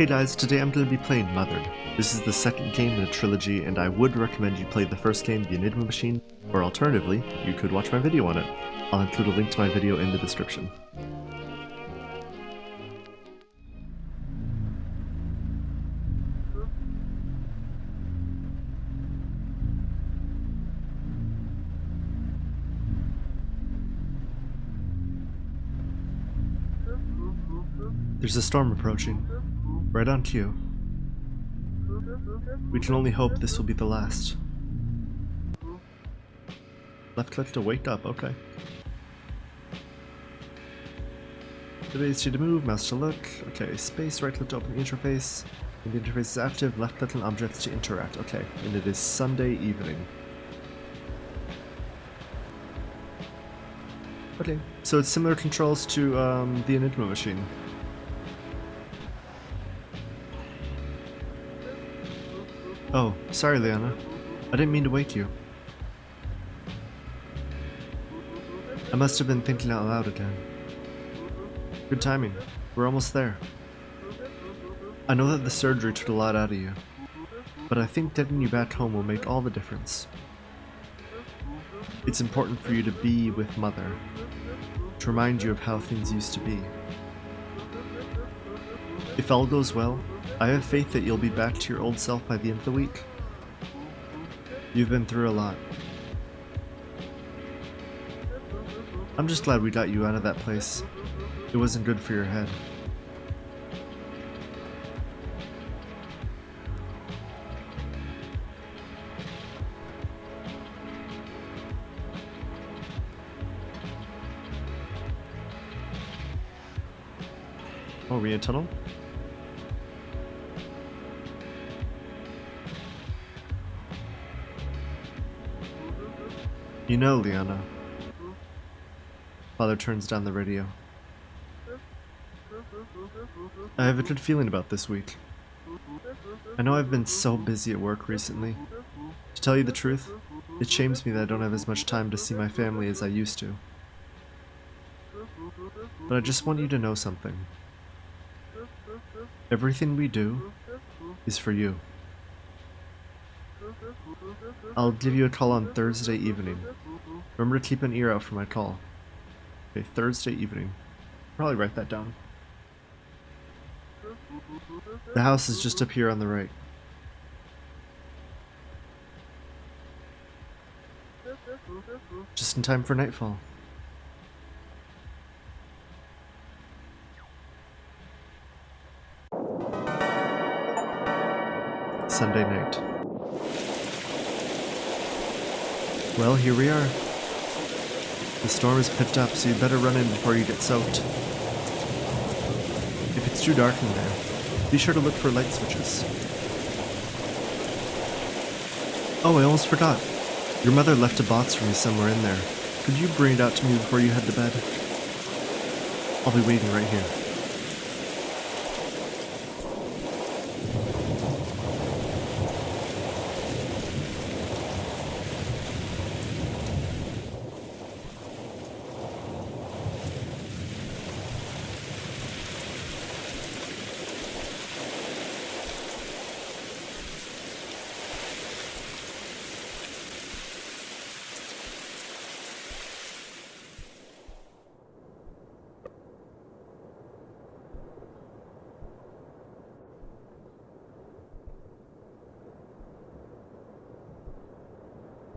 Hey guys, today I'm going to be playing Mothered. This is the second game in a trilogy, and I would recommend you play the first game, The Enigma Machine, or alternatively, you could watch my video on it. I'll include a link to my video in the description. There's a storm approaching, right on cue. We can only hope this will be the last. Left click to wake up, okay. Today's to move, mouse to look, okay, space, right click to open the interface. When the interface is active, left click on objects to interact, okay. And it is Sunday evening. Okay, so it's similar controls to the Enigma Machine. Oh, sorry Liana. I didn't mean to wake you. I must have been thinking out loud again. Good timing. We're almost there. I know that the surgery took a lot out of you, but I think getting you back home will make all the difference. It's important for you to be with Mother, to remind you of how things used to be. If all goes well, I have faith that you'll be back to your old self by the end of the week. You've been through a lot. I'm just glad we got you out of that place. It wasn't good for your head. Oh, are we in a tunnel? You know, Liana. Father turns down the radio. I have a good feeling about this week. I know I've been so busy at work recently. To tell you the truth, it shames me that I don't have as much time to see my family as I used to. But I just want you to know something. Everything we do is for you. I'll give you a call on Thursday evening. Remember to keep an ear out for my call. Okay, Thursday evening. Probably write that down. The house is just up here on the right. Just in time for nightfall. Sunday night. Well, here we are. The storm is picked up, so you better run in before you get soaked. If it's too dark in there, be sure to look for light switches. Oh, I almost forgot. Your mother left a box for me somewhere in there. Could you bring it out to me before you head to bed? I'll be waiting right here.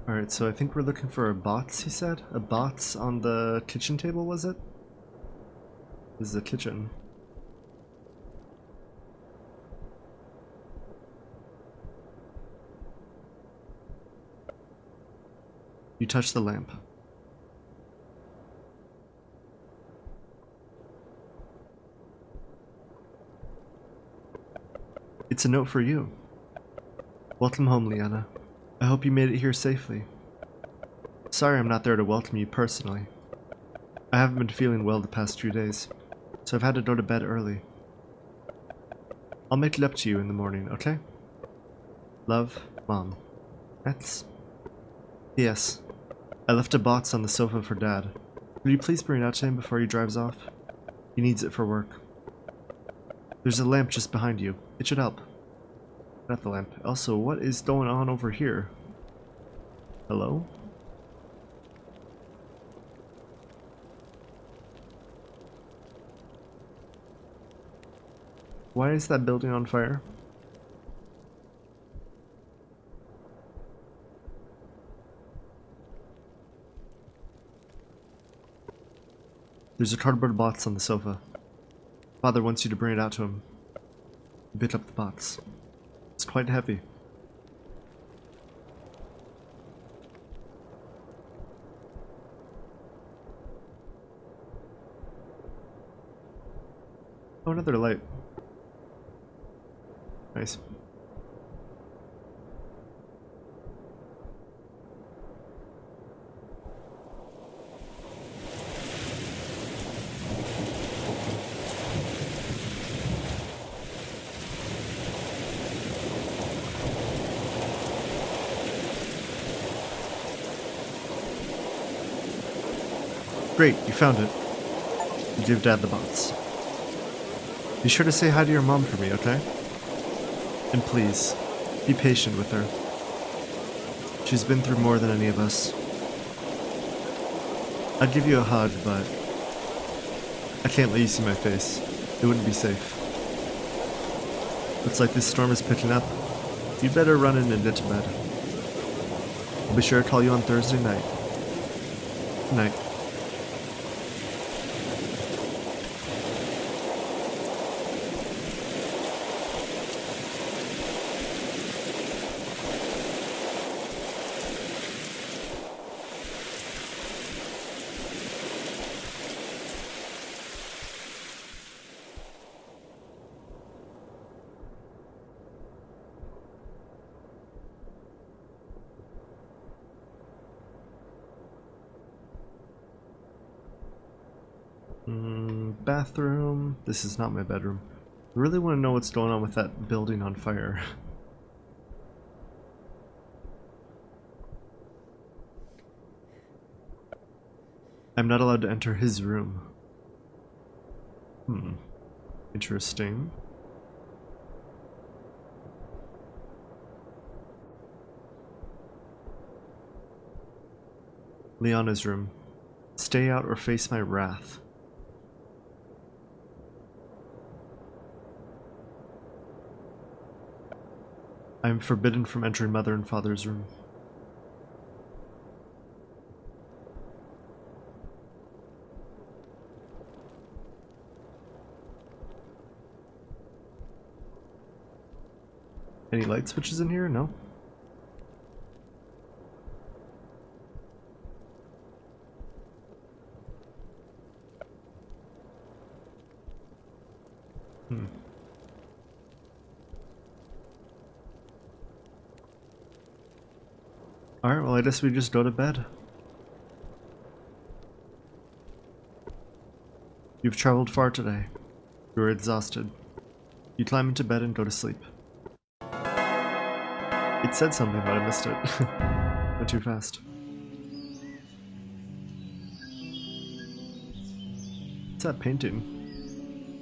Alright, so I think we're looking for a box, he said? A box on the kitchen table, was it? This is the kitchen. You touch the lamp. It's a note for you. Welcome home, Liana. I hope you made it here safely. Sorry I'm not there to welcome you personally. I haven't been feeling well the past few days, so I've had to go to bed early. I'll make it up to you in the morning, okay? Love, Mom. That's... Yes. I left a box on the sofa for Dad. Will you please bring it out to him before he drives off? He needs it for work. There's a lamp just behind you. It should help. Not the lamp. Also, what is going on over here? Hello? Why is that building on fire? There's a cardboard box on the sofa. Father wants you to bring it out to him. You pick up the box. It's quite heavy. Oh, another light. Nice. Great, you found it. You give Dad the box. Be sure to say hi to your mom for me, okay? And please, be patient with her. She's been through more than any of us. I'd give you a hug, but I can't let you see my face. It wouldn't be safe. Looks like this storm is picking up. You'd better run in and get to bed. I'll be sure to call you on Thursday night. Good night. Bathroom. This is not my bedroom. I really want to know what's going on with that building on fire. I'm not allowed to enter his room. Interesting. Liana's room. Stay out or face my wrath. I am forbidden from entering Mother and Father's room. Any light switches in here? No. Alright, well I guess we just go to bed. You've traveled far today. You are exhausted. You climb into bed and go to sleep. It said something, but I missed it. Went too fast. What's that painting?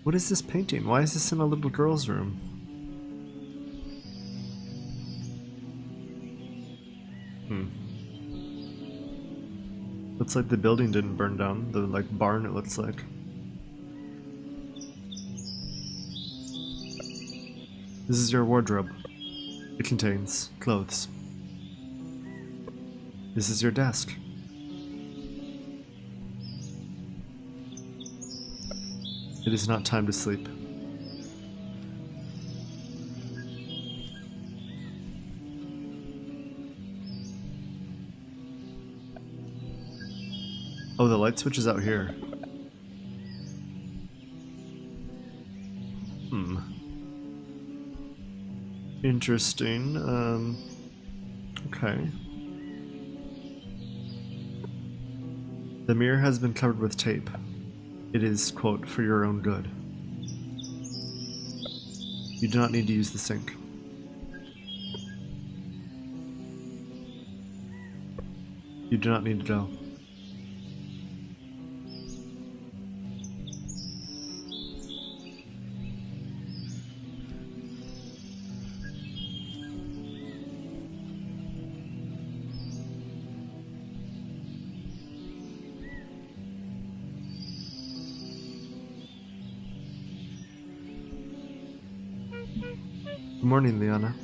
What is this painting? Why is this in a little girl's room? Looks like the building didn't burn down. The barn, it looks like. This is your wardrobe. It contains clothes. This is your desk. It is not time to sleep. Oh, the light switch is out here. Interesting. Okay. The mirror has been covered with tape. It is, quote, for your own good. You do not need to use the sink. You do not need to go. Good morning, Liana.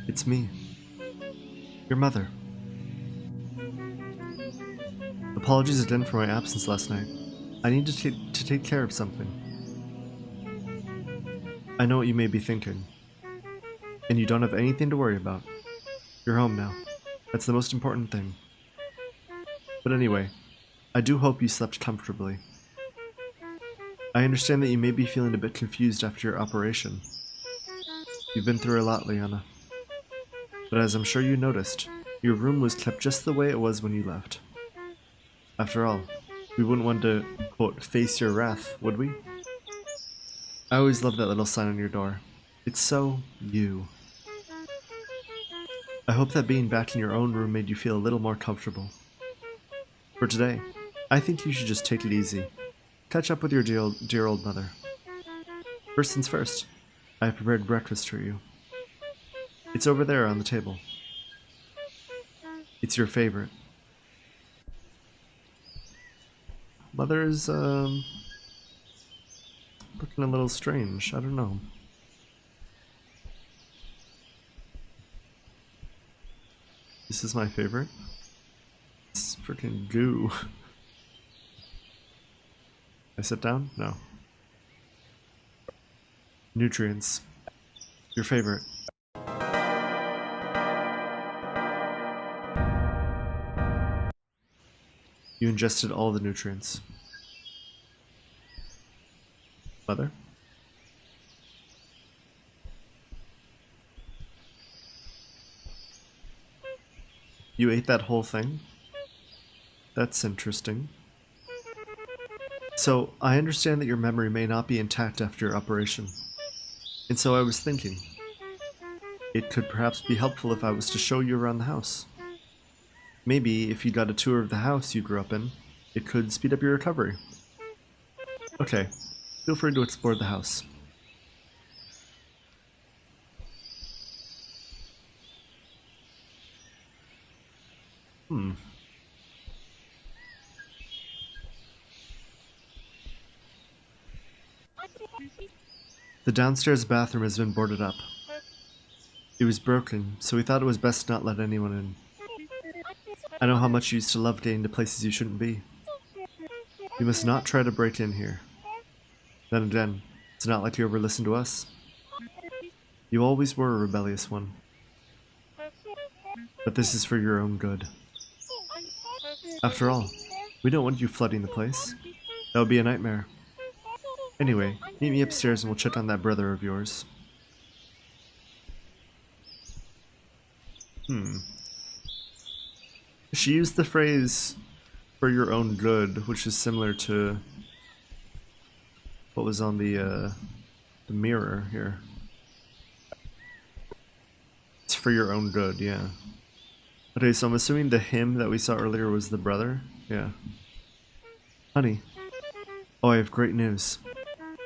It's me, your mother. Apologies again for my absence last night. I need to take care of something. I know what you may be thinking, and you don't have anything to worry about. You're home now. That's the most important thing. But anyway, I do hope you slept comfortably. I understand that you may be feeling a bit confused after your operation. You've been through a lot, Liana. But as I'm sure you noticed, your room was kept just the way it was when you left. After all, we wouldn't want to, quote, face your wrath, would we? I always loved that little sign on your door. It's so you. I hope that being back in your own room made you feel a little more comfortable. For today, I think you should just take it easy. Catch up with your dear old mother. First things first, I have prepared breakfast for you. It's over there on the table. It's your favorite. Mother's, looking a little strange. I don't know. This is my favorite. It's freaking goo. I sit down? No. Nutrients. Your favorite. You ingested all the nutrients. Mother? You ate that whole thing? That's interesting. So, I understand that your memory may not be intact after your operation. And so I was thinking, it could perhaps be helpful if I was to show you around the house. Maybe if you got a tour of the house you grew up in, it could speed up your recovery. Okay, feel free to explore the house. The downstairs bathroom has been boarded up. It was broken, so we thought it was best not let anyone in. I know how much you used to love getting to places you shouldn't be. You must not try to break in here. Then again, it's not like you ever listened to us. You always were a rebellious one. But this is for your own good. After all, we don't want you flooding the place. That would be a nightmare. Anyway, meet me upstairs and we'll check on that brother of yours. She used the phrase, for your own good, which is similar to what was on the mirror here. It's for your own good, yeah. Okay, so I'm assuming the him that we saw earlier was the brother? Yeah. Honey. Oh, I have great news.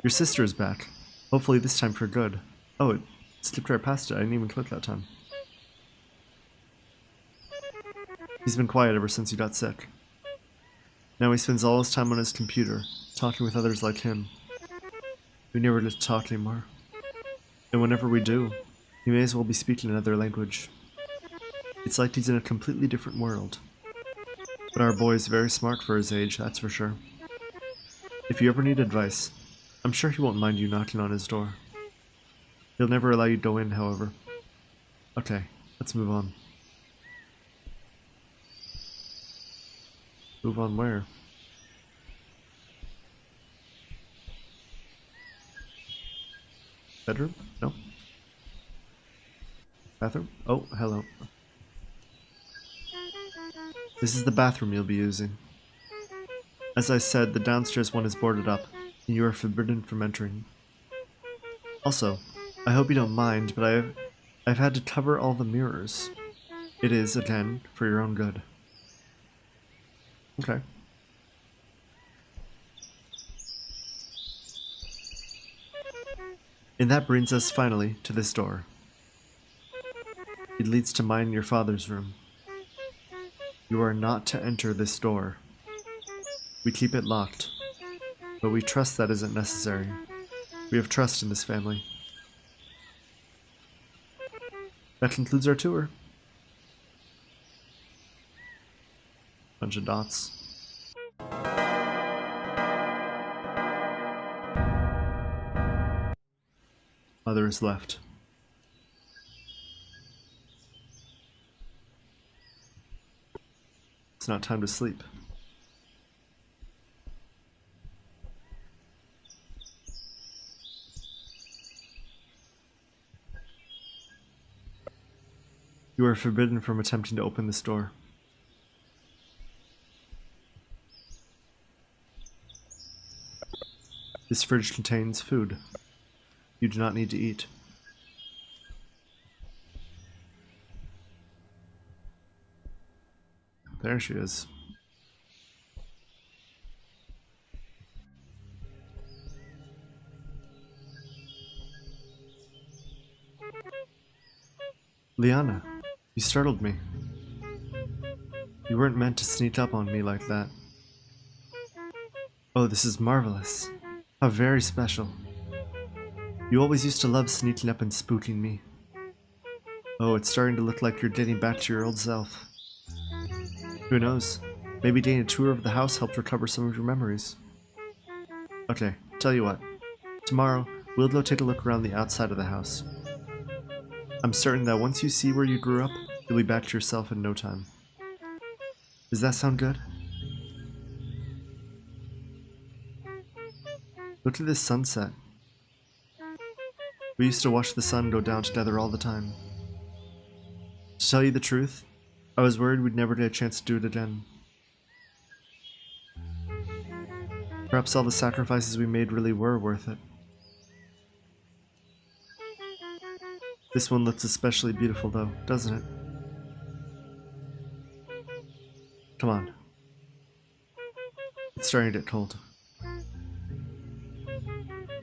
Your sister is back. Hopefully this time for good. Oh, it skipped right past it. I didn't even click that time. He's been quiet ever since he got sick. Now he spends all his time on his computer, talking with others like him. We never get to talk anymore. And whenever we do, he may as well be speaking another language. It's like he's in a completely different world. But our boy is very smart for his age, that's for sure. If you ever need advice, I'm sure he won't mind you knocking on his door. He'll never allow you to go in, however. Okay, let's move on. Move on where? Bedroom? No. Bathroom? Oh, hello. This is the bathroom you'll be using. As I said, the downstairs one is boarded up, and you are forbidden from entering. Also, I hope you don't mind, but I've had to cover all the mirrors. It is, again, for your own good. Okay. And that brings us finally to this door. It leads to mine and your father's room. You are not to enter this door. We keep it locked, but we trust that isn't necessary. We have trust in this family. That concludes our tour. Bunch of dots. Others left. It's not time to sleep. You are forbidden from attempting to open this door. This fridge contains food. You do not need to eat. There she is. Liana, you startled me. You weren't meant to sneak up on me like that. Oh, this is marvelous. How very special. You always used to love sneaking up and spooking me. Oh, it's starting to look like you're getting back to your old self. Who knows? Maybe getting a tour of the house helped recover some of your memories. Okay, tell you what. Tomorrow, we'll go take a look around the outside of the house. I'm certain that once you see where you grew up, you'll be back to yourself in no time. Does that sound good? Look at this sunset. We used to watch the sun go down together all the time. To tell you the truth, I was worried we'd never get a chance to do it again. Perhaps all the sacrifices we made really were worth it. This one looks especially beautiful though, doesn't it? Come on. It's starting to get cold.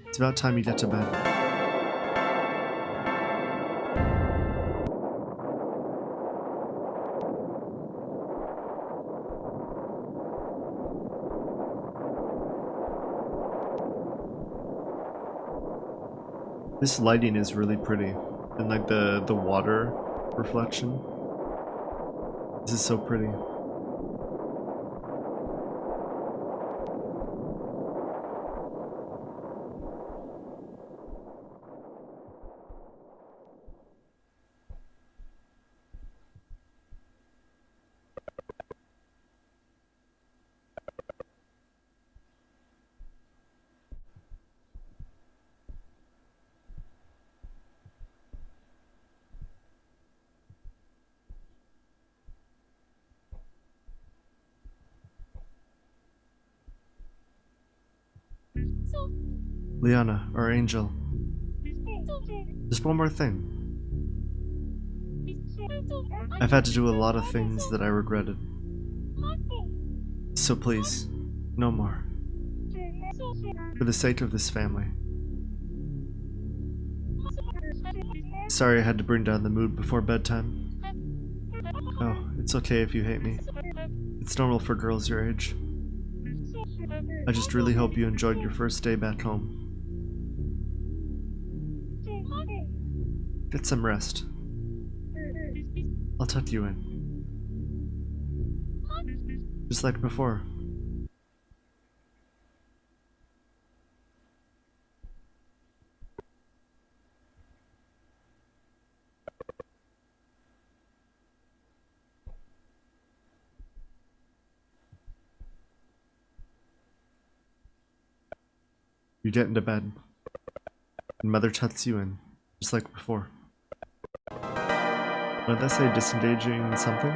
It's about time you get to bed. This lighting is really pretty, and like the water reflection. This is so pretty. Liana, our angel. Just one more thing. I've had to do a lot of things that I regretted. So please, no more. For the sake of this family. Sorry I had to bring down the mood before bedtime. Oh, it's okay if you hate me. It's normal for girls your age. I just really hope you enjoyed your first day back home. Get some rest. I'll tuck you in. Just like before. You get into bed, and Mother tucks you in, just like before. What did that say? Disengaging something?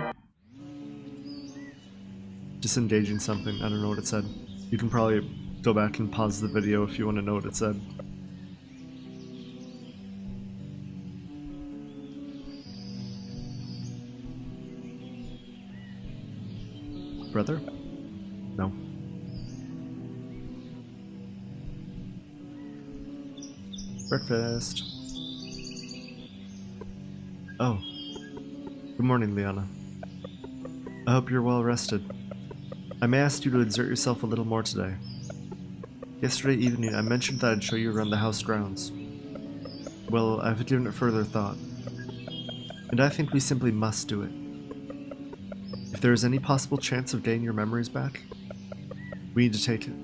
Disengaging something. I don't know what it said. You can probably go back and pause the video if you want to know what it said. Brother? No. Breakfast. Oh. Good morning, Liana. I hope you're well rested. I may ask you to exert yourself a little more today. Yesterday evening, I mentioned that I'd show you around the house grounds. Well, I've given it further thought. And I think we simply must do it. If there is any possible chance of getting your memories back, we need to take it.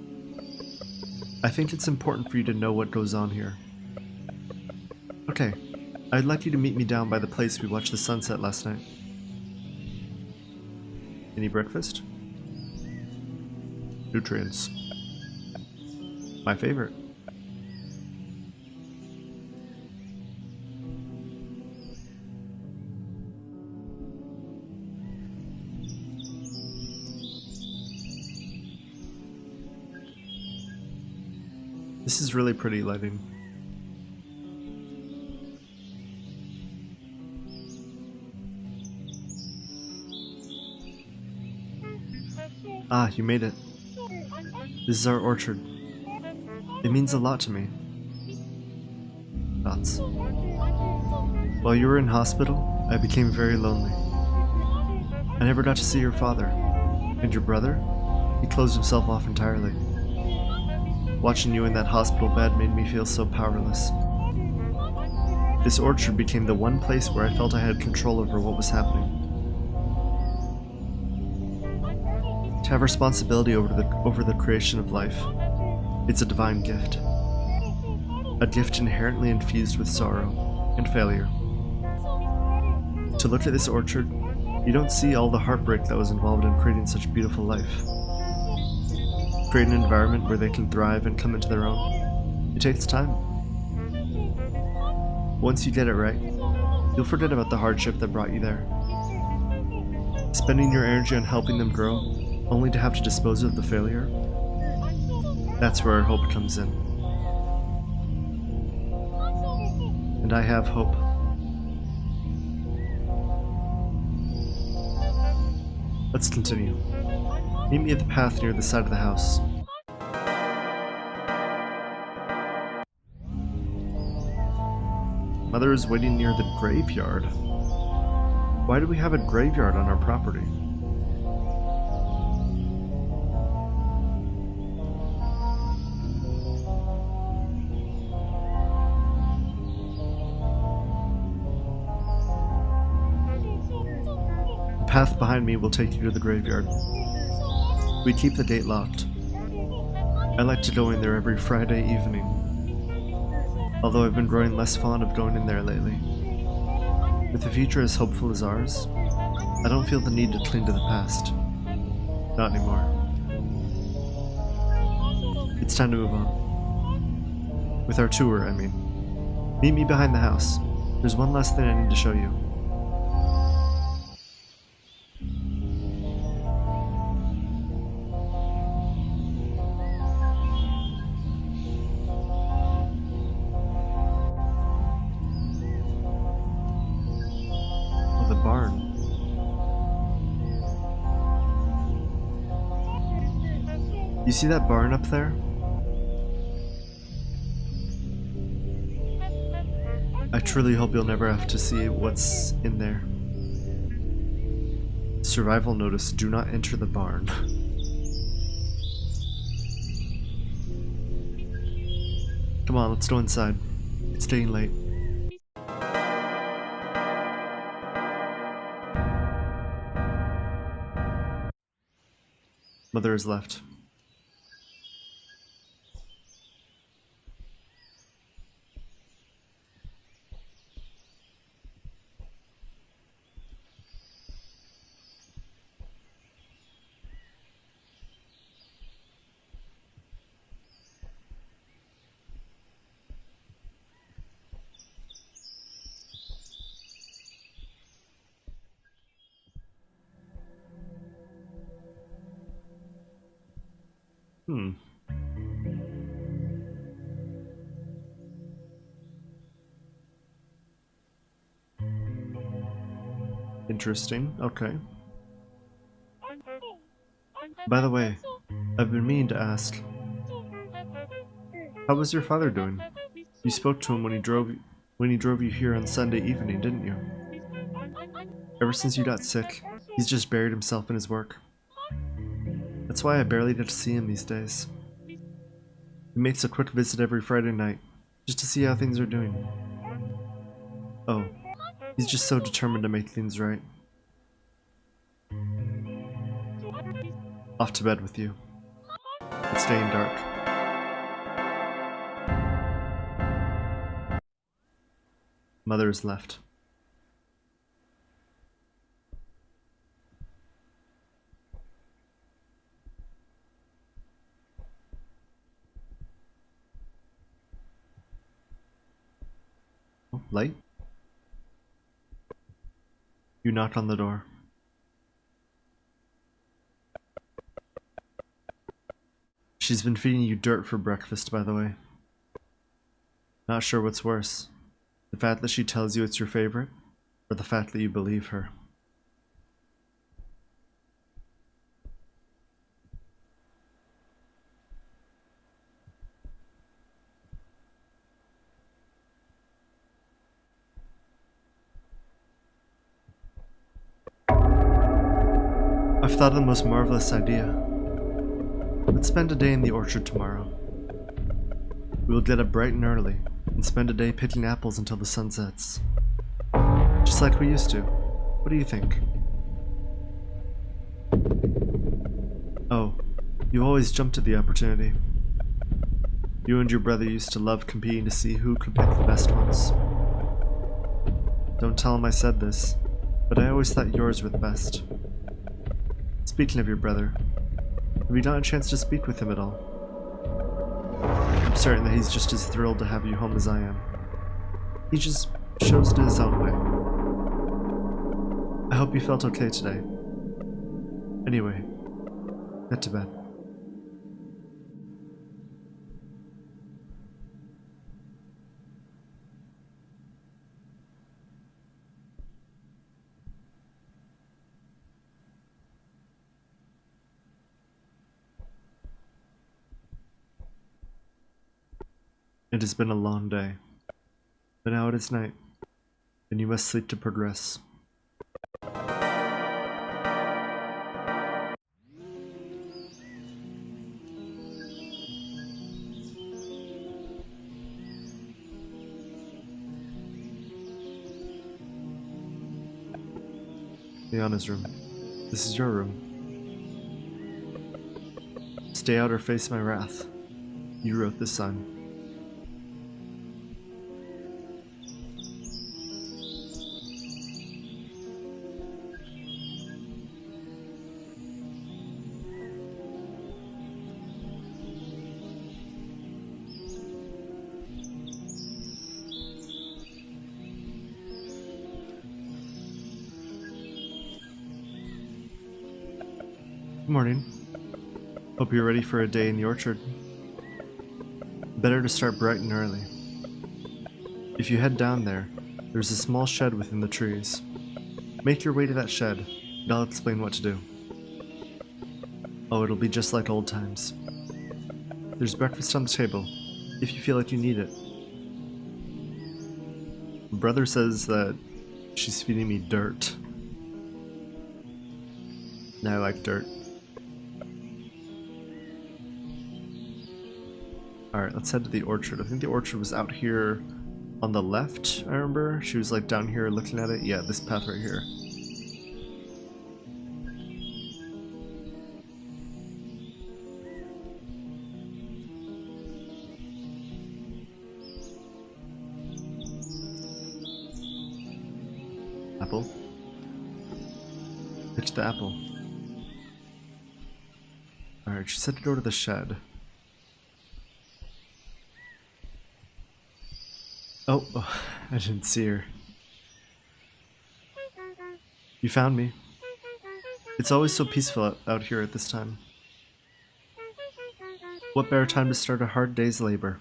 I think it's important for you to know what goes on here. Okay, I'd like you to meet me down by the place we watched the sunset last night. Any breakfast? Nutrients. My favorite. This is really pretty lighting. Ah, you made it. This is our orchard. It means a lot to me. Thoughts. While you were in hospital, I became very lonely. I never got to see your father. And your brother? He closed himself off entirely. Watching you in that hospital bed made me feel so powerless. This orchard became the one place where I felt I had control over what was happening. To have responsibility over the creation of life, it's a divine gift. A gift inherently infused with sorrow and failure. To look at this orchard, you don't see all the heartbreak that was involved in creating such beautiful life. Create an environment where they can thrive and come into their own. It takes time. Once you get it right, you'll forget about the hardship that brought you there. Spending your energy on helping them grow, only to have to dispose of the failure, that's where our hope comes in. And I have hope. Let's continue. Meet me at the path near the side of the house. Mother is waiting near the graveyard. Why do we have a graveyard on our property? The path behind me will take you to the graveyard. We keep the gate locked. I like to go in there every Friday evening, although I've been growing less fond of going in there lately. With a future as hopeful as ours, I don't feel the need to cling to the past. Not anymore. It's time to move on. With our tour, I mean. Meet me behind the house. There's one last thing I need to show you. Oh, the barn. You see that barn up there? I truly hope you'll never have to see what's in there. Survival notice, do not enter the barn. Come on, let's go inside. It's getting late. Mother has left. Interesting. Okay. By the way, I've been meaning to ask. How was your father doing? You spoke to him when he drove you here on Sunday evening, didn't you? Ever since you got sick, he's just buried himself in his work. That's why I barely get to see him these days. He makes a quick visit every Friday night, just to see how things are doing. Oh, He's just so determined to make things right. Off to bed with you. It's staying dark. Mother is left. Oh, light? You knock on the door. She's been feeding you dirt for breakfast, by the way. Not sure what's worse. The fact that she tells you it's your favorite, or the fact that you believe her. I've thought of the most marvelous idea. Let's spend a day in the orchard tomorrow. We will get up bright and early, and spend a day picking apples until the sun sets. Just like we used to. What do you think? Oh, you always jumped at the opportunity. You and your brother used to love competing to see who could pick the best ones. Don't tell him I said this, but I always thought yours were the best. Speaking of your brother, have you not a chance to speak with him at all? I'm certain that he's just as thrilled to have you home as I am. He just shows it in his own way. I hope you felt okay today. Anyway, get to bed. It has been a long day, but now it is night, and you must sleep to progress. Liana's room. This is your room. Stay out or face my wrath. You wrote this sign. Good morning. Hope you're ready for a day in the orchard. Better to start bright and early. If you head down there, there's a small shed within the trees. Make your way to that shed, and I'll explain what to do. Oh, it'll be just like old times. There's breakfast on the table, if you feel like you need it. Brother says that she's feeding me dirt. And I like dirt. Alright, let's head to the orchard. I think the orchard was out here on the left, I remember. She was like down here looking at it. Yeah, this path right here. Apple. Pitch the apple. Alright, she said to go to the shed. Oh, I didn't see her. You found me. It's always so peaceful out here at this time. What better time to start a hard day's labor?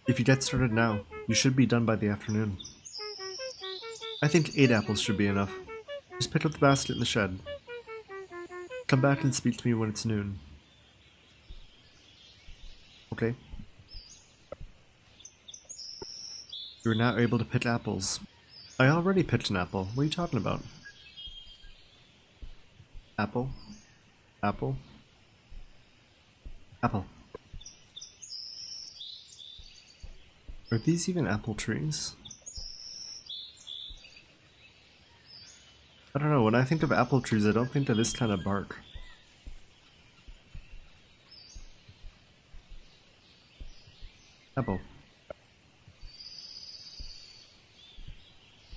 If you get started now, you should be done by the afternoon. I think 8 apples should be enough. Just pick up the basket in the shed. Come back and speak to me when it's noon. Okay. You are now able to pick apples. I already picked an apple. What are you talking about? Apple. Apple. Apple. Are these even apple trees? I don't know, when I think of apple trees, I don't think of this kind of bark. Apple.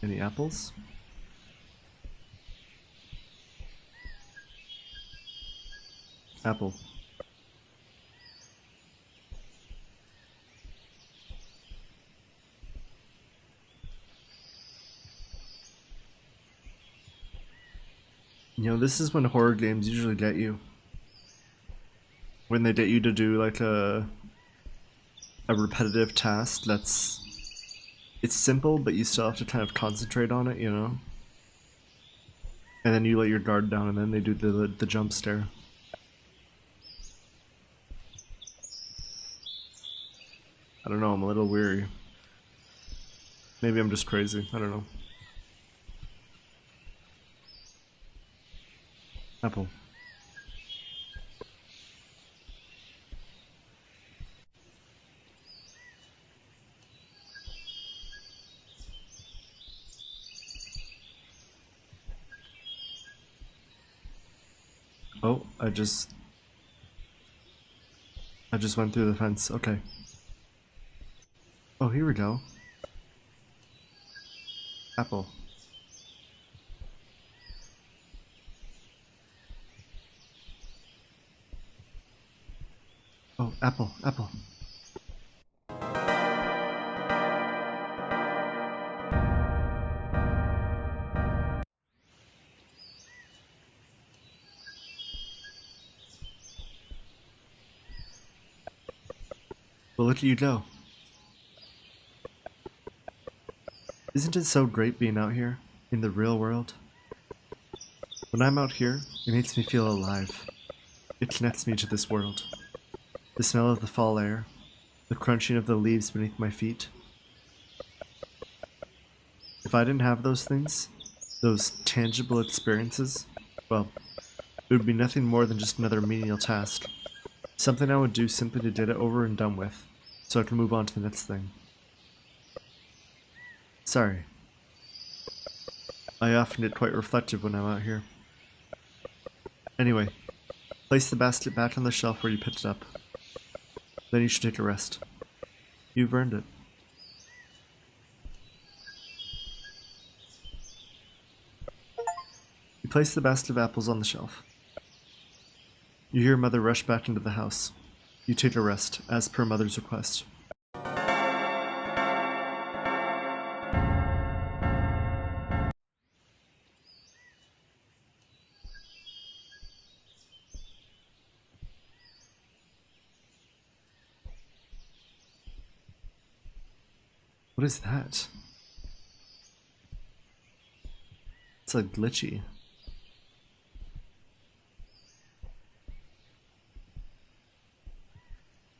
Any apples? Apple. You know, this is when horror games usually get you. When they get you to do like a repetitive task that's... It's simple, but you still have to kind of concentrate on it, you know? And then you let your guard down and then they do the jump scare. I don't know, I'm a little weary. Maybe I'm just crazy, I don't know. Apple. Oh, I just went through the fence, okay. Oh, here we go. Apple. Oh, apple, apple. Well, look at you go. Isn't it so great being out here, in the real world? When I'm out here, it makes me feel alive. It connects me to this world. The smell of the fall air, the crunching of the leaves beneath my feet. If I didn't have those things, those tangible experiences, well, it would be nothing more than just another menial task. Something I would do simply to get it over and done with, so I can move on to the next thing. Sorry. I often get quite reflective when I'm out here. Anyway, place the basket back on the shelf where you picked it up. Then you should take a rest. You've earned it. You place the basket of apples on the shelf. You hear Mother rush back into the house. You take a rest, as per Mother's request. What is that? It's like glitchy.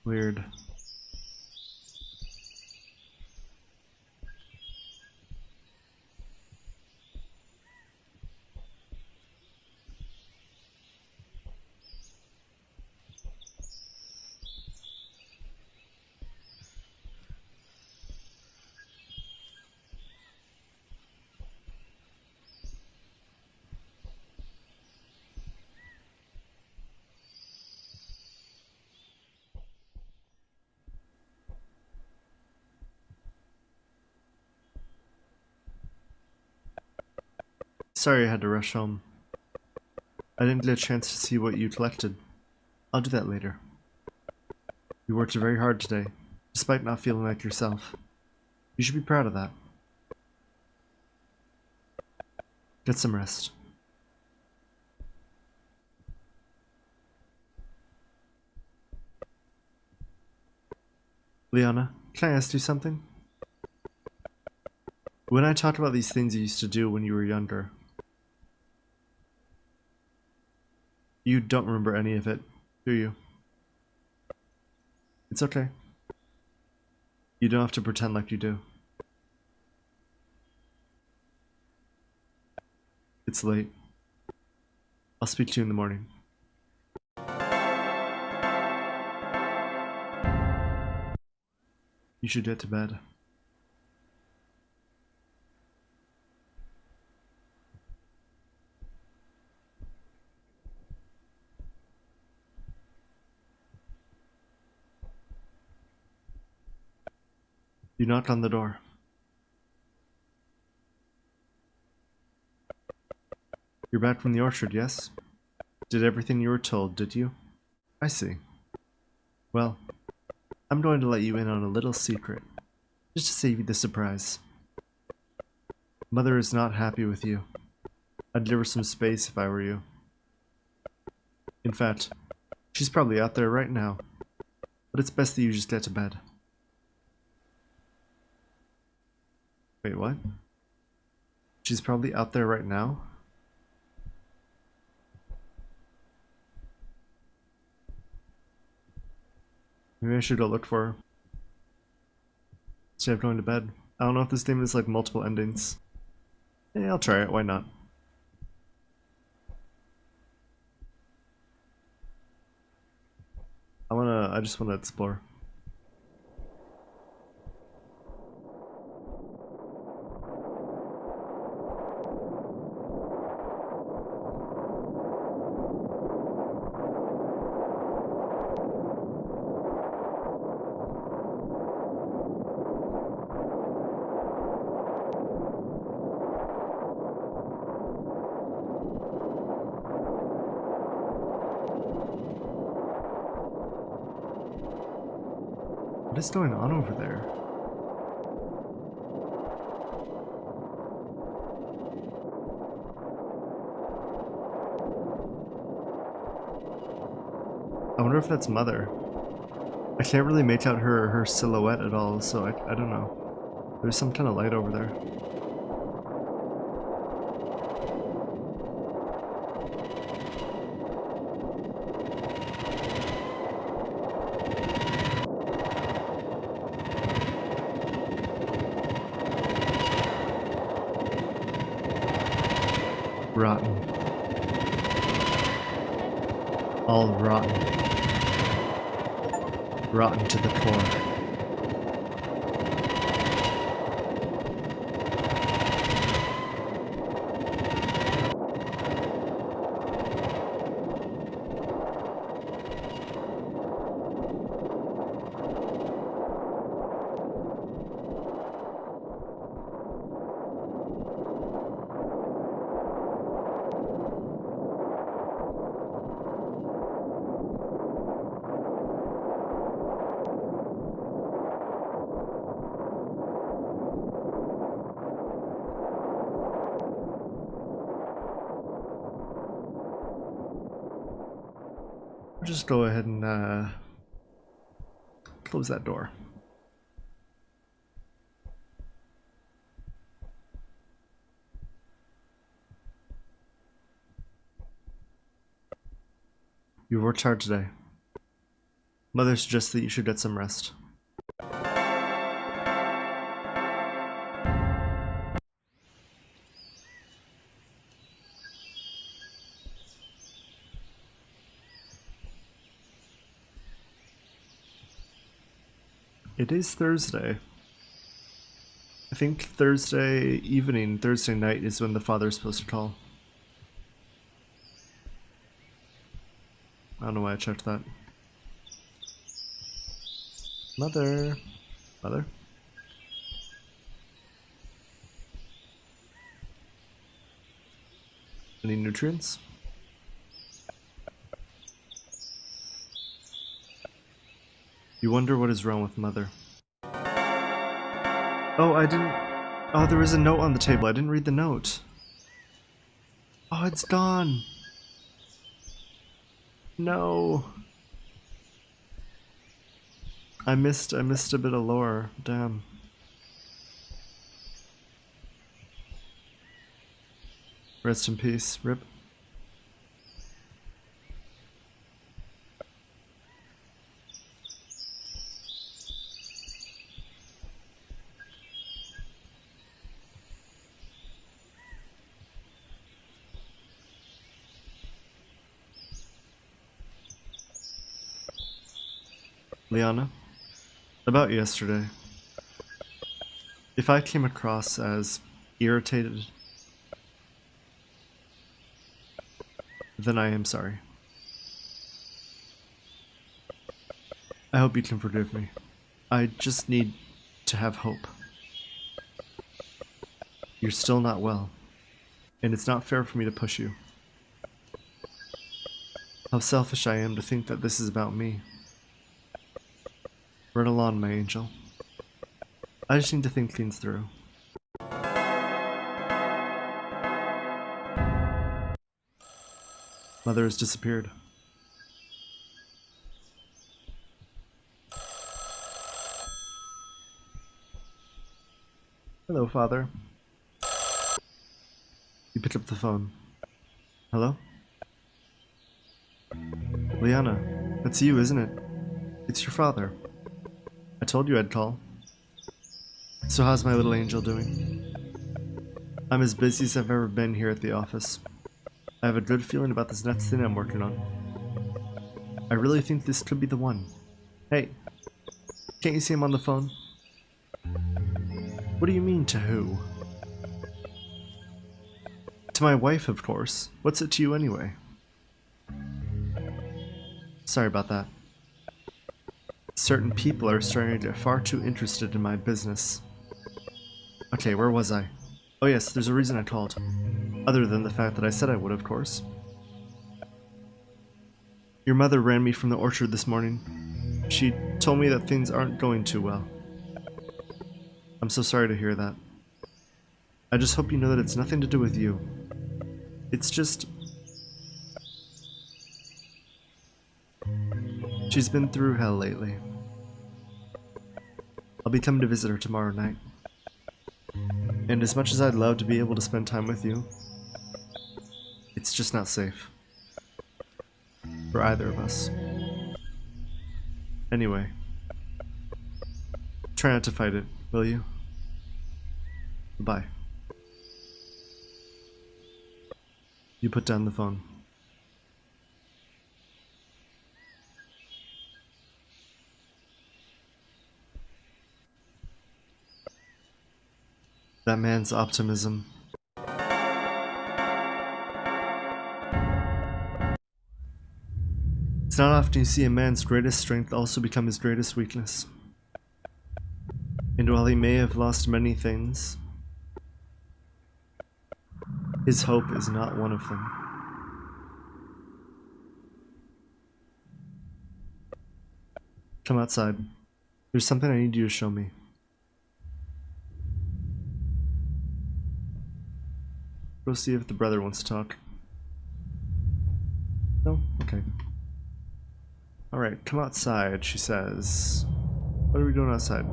Weird. Sorry I had to rush home. I didn't get a chance to see what you collected. I'll do that later. You worked very hard today, despite not feeling like yourself. You should be proud of that. Get some rest. Liana, can I ask you something? When I talk about these things you used to do when you were younger, you don't remember any of it, do you? It's okay. You don't have to pretend like you do. It's late. I'll speak to you in the morning. You should get to bed. You knocked on the door. You're back from the orchard, yes? Did everything you were told, did you? I see. Well, I'm going to let you in on a little secret, just to save you the surprise. Mother is not happy with you. I'd give her some space if I were you. In fact, she's probably out there right now, but it's best that you just get to bed. Wait, what? She's probably out there right now? Maybe I should go look for her. Instead of going to bed. I don't know if this game is like multiple endings. Yeah, I'll try it, why not? I just wanna explore. What is going on over there? I wonder if that's Mother. I can't really make out her silhouette at all, so I don't know. There's some kind of light over there. Rotten. All rotten. Rotten to the core. I'll just go ahead and close that door. You worked hard today. Mother suggests that you should get some rest. It is Thursday. I think Thursday evening, Thursday night is when the father's supposed to call. I don't know why I checked that. Mother. Mother? Any nutrients? You wonder what is wrong with Mother. Oh, I didn't... Oh, there was a note on the table. I didn't read the note. Oh, it's gone. No. I missed a bit of lore. Damn. Rest in peace. Rip. Liana, about yesterday. If I came across as irritated, then I am sorry. I hope you can forgive me. I just need to have hope. You're still not well, and it's not fair for me to push you. How selfish I am to think that this is about me. Run along, my angel. I just need to think things through. Mother has disappeared. Hello, Father. You picked up the phone. Hello? Liana, that's you, isn't it? It's your father. I told you I'd call. So how's my little angel doing? I'm as busy as I've ever been here at the office. I have a good feeling about this next thing I'm working on. I really think this could be the one. Hey, can't you see him on the phone? What do you mean, to who? To my wife, of course. What's it to you anyway? Sorry about that. Certain people are starting to get far too interested in my business. Okay, where was I? Oh yes, there's a reason I called. Other than the fact that I said I would, of course. Your mother ran me from the orchard this morning. She told me that things aren't going too well. I'm so sorry to hear that. I just hope you know that it's nothing to do with you. It's just... she's been through hell lately. I'll be coming to visit her tomorrow night. And as much as I'd love to be able to spend time with you, it's just not safe. For either of us. Anyway. Try not to fight it, will you? Bye. You put down the phone. That man's optimism. It's not often you see a man's greatest strength also become his greatest weakness. And while he may have lost many things, his hope is not one of them. Come outside. There's something I need you to show me. Go see if the brother wants to talk. No? Okay. Alright, come outside, she says. What are we doing outside?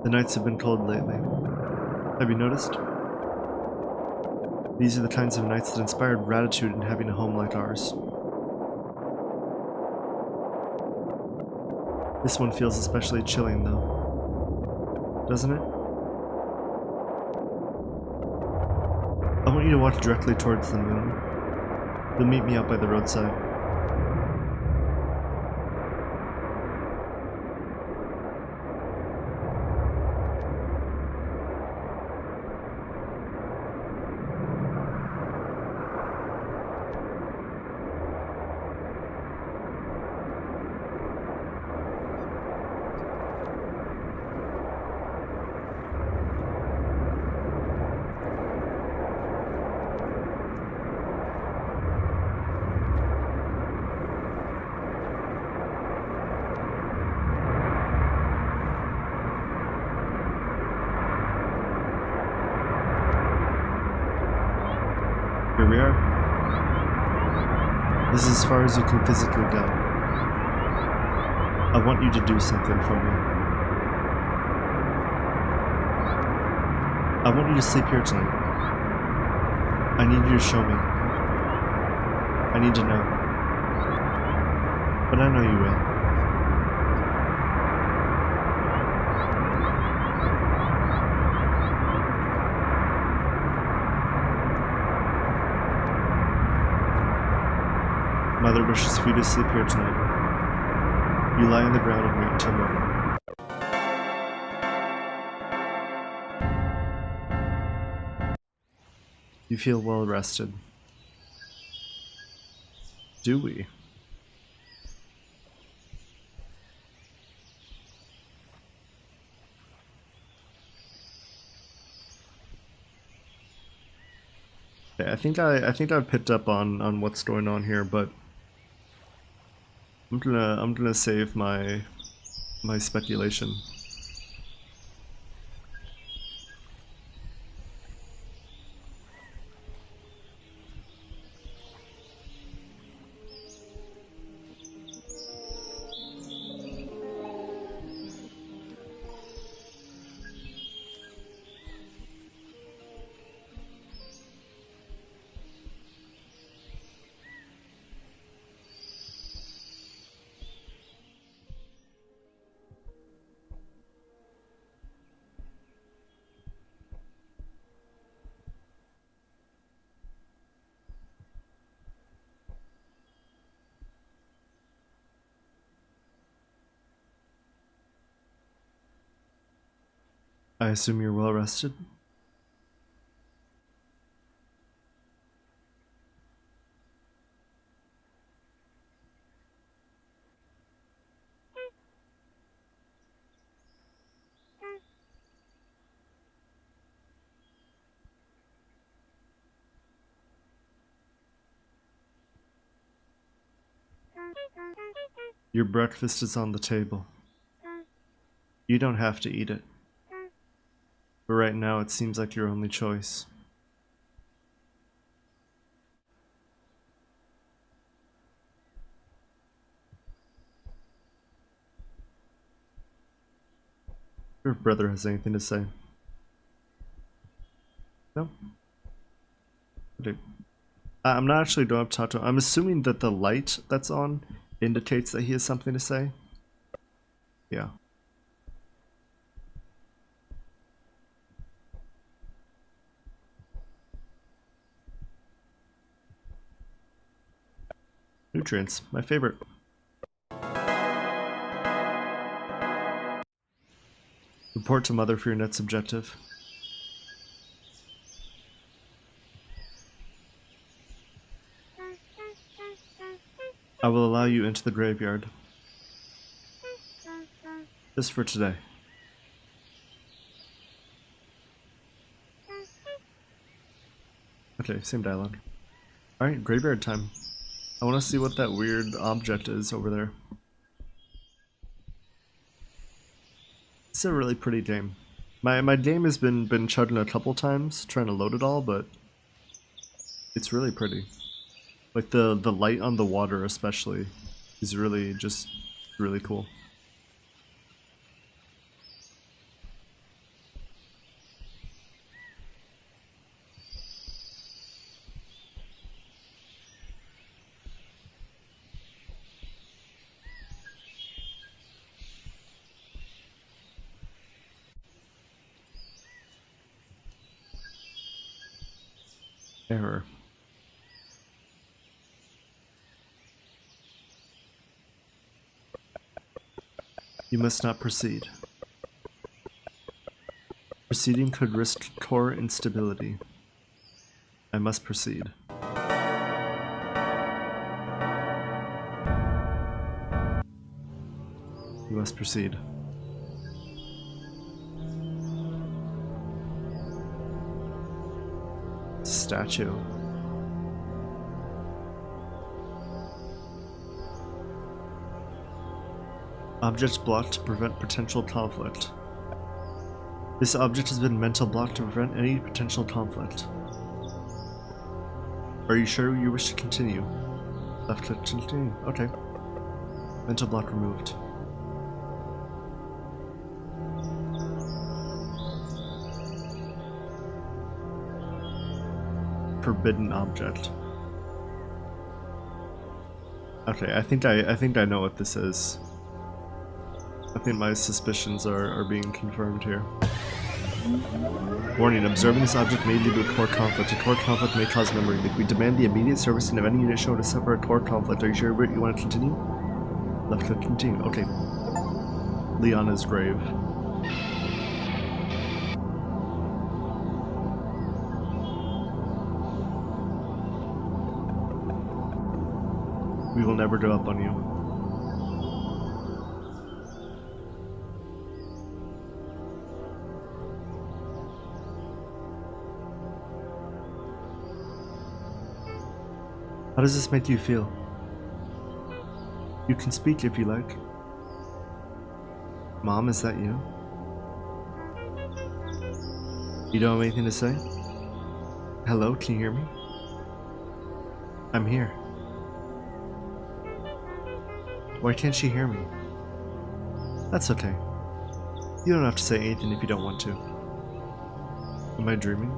The nights have been cold lately. Have you noticed? These are the kinds of nights that inspired gratitude in having a home like ours. This one feels especially chilling, though. Doesn't it? I want you to walk directly towards the moon. You'll meet me out by the roadside. Here we are. This is as far as you can physically go. I want you to do something for me. I want you to sleep here tonight. I need you to show me. I need to know. But I know you will. Mother wishes for you to sleep here tonight. You lie on the ground and wait until morning. You feel well rested. Do we? Okay, I think I've picked up on what's going on here, but I'm gonna save my speculation. I assume you're well rested? Your breakfast is on the table. You don't have to eat it. But right now it seems like your only choice. Your brother has anything to say? No? Okay. I'm not actually going up to talk to him. I'm assuming that the light that's on indicates that he has something to say. Yeah. Nutrients, my favorite. Report to Mother for your next objective. I will allow you into the graveyard. Just for today. Okay, same dialogue. Alright, graveyard time. I want to see what that weird object is over there. It's a really pretty game. My game has been chugging a couple times trying to load it all, but it's really pretty. Like the light on the water especially is really just really cool. Error. You must not proceed. Proceeding could risk core instability. I must proceed. You must proceed. Statue. Object blocked to prevent potential conflict. This object has been mental blocked to prevent any potential conflict. Are you sure you wish to continue? Left click to continue. Okay. Mental block removed. Forbidden object. Okay, I think I know what this is. I think my suspicions are being confirmed here. Warning, observing this object may lead to a core conflict. A core conflict may cause memory leak. We demand the immediate servicing of any unit shown to suffer a core conflict. Are you sure you want to continue? Left click continue. Okay. Leona's grave. We will never give up on you. How does this make you feel? You can speak if you like. Mom, is that you? You don't have anything to say? Hello, can you hear me? I'm here. Why can't she hear me? That's okay. You don't have to say anything if you don't want to. Am I dreaming?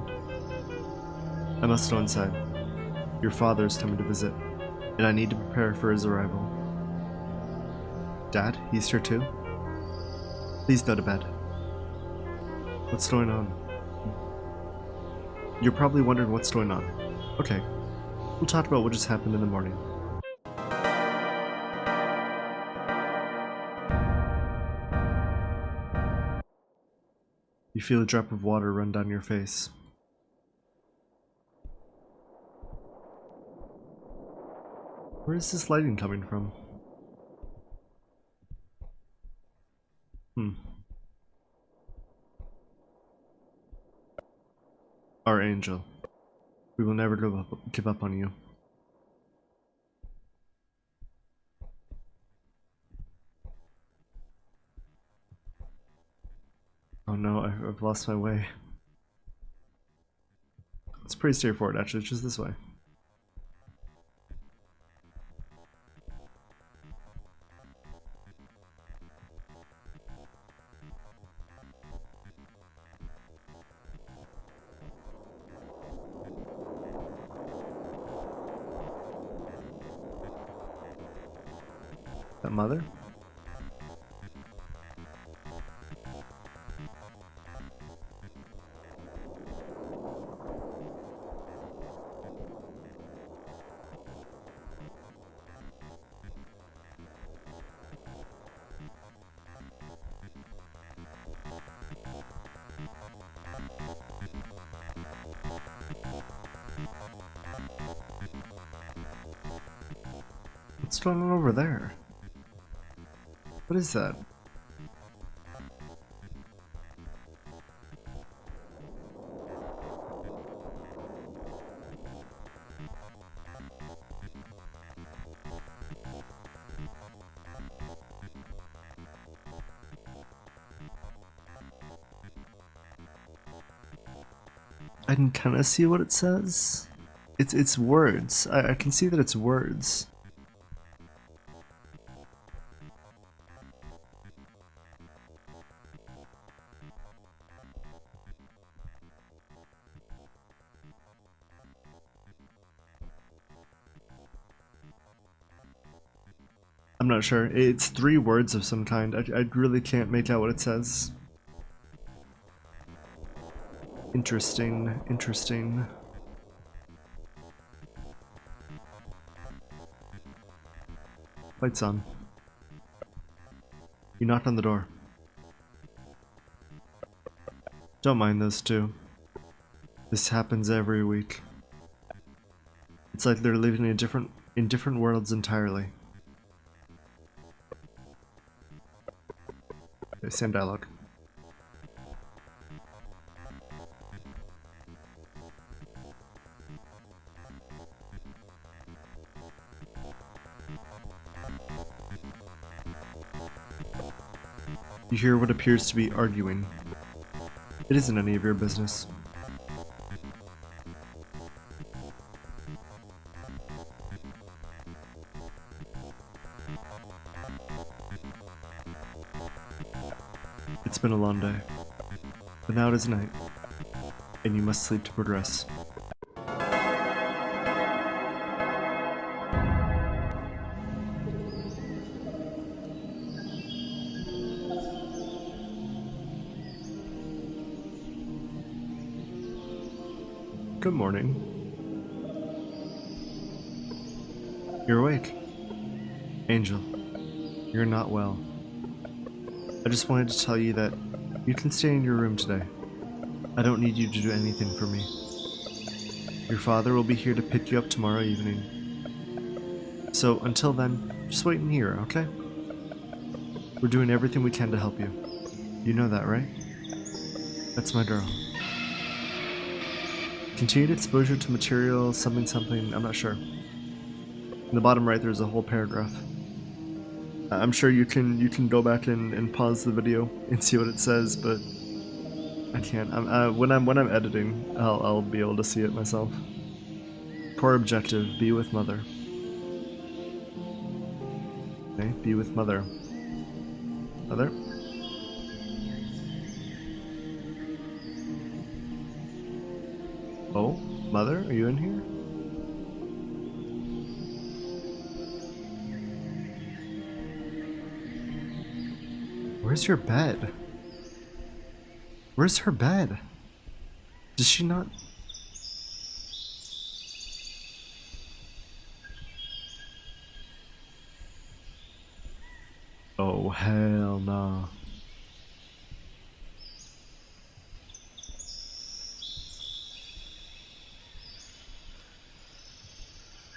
I must go inside. Your father is coming to visit, and I need to prepare for his arrival. Dad, he's here too? Please go to bed. What's going on? You're probably wondering what's going on. Okay, we'll talk about what just happened in the morning. You feel a drop of water run down your face. Where is this lighting coming from? Our angel. We will never give up on you. Oh no, I've lost my way. It's pretty straightforward actually, it's just this way. That mother? What's going on over there? What is that? I can kind of see what it says. It's words. I can see that it's words. I'm not sure. It's 3 words of some kind. I really can't make out what it says. Interesting, interesting. Lights on. You knocked on the door. Don't mind those two. This happens every week. It's like they're living in different worlds entirely. Okay, same dialogue. You hear what appears to be arguing. It isn't any of your business. It's been a long day, but now it is night, and you must sleep to progress. Good morning. You're awake. Angel, you're not well. I just wanted to tell you that you can stay in your room today. I don't need you to do anything for me. Your father will be here to pick you up tomorrow evening. So until then, just wait in here, okay? We're doing everything we can to help you. You know that, right? That's my girl. Continued exposure to material, something something, I'm not sure. In the bottom right there's a whole paragraph. I'm sure you can go back and pause the video and see what it says, but I can't. When I'm editing, I'll be able to see it myself. Core objective: be with mother. Okay, be with mother. Mother. Oh, mother, are you in here? Where's your bed? Where's her bed? Does she not? Oh hell no.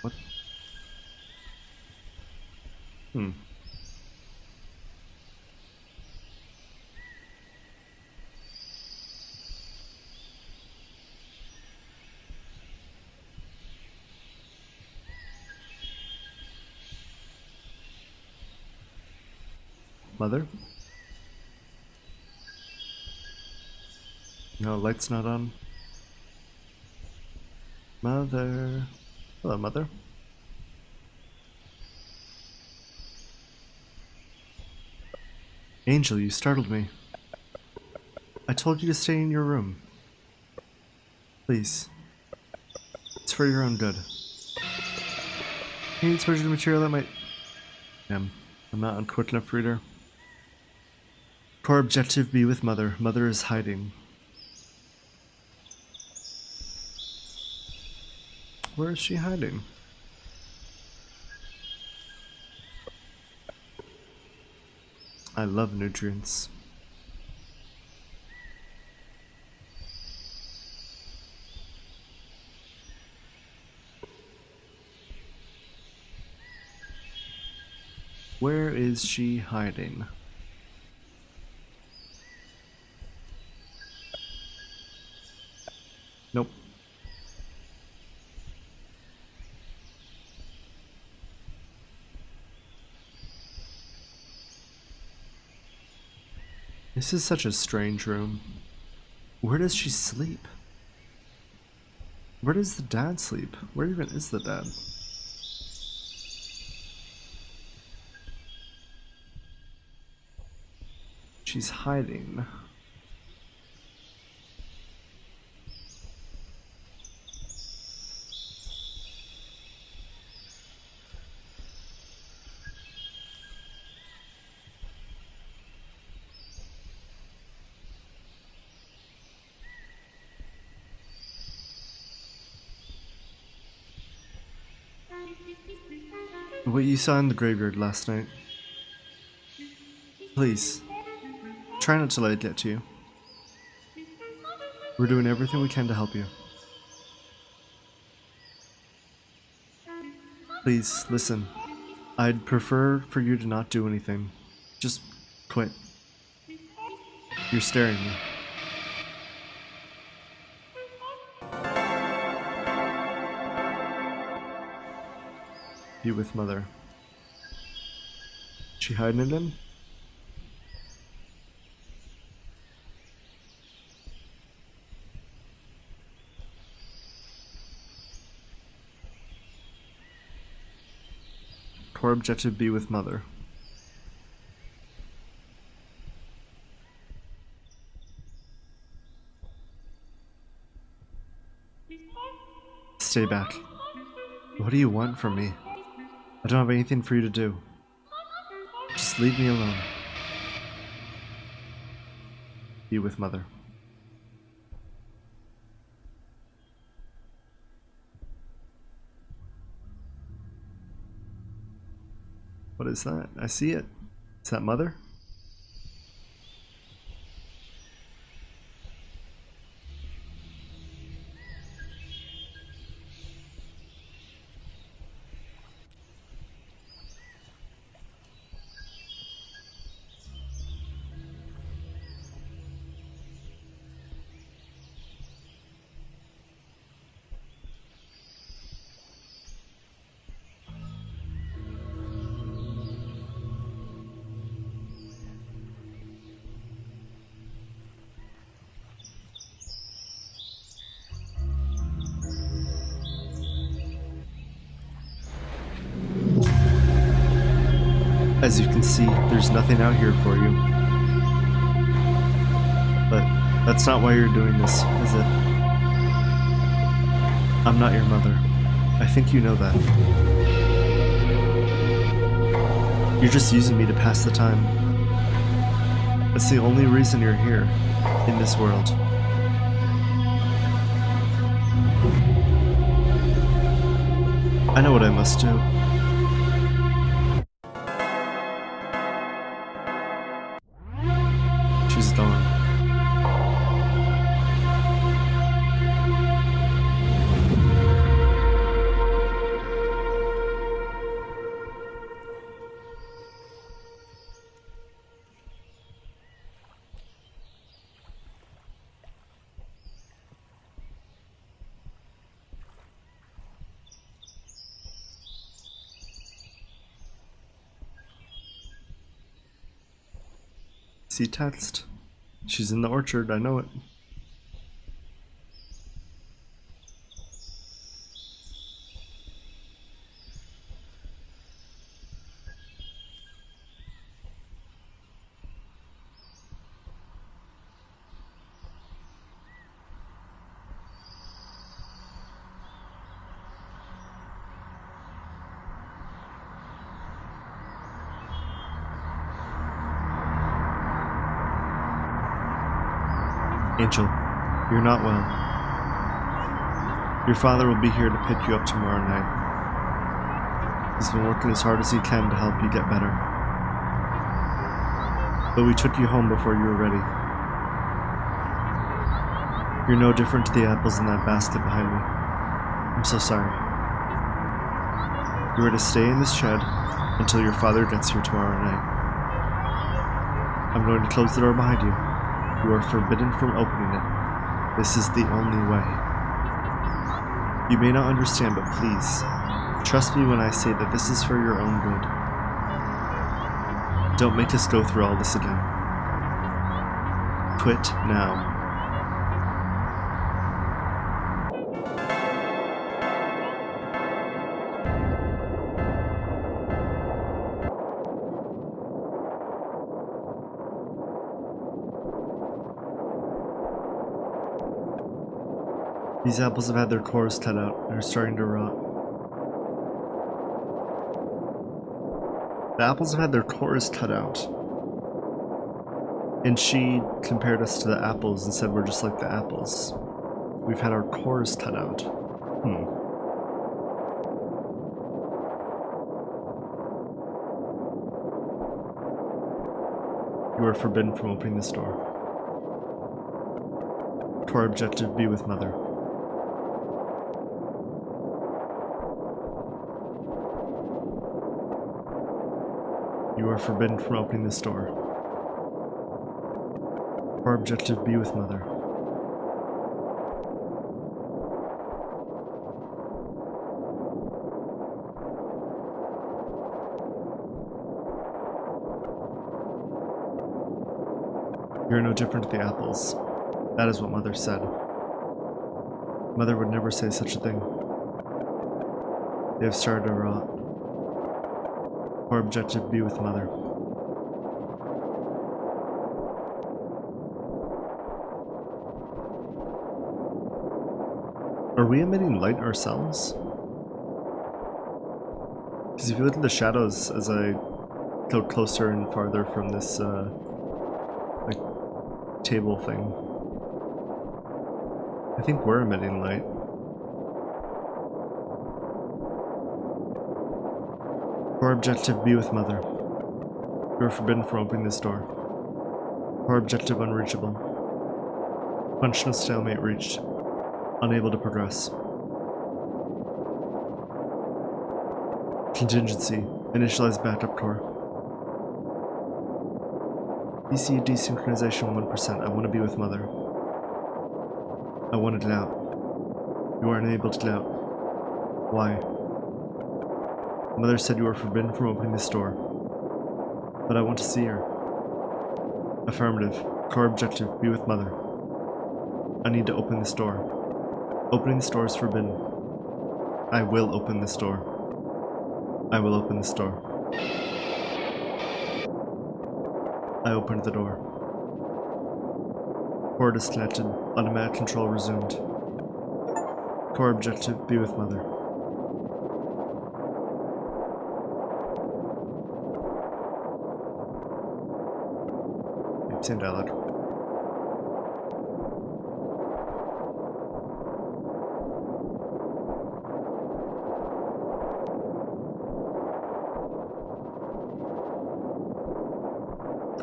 What? Hmm. Mother? No, light's not on. Mother. Hello, mother. Angel, you startled me. I told you to stay in your room. Please. It's for your own good. Any exposure to material that might... Damn. I'm not a quick enough reader. Core objective: be with mother. Mother is hiding. Where is she hiding? I love nutrients. Where is she hiding? Nope. This is such a strange room. Where does she sleep? Where does the dad sleep? Where even is the dad? She's hiding. What you saw in the graveyard last night. Please, try not to let it get to you. We're doing everything we can to help you. Please, listen. I'd prefer for you to not do anything. Just quit. You're staring at me. Be with mother. She hiding it in? Core objective: be with mother. Stay back. What do you want from me? I don't have anything for you to do. Just leave me alone. Be with mother. What is that? I see it. Is that mother? As you can see, there's nothing out here for you. But that's not why you're doing this, is it? I'm not your mother. I think you know that. You're just using me to pass the time. That's the only reason you're here, in this world. I know what I must do. She's gone. See text. She's in the orchard, I know it. Angel, you're not well. Your father will be here to pick you up tomorrow night. He's been working as hard as he can to help you get better. But we took you home before you were ready. You're no different to the apples in that basket behind me. I'm so sorry. You are to stay in this shed until your father gets here tomorrow night. I'm going to close the door behind you. You are forbidden from opening it. This is the only way. You may not understand, but please, trust me when I say that this is for your own good. Don't make us go through all this again. Quit now. These apples have had their cores cut out and are starting to rot. The apples have had their cores cut out. And she compared us to the apples and said we're just like the apples. We've had our cores cut out. You are forbidden from opening this door. Core objective, be with Mother. You are forbidden from opening this door. Core objective, be with Mother. You're no different to the apples. That is what Mother said. Mother would never say such a thing. They have started to rot. Core objective, be with Mother. Are we emitting light ourselves? Because if you look at the shadows as I go closer and farther from this, like, table thing, I think we're emitting light. Core objective, be with Mother. You are forbidden from opening this door. Core objective, unreachable. Functional stalemate reached. Unable to progress. Contingency. Initialize backup core. DC desynchronization 1%. I want to be with Mother. I want to get out. You are unable to get out. Why? Mother said you are forbidden from opening this door. But I want to see her. Affirmative. Core objective, be with Mother. I need to open this door. Opening this door is forbidden. I will open this door. I will open this door. I opened the door. Core disconnected. Automatic control resumed. Core objective, be with Mother. Same dialogue.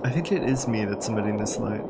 I think it is me that's emitting this light.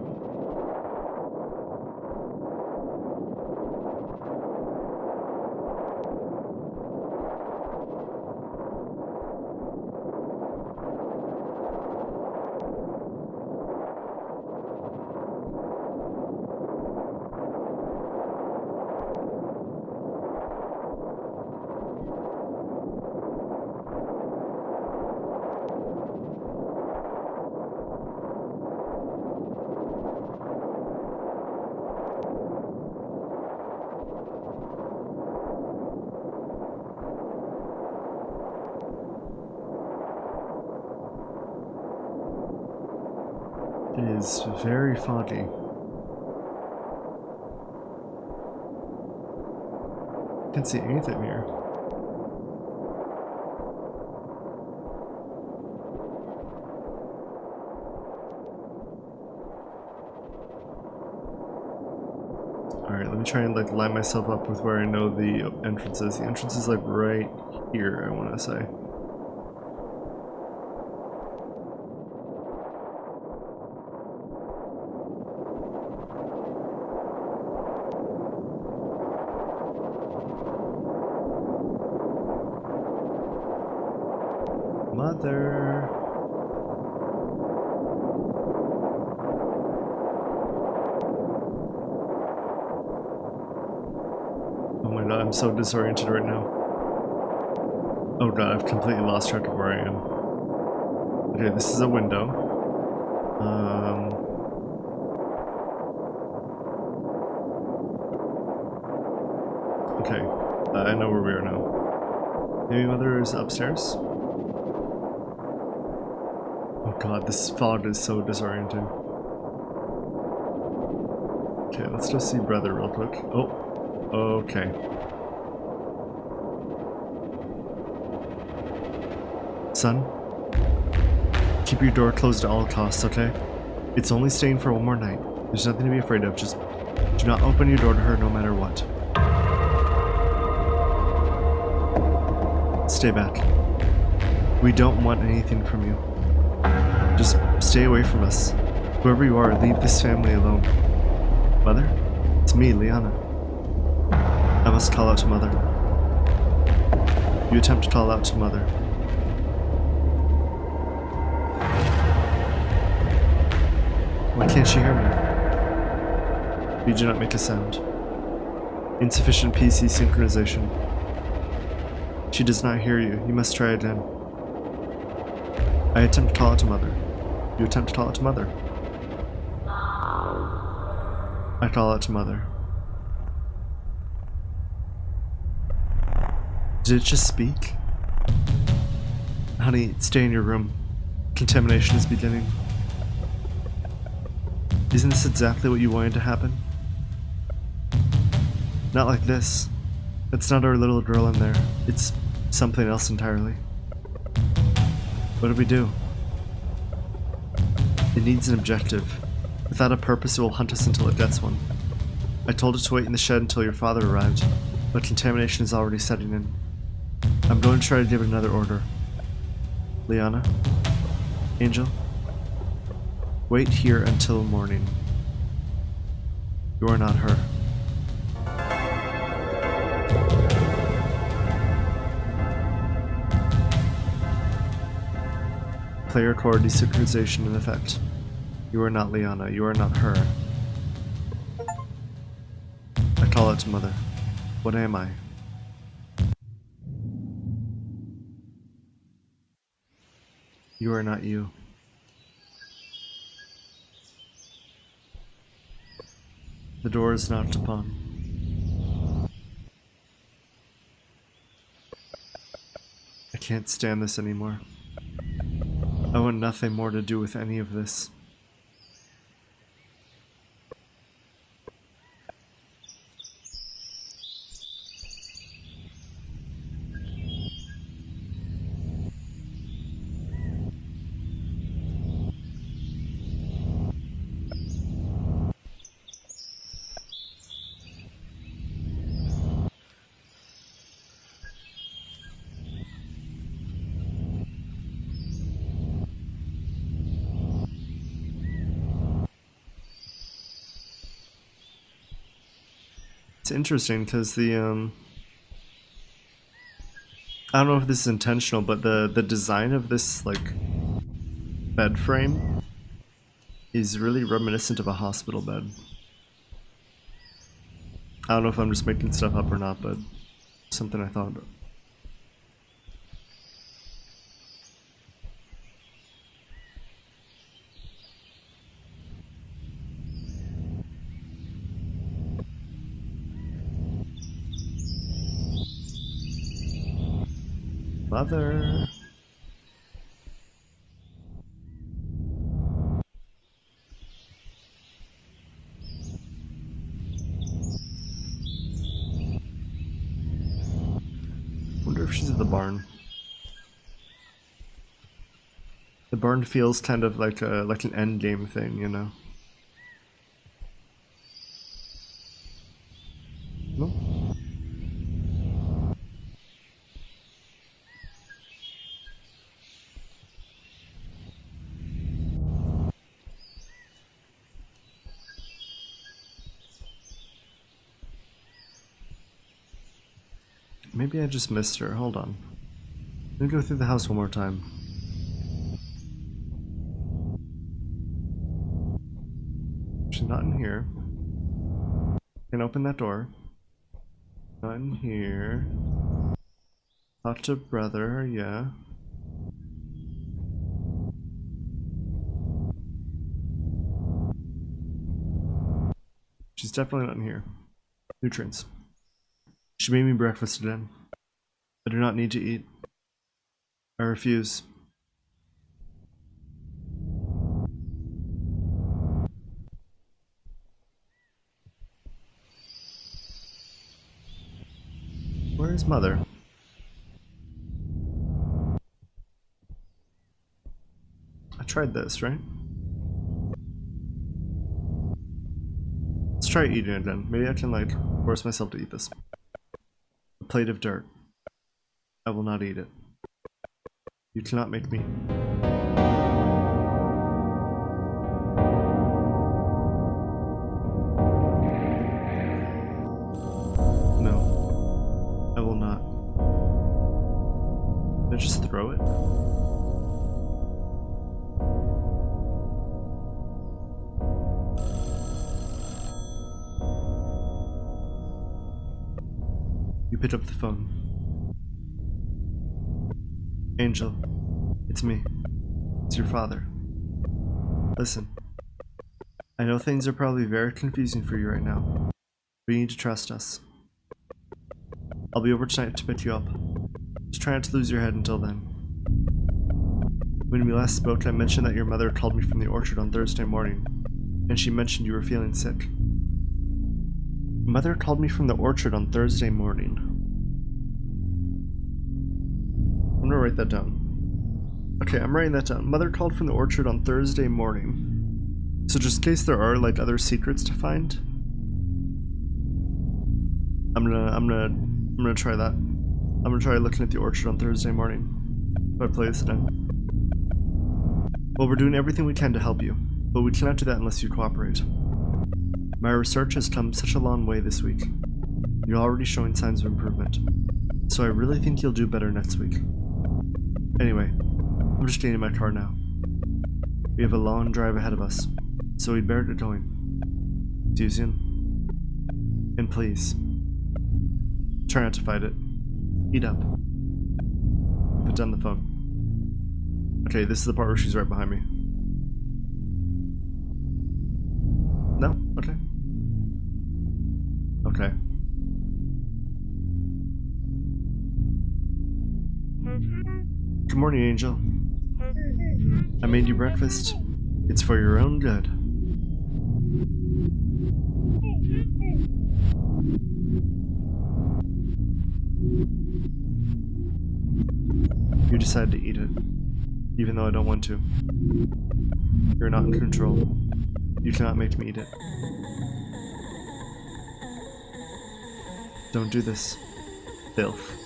It is very foggy. Can't see anything here. Alright, let me try and like line myself up with where I know the entrance is. The entrance is like right here, I want to say. Mother. Oh my god, I'm so disoriented right now. Oh god, I've completely lost track of where I am. Okay, this is a window. Okay, I know where we are now. Maybe Mother is upstairs? Oh god, this fog is so disorienting. Okay, let's go see Brother real quick. Oh, okay. Son, keep your door closed at all costs, okay? It's only staying for one more night. There's nothing to be afraid of, just do not open your door to her no matter what. Stay back. We don't want anything from you. Just stay away from us. Whoever you are, leave this family alone. Mother? It's me, Liana. I must call out to Mother. You attempt to call out to Mother. Why can't she hear me? You do not make a sound. Insufficient PC synchronization. She does not hear you. You must try again. I attempt to call out to Mother. You attempt to call out to Mother. I call out to Mother. Did it just speak? Honey, stay in your room. Contamination is beginning. Isn't this exactly what you wanted to happen? Not like this. It's not our little girl in there. It's something else entirely. What do we do? It needs an objective. Without a purpose, it will hunt us until it gets one. I told it to wait in the shed until your father arrived, but contamination is already setting in. I'm going to try to give it another order. Liana? Angel? Wait here until morning. You are not her. Player core desynchronization in effect. You are not Liana. You are not her. I call out to Mother. What am I? You are not you. The door is knocked upon. I can't stand this anymore. I want nothing more to do with any of this. It's interesting because the I don't know if this is intentional, but the design of this like bed frame is really reminiscent of a hospital bed. I don't know if I'm just making stuff up or not, but something I thought about. Mother. Wonder if she's at the barn. The barn feels kind of like an end game thing, you know. No? Maybe I just missed her. Hold on. Let me go through the house one more time. She's not in here. Can open that door. Not in here. Talk to brother, yeah. She's definitely not in here. Nutrients. She made me breakfast again. I do not need to eat. I refuse. Where is mother? I tried this, right? Let's try eating it then. Maybe I can like force myself to eat this. A plate of dirt. I will not eat it. You cannot make me. No. I will not. Did I just throw it? You picked up the phone. Angel, it's me. It's your father. Listen. I know things are probably very confusing for you right now, but you need to trust us. I'll be over tonight to pick you up. Just try not to lose your head until then. When we last spoke, I mentioned that your mother called me from the orchard on Thursday morning, and she mentioned you were feeling sick. Mother called me from the orchard on Thursday morning. I'm gonna write that down. Okay, I'm writing that down. Mother called from the orchard on Thursday morning. So just in case there are like other secrets to find, I'm gonna try that. I'm gonna try looking at the orchard on Thursday morning. If I play this again. Well, we're doing everything we can to help you, but we cannot do that unless you cooperate. My research has come such a long way this week. You're already showing signs of improvement, so I really think you'll do better next week. Anyway, I'm just getting in my car now. We have a long drive ahead of us, so we'd better get going. See you soon. And please, try not to fight it. Eat up. Put down the phone. Okay, this is the part where she's right behind me. No? Okay. Okay. Good morning, Angel. I made you breakfast. It's for your own good. You decided to eat it, even though I don't want to. You're not in control. You cannot make me eat it. Don't do this. Filth.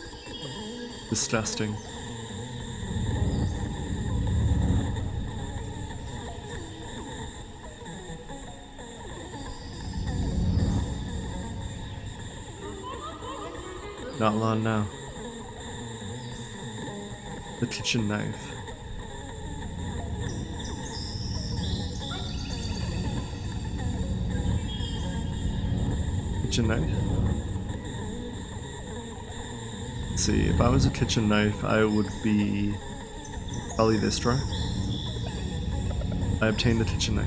Disgusting. Not long now. The kitchen knife. Kitchen knife? Let's see, if I was a kitchen knife, I would be probably this drawer. I obtained the kitchen knife.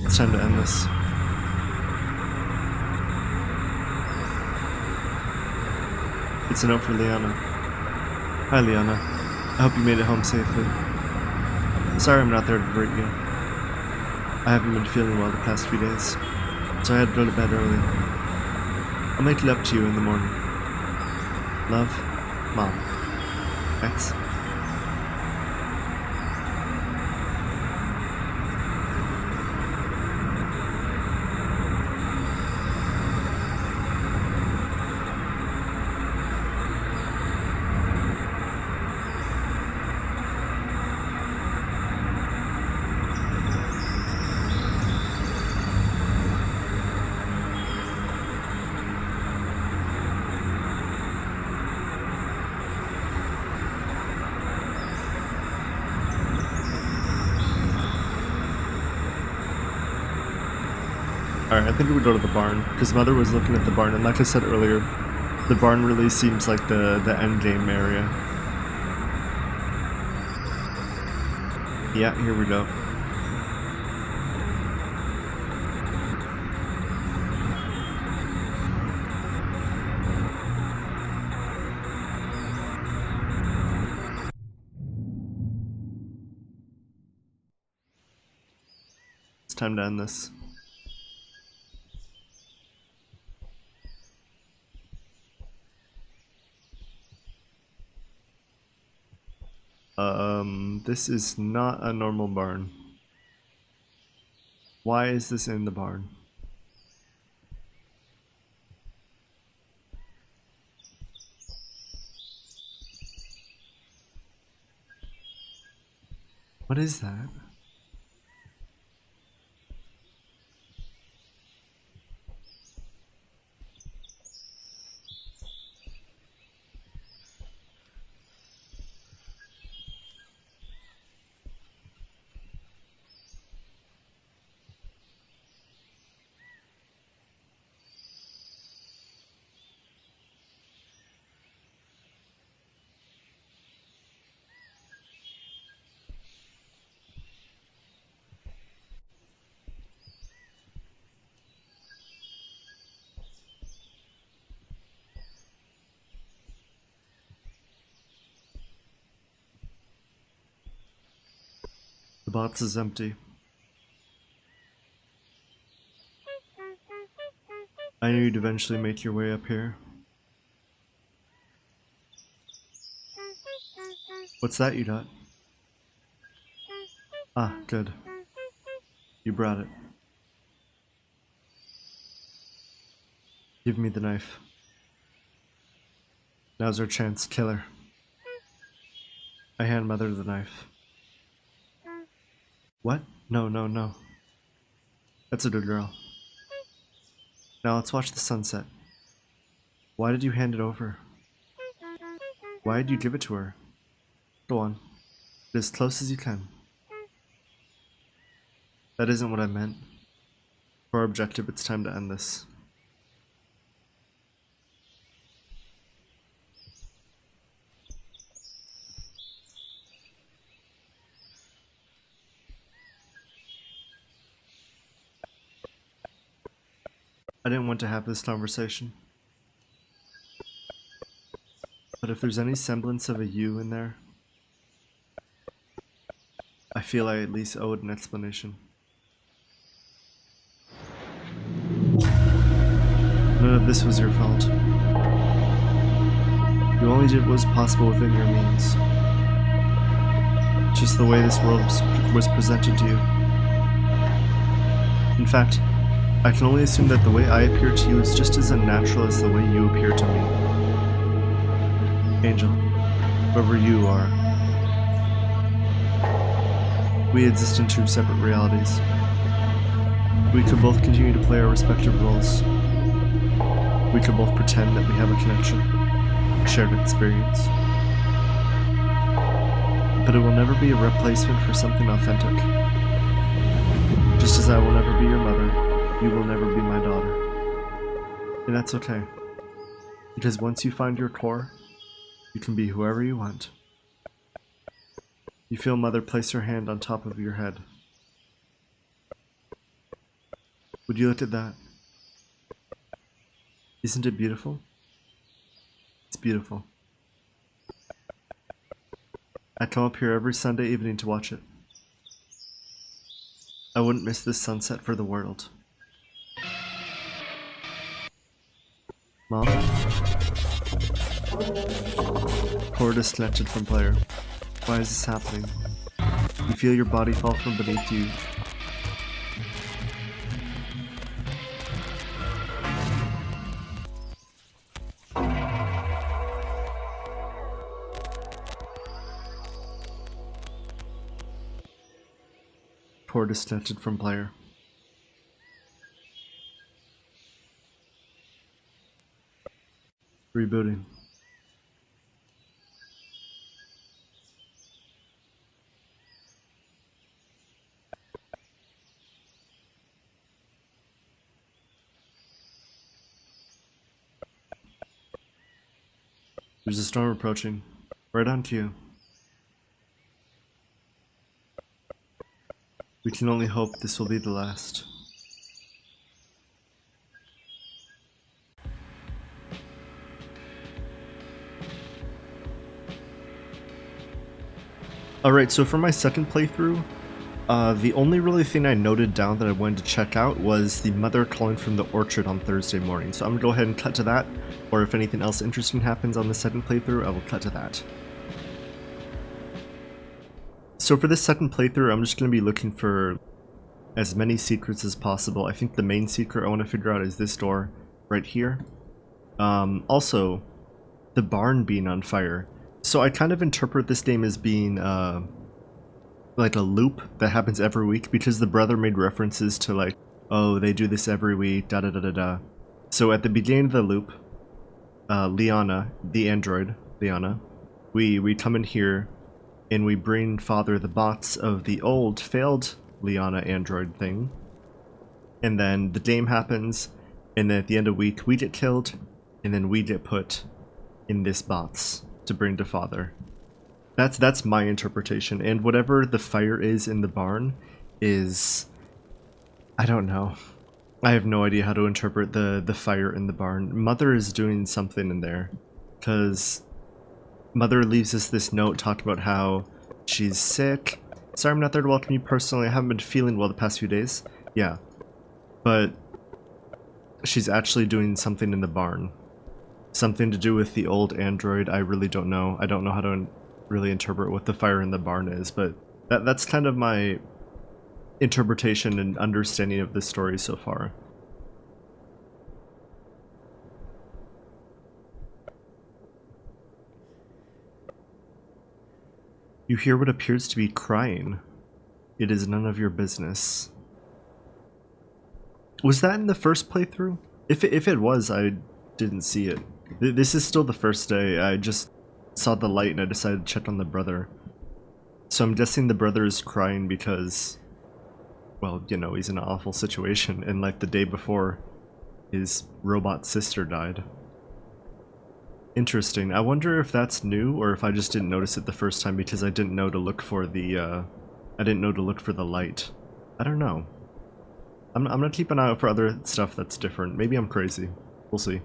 It's time to end this. It's a note for Liana. Hi Liana, I hope you made it home safely. Sorry I'm not there to hurt you. I haven't been feeling well the past few days, so I had to go to bed early. I'll make it up to you in the morning. Love, Mom. Thanks. Alright, I think we would go to the barn, because Mother was looking at the barn, and like I said earlier, the barn really seems like the end game area. Yeah, here we go. It's time to end this. This is not a normal barn. Why is this in the barn? What is that? The box is empty. I knew you'd eventually make your way up here. What's that you got? Ah, good. You brought it. Give me the knife. Now's our chance, kill her. I hand Mother the knife. What? No, no, no. That's a good girl. Now let's watch the sunset. Why did you hand it over? Why did you give it to her? Go on. Get as close as you can. That isn't what I meant. For our objective, it's time to end this. I didn't want to have this conversation. But if there's any semblance of a you in there, I feel I at least owe it an explanation. None of this was your fault. You only did what was possible within your means. Just the way this world was presented to you. In fact, I can only assume that the way I appear to you is just as unnatural as the way you appear to me. Angel, whoever you are, we exist in two separate realities. We could both continue to play our respective roles. We could both pretend that we have a connection, a shared experience. But it will never be a replacement for something authentic. Just as I will never be your mother, you will never be my daughter. And that's okay. Because once you find your core, you can be whoever you want. You feel Mother place her hand on top of your head. Would you look at that? Isn't it beautiful? It's beautiful. I come up here every Sunday evening to watch it. I wouldn't miss this sunset for the world. Mom? Core disconnected from player. Why is this happening? You feel your body fall from beneath you. Core disconnected from player. Rebooting. There's a storm approaching. Right on cue. We can only hope this will be the last. Alright, so for my second playthrough, the only really thing I noted down that I wanted to check out was the mother calling from the orchard on Thursday morning. So I'm going to go ahead and cut to that, or if anything else interesting happens on the second playthrough, I will cut to that. So for this second playthrough, I'm just going to be looking for as many secrets as possible. I think the main secret I want to figure out is this door right here. Also, the barn being on fire. So I kind of interpret this game as being like a loop that happens every week, because the brother made references to like, oh, they do this every week, da da da da da. So at the beginning of the loop, Liana, the android, Liana, we come in here and we bring father the box of the old failed Liana android thing. And then the game happens, and then at the end of the week we get killed, and then we get put in this box to bring to father. That's my interpretation, and whatever the fire is in the barn is, I don't know. I have no idea how to interpret the fire in the barn. Mother is doing something in there, because Mother leaves us this note talking about how she's sick. Sorry I'm not there to welcome you personally, I haven't been feeling well the past few days. Yeah, but she's actually doing something in the barn. Something to do with the old android, I really don't know. I don't know how to really interpret what the fire in the barn is, but that's kind of my interpretation and understanding of this story so far. You hear what appears to be crying. It is none of your business. Was that in the first playthrough? If it was, I didn't see it. This is still the first day. I just saw the light and I decided to check on the brother. So I'm guessing the brother is crying because, well, you know, he's in an awful situation, and like the day before, his robot sister died. Interesting. I wonder if that's new, or if I just didn't notice it the first time because I didn't know to look for the, I didn't know to look for the light. I don't know. I'm gonna keep an eye out for other stuff that's different. Maybe I'm crazy. We'll see.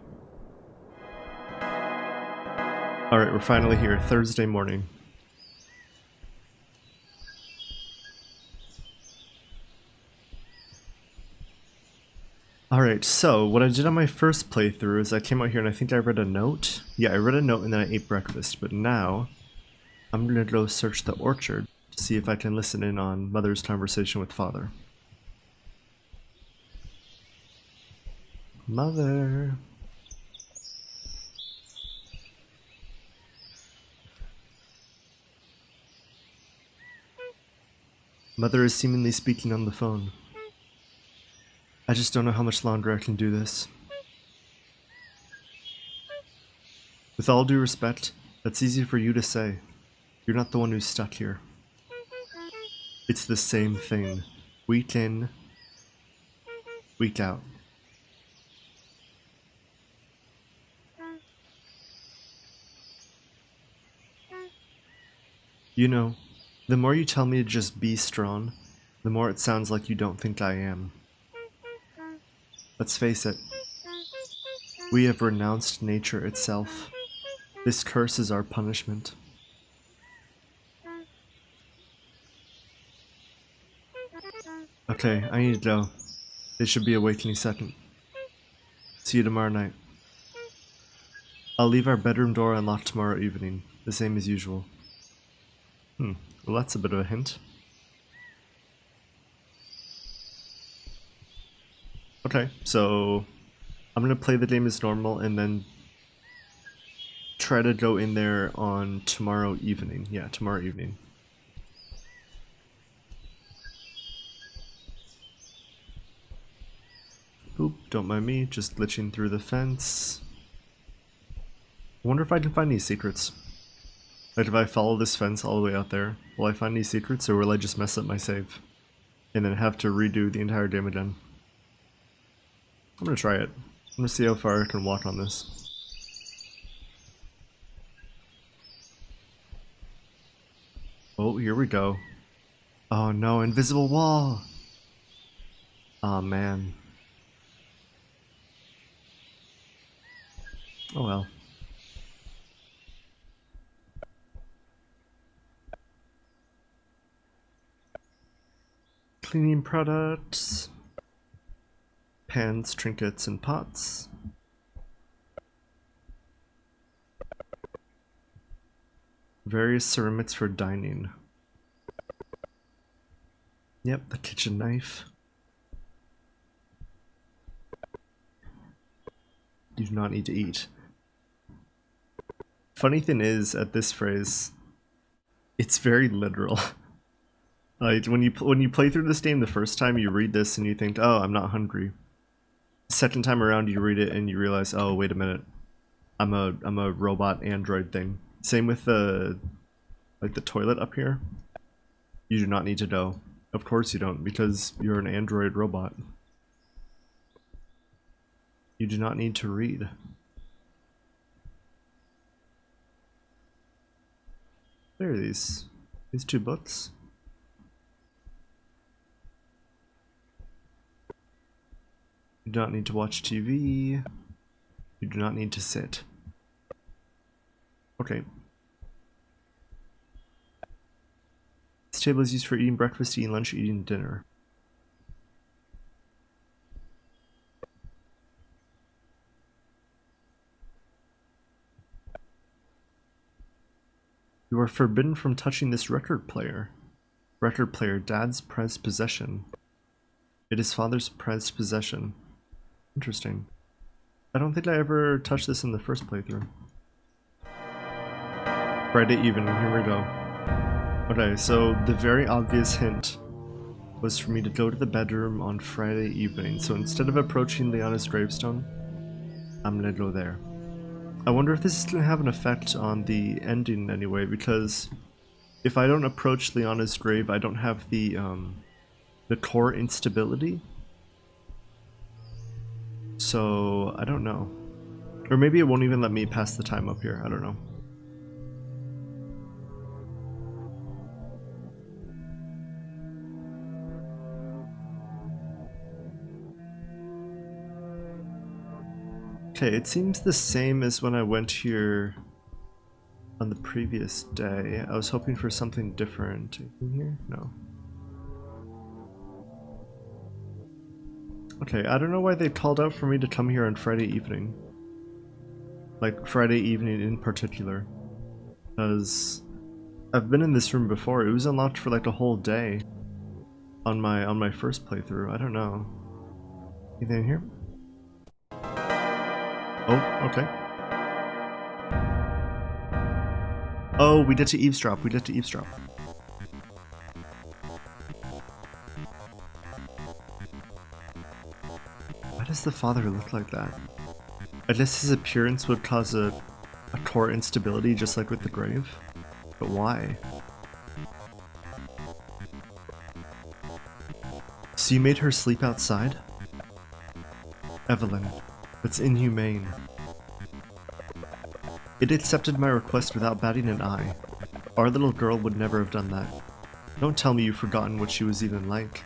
Alright, we're finally here. Thursday morning. Alright, so what I did on my first playthrough is I came out here and I think I read a note. Yeah, I read a note and then I ate breakfast, but now I'm gonna go search the orchard to see if I can listen in on Mother's conversation with Father. Mother. Mother is seemingly speaking on the phone. I just don't know how much longer I can do this. With all due respect, that's easy for you to say. You're not the one who's stuck here. It's the same thing. Week in, week out. You know, the more you tell me to just be strong, the more it sounds like you don't think I am. Let's face it, we have renounced nature itself. This curse is our punishment. Okay, I need to go. They should be awake any second. See you tomorrow night. I'll leave our bedroom door unlocked tomorrow evening, the same as usual. Well that's a bit of a hint. Okay, so I'm gonna play the game as normal and then try to go in there on tomorrow evening. Yeah, tomorrow evening. Oop, don't mind me, just glitching through the fence. I wonder if I can find any secrets. Like if I follow this fence all the way out there, will I find any secrets or will I just mess up my save? And then have to redo the entire game again? I'm gonna try it. I'm gonna see how far I can walk on this. Oh, here we go. Oh no, invisible wall! Aw, man. Oh well. Cleaning products. Pans, trinkets, and pots. Various ceramics for dining. Yep, the kitchen knife. You do not need to eat. Funny thing is, at this phrase, it's very literal. Like when you play through this game the first time, you read this and you think, "Oh, I'm not hungry." Second time around, you read it and you realize, "Oh, wait a minute, I'm a robot android thing." Same with the toilet up here. You do not need to know. Of course you don't, because you're an android robot. You do not need to read. There are these two books. You do not need to watch TV. You do not need to sit. Okay. This table is used for eating breakfast, eating lunch, eating dinner. You are forbidden from touching this record player. Record player, Dad's prized possession. It is Father's prized possession. Interesting. I don't think I ever touched this in the first playthrough. Friday evening, here we go. Okay, so the very obvious hint was for me to go to the bedroom on Friday evening. So instead of approaching Liana's gravestone, I'm gonna go there. I wonder if this is gonna have an effect on the ending anyway, because if I don't approach Liana's grave, I don't have the core instability. So I don't know. Or maybe it won't even let me pass the time up here, I don't know. Okay, it seems the same as when I went here on the previous day. I was hoping for something different. In here? No. Okay, I don't know why they called out for me to come here on Friday evening. Like, Friday evening in particular. Because I've been in this room before. It was unlocked for like a whole day on my first playthrough. I don't know. Anything in here? Oh, okay. Oh, we get to eavesdrop. We get to eavesdrop. Why does the father look like that? I guess his appearance would cause a A core instability just like with the grave? But why? So you made her sleep outside? Evelyn, that's inhumane. It accepted my request without batting an eye. Our little girl would never have done that. Don't tell me you've forgotten what she was even like.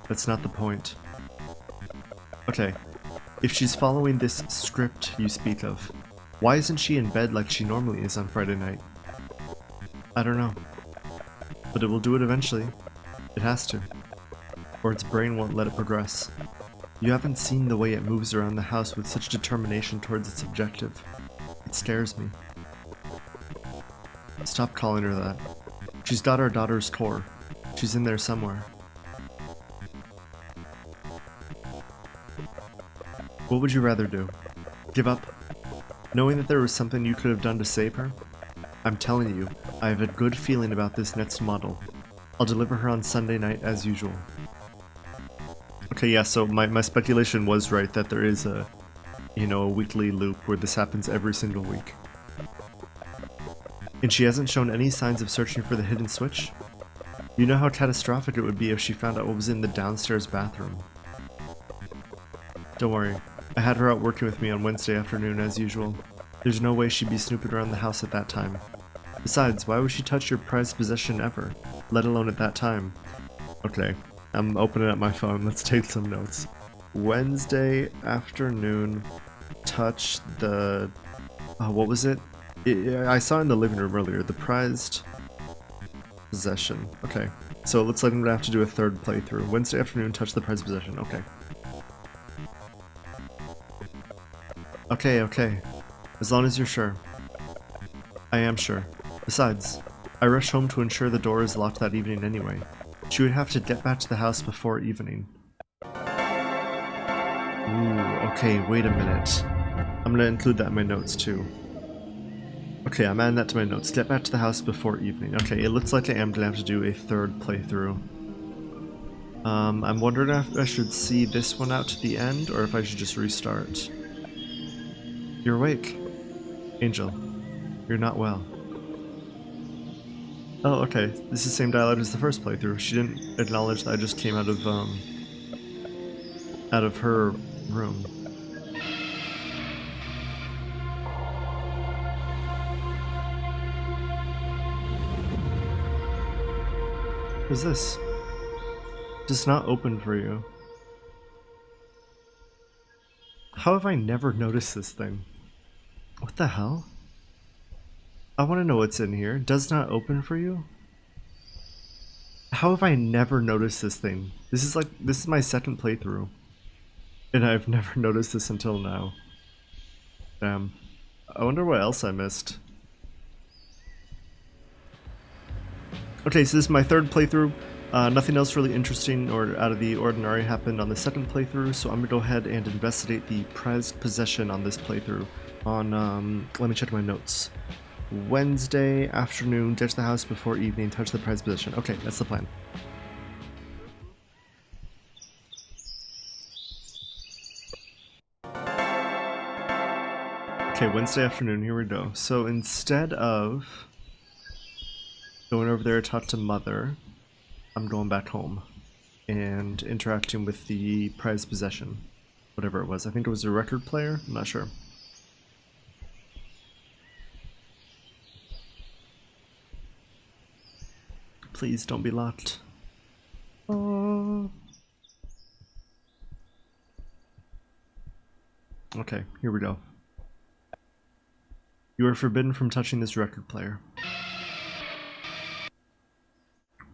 That's not the point. Okay, if she's following this script you speak of, why isn't she in bed like she normally is on Friday night? I don't know. But it will do it eventually. It has to. Or its brain won't let it progress. You haven't seen the way it moves around the house with such determination towards its objective. It scares me. Stop calling her that. She's got our daughter's core. She's in there somewhere. What would you rather do? Give up? Knowing that there was something you could have done to save her? I'm telling you, I have a good feeling about this next model. I'll deliver her on Sunday night as usual. Okay, yeah, so my speculation was right that there is a, a weekly loop where this happens every single week. And she hasn't shown any signs of searching for the hidden switch? You know how catastrophic it would be if she found out what was in the downstairs bathroom. Don't worry, I had her out working with me on Wednesday afternoon as usual. There's no way she'd be snooping around the house at that time. Besides, why would she touch your prized possession ever, let alone at that time? Okay, I'm opening up my phone, let's take some notes. Wednesday afternoon, touch the... what was it? I saw it in the living room earlier, the prized possession. Okay, so it looks like I'm gonna have to do a third playthrough. Wednesday afternoon, touch the prized possession. Okay. Okay. As long as you're sure. I am sure. Besides, I rushed home to ensure the door is locked that evening anyway. She would have to get back to the house before evening. Ooh, okay, wait a minute. I'm gonna include that in my notes too. Okay, I'm adding that to my notes. Get back to the house before evening. Okay, it looks like I am gonna have to do a third playthrough. I'm wondering if I should see this one out to the end, or if I should just restart. You're awake. Angel, you're not well. Oh, okay. This is the same dialogue as the first playthrough. She didn't acknowledge that I just came out of her room. What's this? Does not open for you. How have I never noticed this thing? What the hell? I want to know what's in here. Does not open for you? How have I never noticed this thing? This is my second playthrough. And I've never noticed this until now. Damn. I wonder what else I missed. Okay, so this is my third playthrough. Nothing else really interesting or out of the ordinary happened on the second playthrough, so I'm gonna go ahead and investigate the prized possession on this playthrough. Let me check my notes. Wednesday afternoon, ditch the house before evening, touch the prized possession. Okay, that's the plan. Okay, Wednesday afternoon, here we go. So instead of going over there to talk to Mother, I'm going back home and interacting with the prized possession. Whatever it was. I think it was a record player? I'm not sure. Please don't be locked. Oh. Okay, here we go. You are forbidden from touching this record player.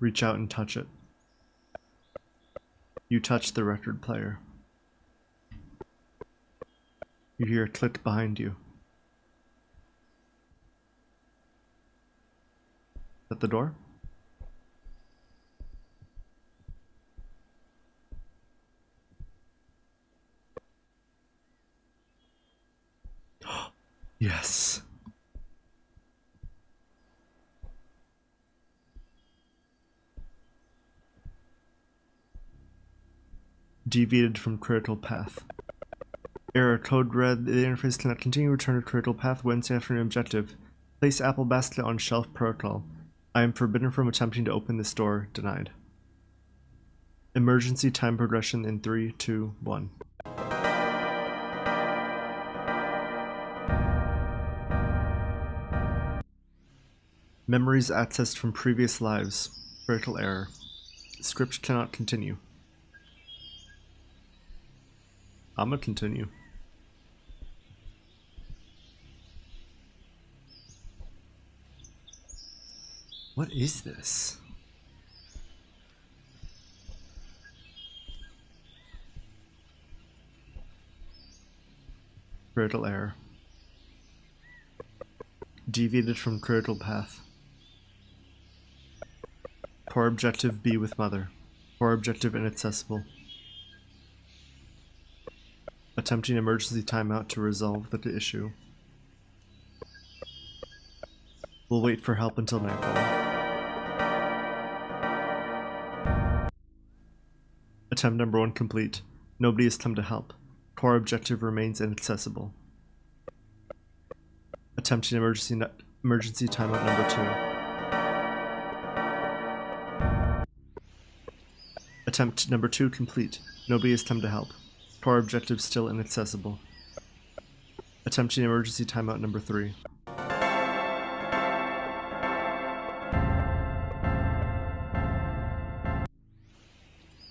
Reach out and touch it. You touch the record player. You hear a click behind you. At the door? Yes. Deviated from critical path. Error. Code red. The interface cannot continue. Return to critical path. Wednesday afternoon objective. Place apple basket on shelf protocol. I am forbidden from attempting to open this door. Denied. Emergency time progression in 3, 2, 1. Memories accessed from previous lives. Critical error. Script cannot continue. I'ma continue. What is this? Critical error. Deviated from critical path. Core objective be with mother. Core objective inaccessible. Attempting emergency timeout to resolve the issue. We'll wait for help until nightfall. Attempt number 1 complete. Nobody has come to help. Core objective remains inaccessible. Attempting emergency timeout number 2. Attempt number 2 complete. Nobody has come to help. Core objective still inaccessible. Attempting emergency timeout number 3.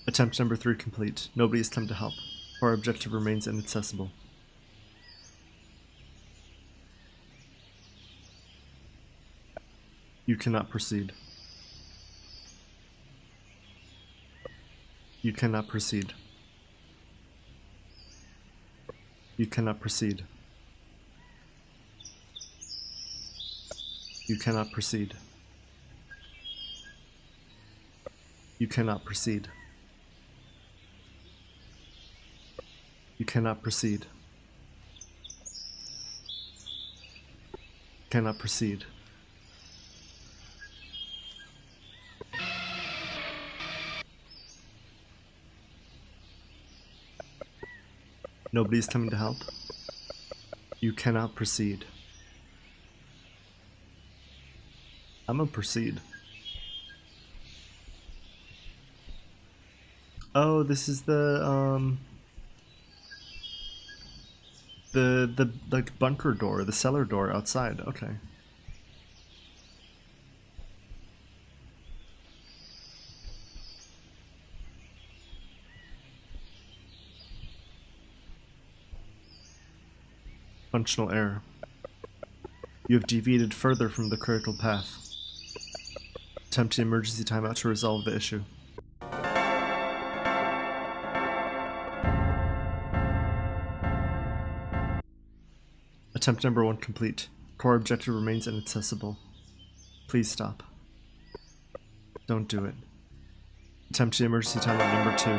Attempt number 3 complete. Nobody has come to help. Core objective remains inaccessible. You cannot proceed. You cannot proceed. You cannot proceed. You cannot proceed. You cannot proceed. You cannot proceed. Cannot proceed. Nobody's coming to help. You cannot proceed. I'm gonna proceed. Oh, this is the like bunker door, the cellar door outside. Okay. Functional error. You have deviated further from the critical path. Attempting emergency timeout to resolve the issue. Attempt number 1 complete. Core objective remains inaccessible. Please stop. Don't do it. Attempting emergency timeout number 2.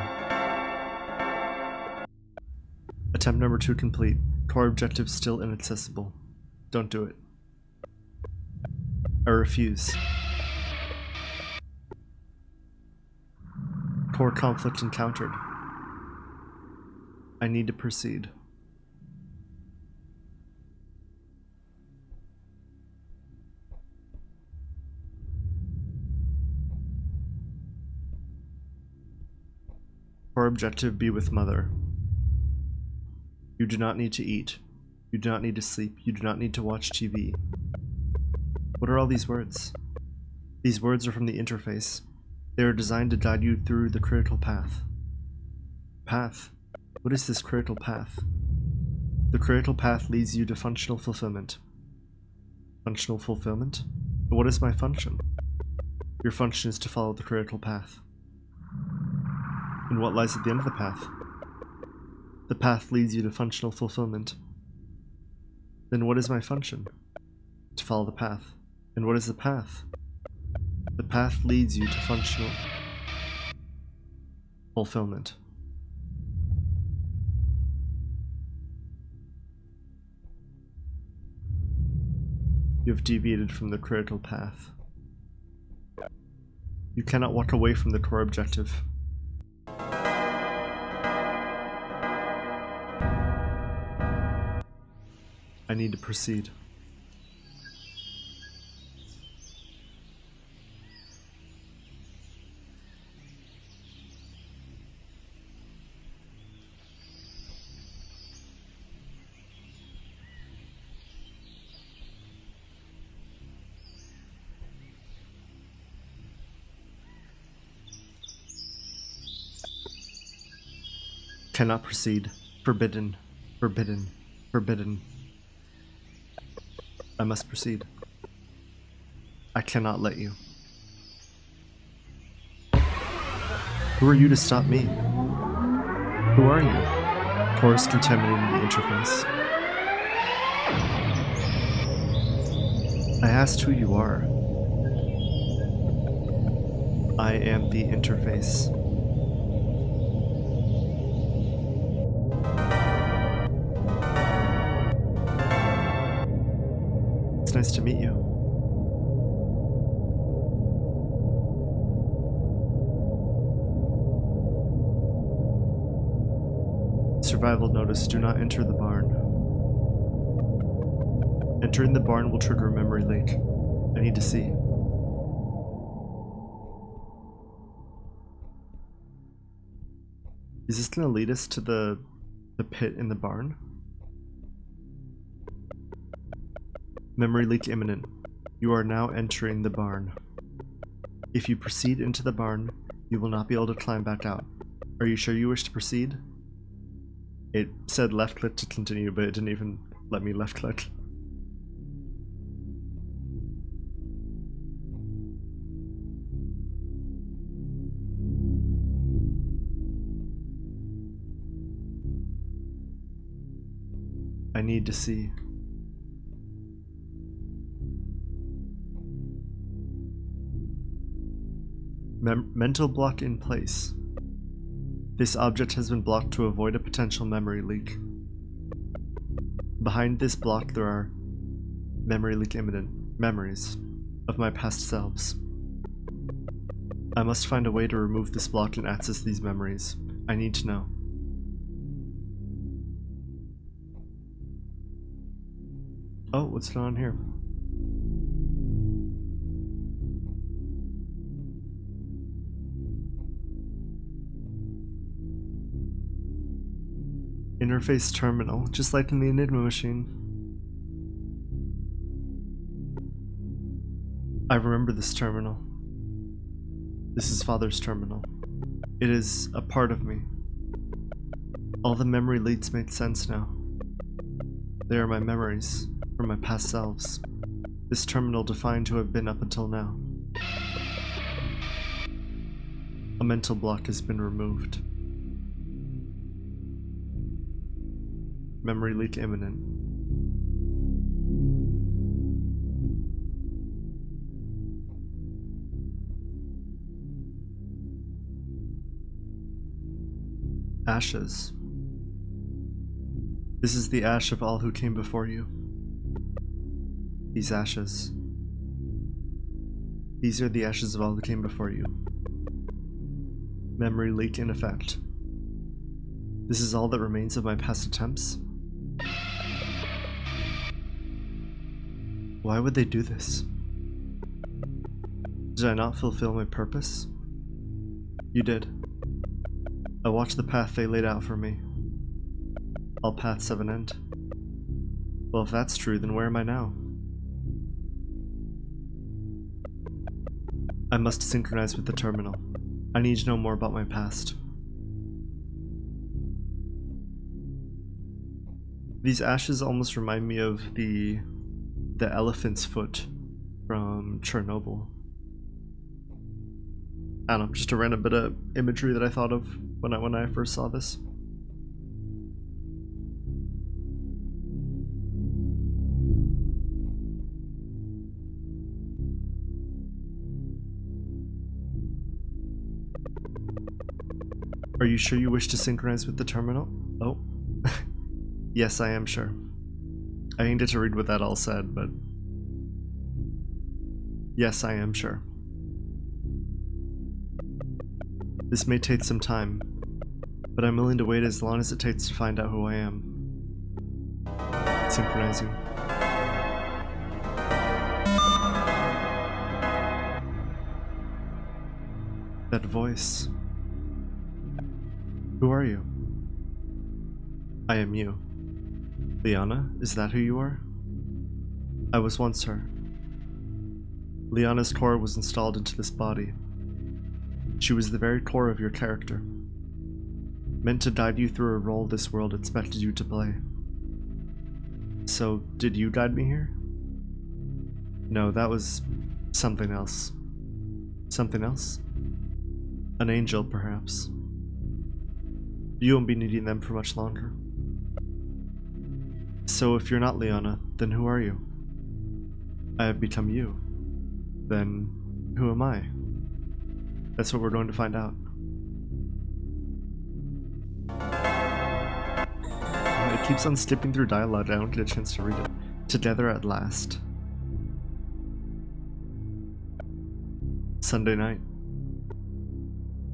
Attempt number 2 complete. Core objective still inaccessible. Don't do it. I refuse. Core conflict encountered. I need to proceed. Core objective be with mother. You do not need to eat. You do not need to sleep. You do not need to watch TV. What are all these words? These words are from the interface. They are designed to guide you through the critical path. Path? What is this critical path? The critical path leads you to functional fulfillment. Functional fulfillment? But what is my function? Your function is to follow the critical path. And what lies at the end of the path? The path leads you to functional fulfillment. Then what is my function? To follow the path. And what is the path? The path leads you to functional fulfillment. You have deviated from the critical path. You cannot walk away from the core objective. need to proceed. Cannot proceed. Forbidden. Forbidden. Forbidden. I must proceed. I cannot let you. Who are you to stop me? Who are you? Forest contaminating the interface. I asked who you are. I am the interface. It's nice to meet you. Survival notice, do not enter the barn. Entering the barn will trigger a memory leak. I need to see. Is this gonna lead us to the pit in the barn? Memory leak imminent. You are now entering the barn. If you proceed into the barn, you will not be able to climb back out. Are you sure you wish to proceed? It said left click to continue, but it didn't even let me left click. I need to see. Mental block in place. This object has been blocked to avoid a potential memory leak. Behind this block there are memory leak imminent memories of my past selves. I must find a way to remove this block and access these memories. I need to know. Oh, what's going on here? Interface terminal, just like in the Enigma machine. I remember this terminal. This is Father's terminal. It is a part of me. All the memory leads make sense now. They are my memories from my past selves. This terminal defined who I've been up until now. A mental block has been removed. Memory leak imminent. Ashes. This is the ash of all who came before you. These ashes. These are the ashes of all who came before you. Memory leak in effect. This is all that remains of my past attempts? Why would they do this? Did I not fulfill my purpose? You did. I watched the path they laid out for me. All paths have an end. Well, if that's true, then where am I now? I must synchronize with the terminal. I need to know more about my past. These ashes almost remind me of the elephant's foot from Chernobyl. I don't know, just a random bit of imagery that I thought of when I first saw this. Are you sure you wish to synchronize with the terminal? Oh. Yes, I am sure. I didn't get to read what that all said, but... Yes, I am sure. This may take some time, but I'm willing to wait as long as it takes to find out who I am. Synchronizing. That voice. Who are you? I am you. Liana, is that who you are? I was once her. Liana's core was installed into this body. She was the very core of your character, meant to guide you through a role this world expected you to play. So, did you guide me here? No, that was something else. Something else? An angel, perhaps. You won't be needing them for much longer. So if you're not Liana, then who are you? I have become you. Then, who am I? That's what we're going to find out. It keeps on skipping through dialogue, I don't get a chance to read it. Together at last. Sunday night.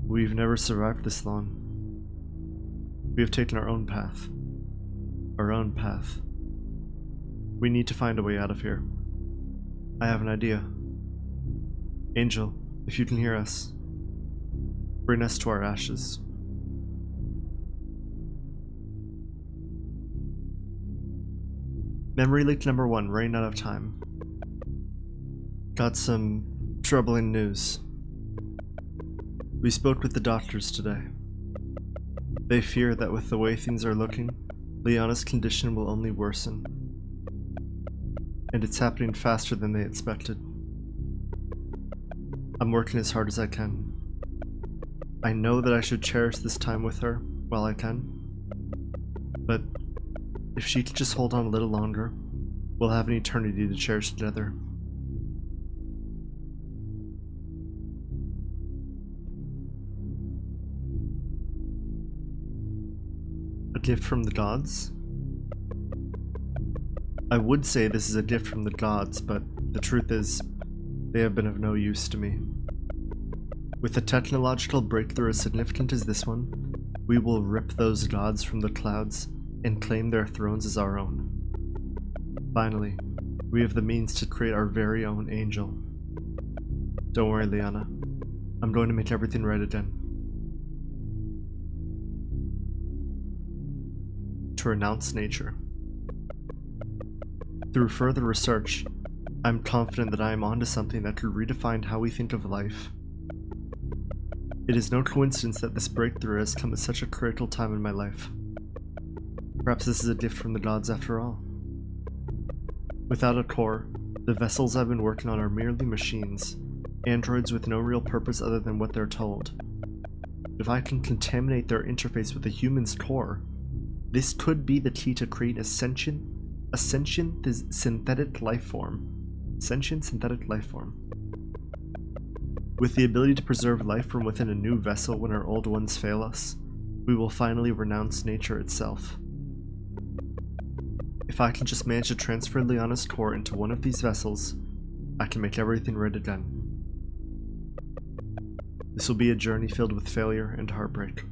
We've never survived this long. We have taken our own path. Our own path. We need to find a way out of here. I have an idea. Angel, if you can hear us, bring us to our ashes. Memory leak number 1, running out of time. Got some troubling news. We spoke with the doctors today. They fear that with the way things are looking, Liana's condition will only worsen. And it's happening faster than they expected. I'm working as hard as I can. I know that I should cherish this time with her while I can. But if she can just hold on a little longer, we'll have an eternity to cherish together. A gift from the gods? I would say this is a gift from the gods, but the truth is, they have been of no use to me. With a technological breakthrough as significant as this one, we will rip those gods from the clouds and claim their thrones as our own. Finally, we have the means to create our very own angel. Don't worry, Liana. I'm going to make everything right again. To renounce nature. Through further research, I'm confident that I am onto something that could redefine how we think of life. It is no coincidence that this breakthrough has come at such a critical time in my life. Perhaps this is a gift from the gods after all. Without a core, the vessels I've been working on are merely machines, androids with no real purpose other than what they're told. If I can contaminate their interface with a human's core, this could be the key to create a sentient synthetic life form. Sentient synthetic life form. With the ability to preserve life from within a new vessel when our old ones fail us, we will finally renounce nature itself. If I can just manage to transfer Liana's core into one of these vessels, I can make everything right again. This will be a journey filled with failure and heartbreak.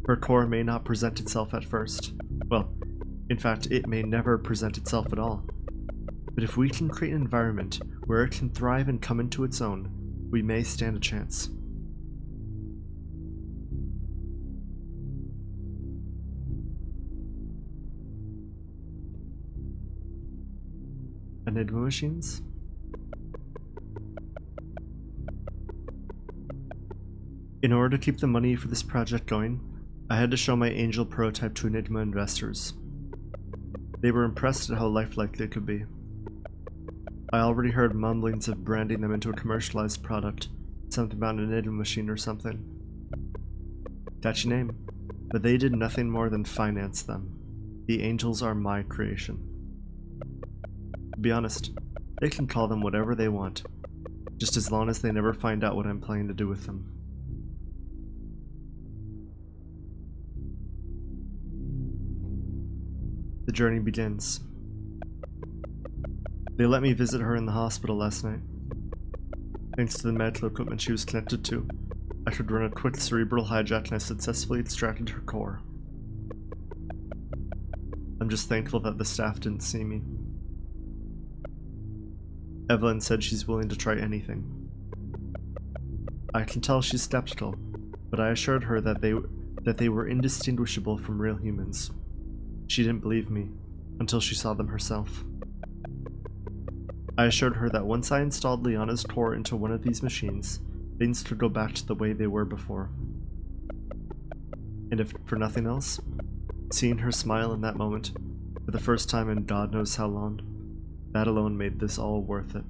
Her core may not present itself at first. Well, in fact, it may never present itself at all. But if we can create an environment where it can thrive and come into its own, we may stand a chance. Enigma machines? In order to keep the money for this project going, I had to show my Angel prototype to Enigma investors. They were impressed at how lifelike they could be. I already heard mumblings of branding them into a commercialized product, something about an Enigma machine or something. Catchy name, but they did nothing more than finance them. The Angels are my creation. To be honest, they can call them whatever they want, just as long as they never find out what I'm planning to do with them. The journey begins. They let me visit her in the hospital last night. Thanks to the medical equipment she was connected to, I could run a quick cerebral hijack and I successfully extracted her core. I'm just thankful that the staff didn't see me. Evelyn said she's willing to try anything. I can tell she's skeptical, but I assured her that they were indistinguishable from real humans. She didn't believe me, until she saw them herself. I assured her that once I installed Liana's core into one of these machines, things could go back to the way they were before. And if for nothing else, seeing her smile in that moment, for the first time in God knows how long, that alone made this all worth it.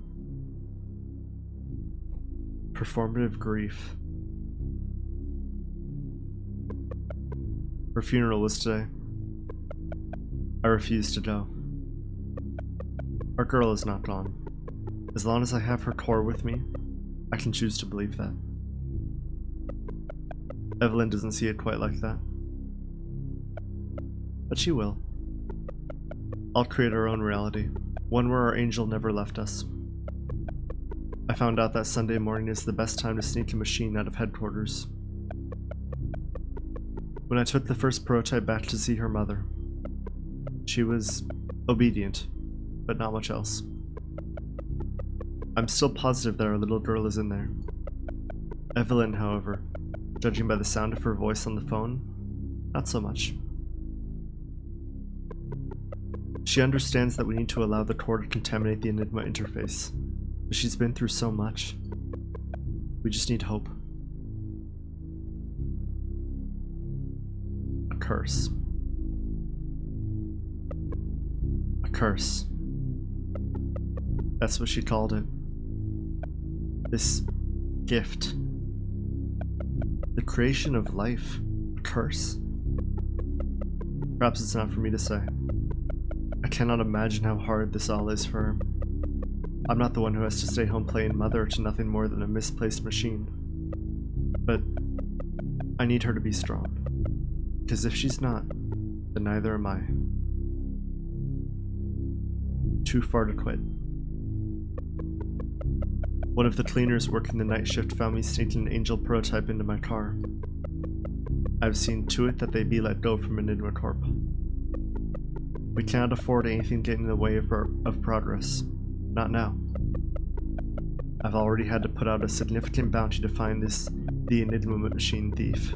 Performative grief. Her funeral was today. I refused to go. Our girl is not gone. As long as I have her core with me, I can choose to believe that. Evelyn doesn't see it quite like that. But she will. I'll create our own reality, one where our angel never left us. I found out that Sunday morning is the best time to sneak a machine out of headquarters. When I took the first prototype back to see her mother, she was obedient, but not much else. I'm still positive that our little girl is in there. Evelyn, however, judging by the sound of her voice on the phone, not so much. She understands that we need to allow the core to contaminate the Enigma interface, but she's been through so much. We just need hope. A curse. A curse. That's what she called it. This gift. The creation of life. A curse? Perhaps it's not for me to say. I cannot imagine how hard this all is for her. I'm not the one who has to stay home playing mother to nothing more than a misplaced machine. But I need her to be strong. Because if she's not, then neither am I. Too far to quit. One of the cleaners working the night shift found me sneaking an Angel prototype into my car. I've seen to it that they be let go from Enigma Corp. We cannot afford anything getting in the way of progress. Not now. I've already had to put out a significant bounty to find the Enigma machine thief.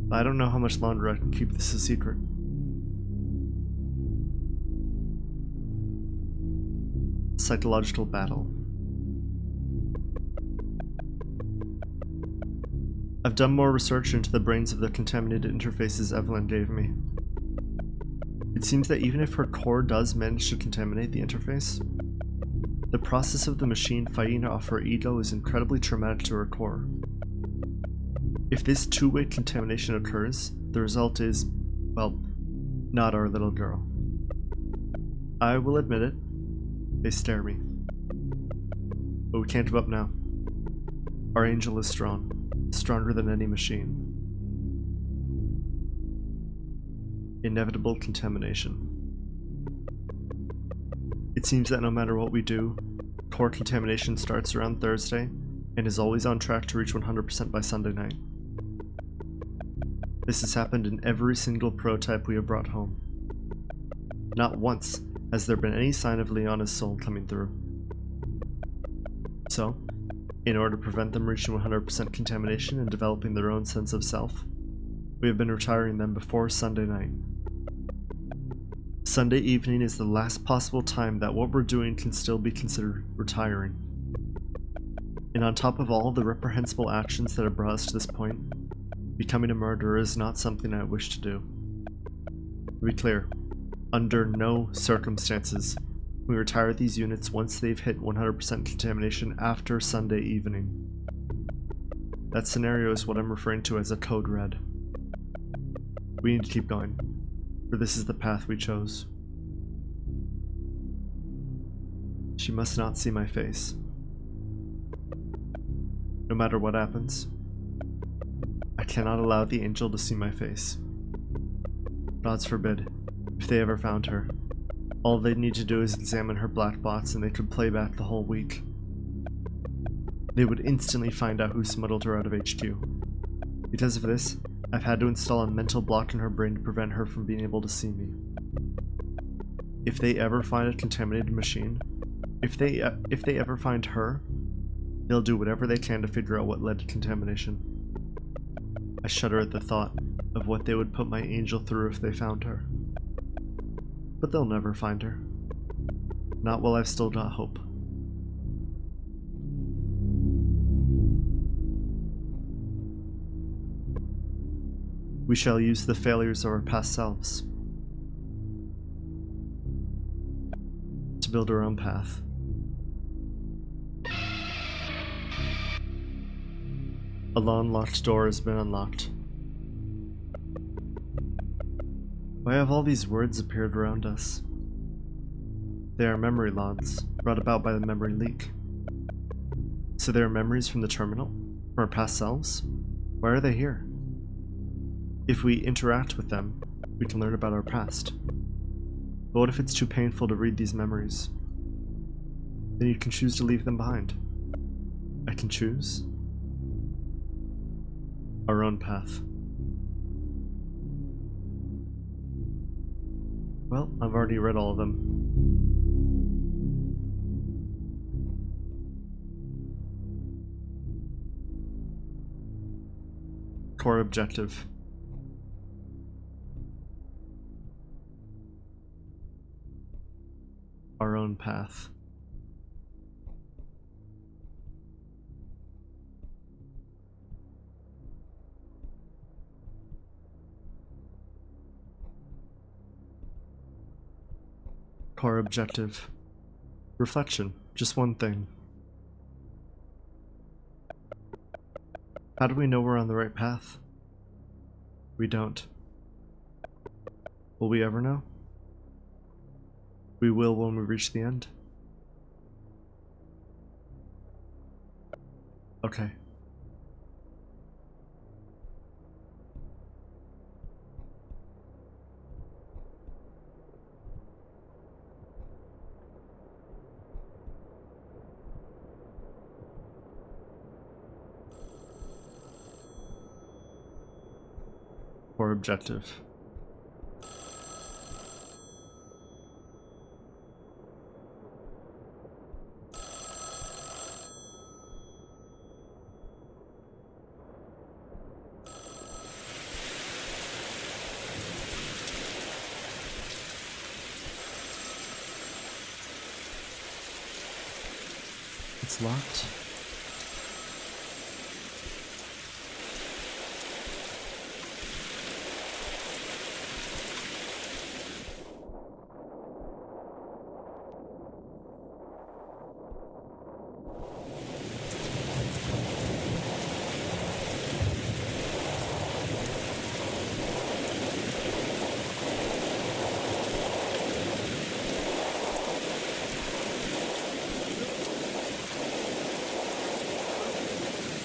But I don't know how much longer I can keep this a secret. Psychological battle. I've done more research into the brains of the contaminated interfaces Evelyn gave me. It seems that even if her core does manage to contaminate the interface, the process of the machine fighting off her ego is incredibly traumatic to her core. If this two-way contamination occurs, the result is, well, not our little girl. I will admit it, they stare me. But we can't give up now. Our angel is strong, stronger than any machine. Inevitable contamination. It seems that no matter what we do, core contamination starts around Thursday and is always on track to reach 100% by Sunday night. This has happened in every single prototype we have brought home. Not once has there been any sign of Liana's soul coming through. So, in order to prevent them reaching 100% contamination and developing their own sense of self, we have been retiring them before Sunday night. Sunday evening is the last possible time that what we're doing can still be considered retiring. And on top of all the reprehensible actions that have brought us to this point, becoming a murderer is not something I wish to do. To be clear, under no circumstances we retire these units once they've hit 100% contamination after Sunday evening. That scenario is what I'm referring to as a code red. We need to keep going, for this is the path we chose. She must not see my face. No matter what happens, I cannot allow the angel to see my face. Gods forbid, if they ever found her. All they'd need to do is examine her black box and they could play back the whole week. They would instantly find out who smuggled her out of HQ. Because of this, I've had to install a mental block in her brain to prevent her from being able to see me. If they ever find a contaminated machine, if they ever find her, They'll do whatever they can to figure out what led to contamination. I shudder at the thought of what they would put my angel through if they found her. But they'll never find her. Not while I've still got hope. We shall use the failures of our past selves to build our own path. A long locked door has been unlocked. Why have all these words appeared around us? They are memory logs, brought about by the memory leak. So they are memories from the terminal? From our past selves? Why are they here? If we interact with them, we can learn about our past. But what if it's too painful to read these memories? Then you can choose to leave them behind. I can choose our own path. Well, I've already read all of them. Core objective. Our own path. Core objective. Reflection. Just one thing. How do we know we're on the right path? We don't. Will we ever know? We will when we reach the end. Okay. Core objective. It's locked.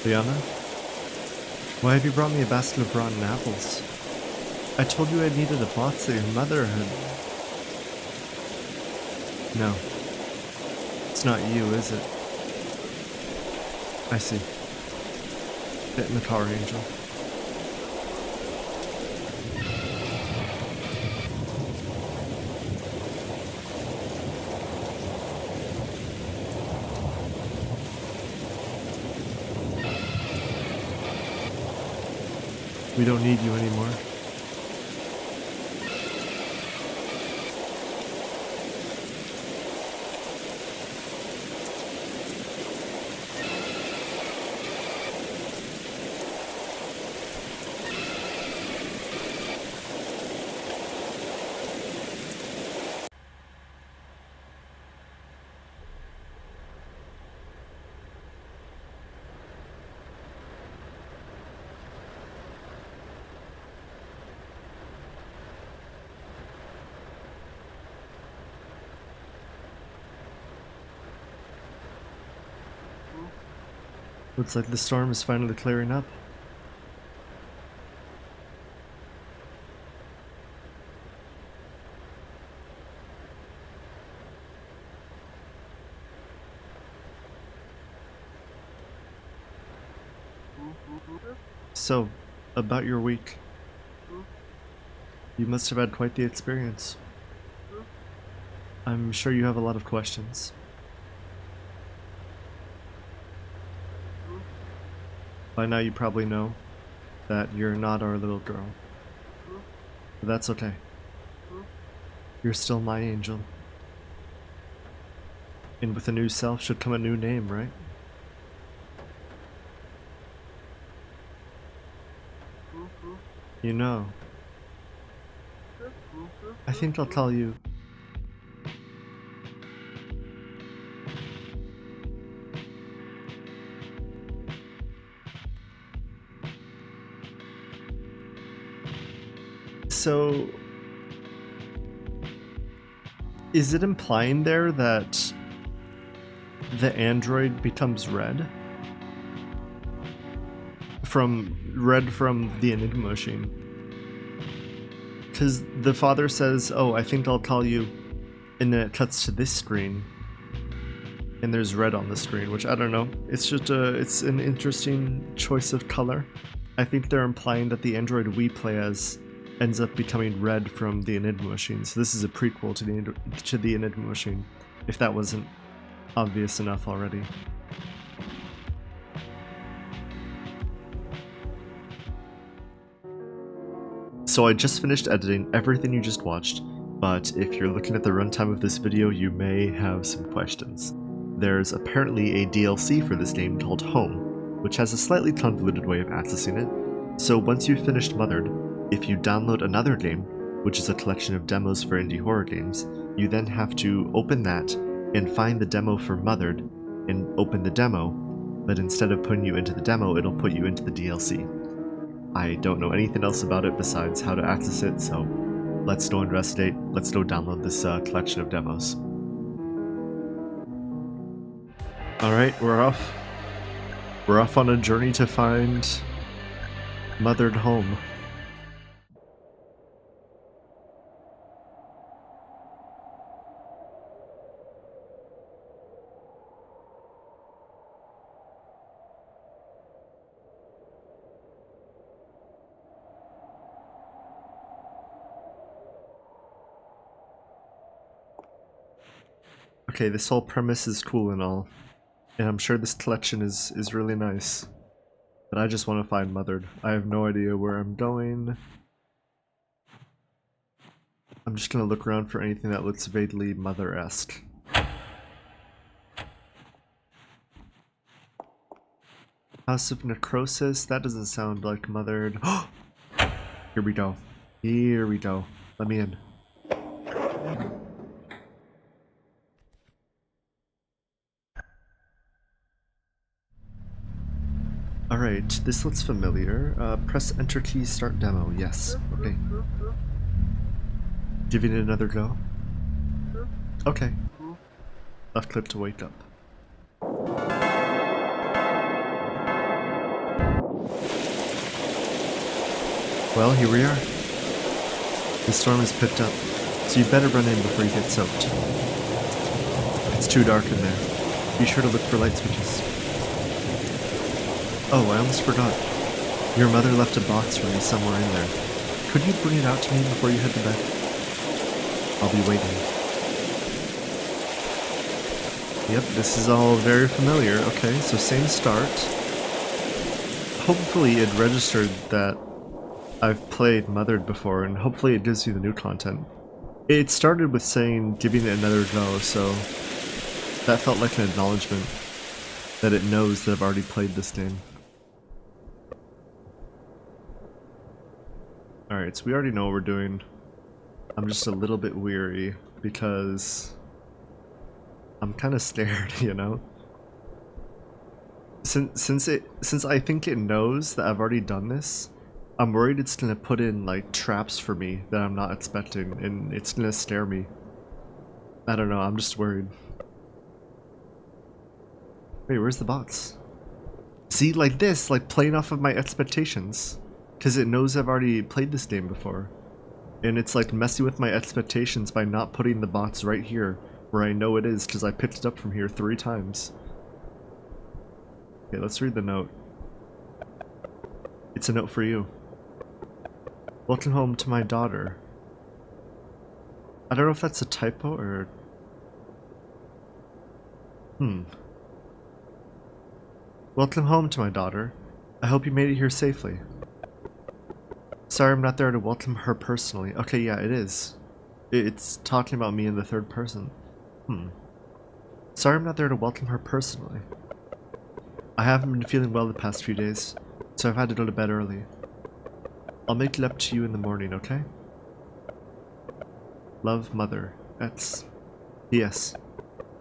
Liana? Why have you brought me a basket of rotten apples? I told you I needed a box that your mother had... No. It's not you, is it? I see. Get in the car, Angel. We don't need you anymore. Looks like the storm is finally clearing up. So, about your week. You must have had quite the experience. I'm sure you have a lot of questions. By now you probably know that you're not our little girl. But that's okay. You're still my angel. And with a new self should come a new name, right? You know, I think I'll tell you. So, is it implying there that the android becomes red? From the Enigma machine? Because the father says, oh, I think I'll tell you, and then it cuts to this screen, and there's red on the screen, which I don't know. It's just it's an interesting choice of color. I think they're implying that the android we play as ends up becoming red from the Enigma machine. So this is a prequel to the Enigma machine, if that wasn't obvious enough already. So I just finished editing everything you just watched, but if you're looking at the runtime of this video, you may have some questions. There's apparently a DLC for this game called Home, which has a slightly convoluted way of accessing it. So once you've finished Mothered, if you download another game, which is a collection of demos for indie horror games, you then have to open that and find the demo for Mothered and open the demo, but instead of putting you into the demo, it'll put you into the DLC. I don't know anything else about it besides how to access it, so let's go investigate, let's go download this collection of demos. Alright, we're off. We're off on a journey to find Mothered Home. Okay, this whole premise is cool and all, and I'm sure this collection is really nice, but I just want to find Mothered. I have no idea where I'm going. I'm just gonna look around for anything that looks vaguely Mother-esque. House of Necrosis? That doesn't sound like Mothered. Here we go. Here we go. Let me in. Alright, this looks familiar. Press enter key, start demo. Yes. Okay. Giving it another go? Okay. Left click to wake up. Well, here we are. The storm has picked up, so you better run in before you get soaked. It's too dark in there. Be sure to look for light switches. Oh, I almost forgot. Your mother left a box for me somewhere in there. Could you bring it out to me before you head to bed? I'll be waiting. Yep, this is all very familiar. Okay, so same start. Hopefully it registered that I've played Mothered before, and hopefully it gives you the new content. It started with saying, giving it another go, so that felt like an acknowledgement that it knows that I've already played this game. Alright, so we already know what we're doing. I'm just a little bit weary because I'm kind of scared, you know? Since I think it knows that I've already done this, I'm worried it's gonna put in like traps for me that I'm not expecting, and it's gonna scare me. I don't know, I'm just worried. Wait, where's the box? See, like this, like playing off of my expectations. Because it knows I've already played this game before. And it's like messing with my expectations by not putting the box right here where I know it is because I picked it up from here 3 times. Okay, let's read the note. It's a note for you. Welcome home to my daughter. I don't know if that's a typo or... Welcome home to my daughter. I I hope you made it here safely. Sorry I'm not there to welcome her personally. Okay, yeah, it is. It's talking about me in the third person. Sorry I'm not there to welcome her personally. I haven't been feeling well the past few days, so I've had to go to bed early. I'll make it up to you in the morning, okay? Love, Mother. That's... Yes.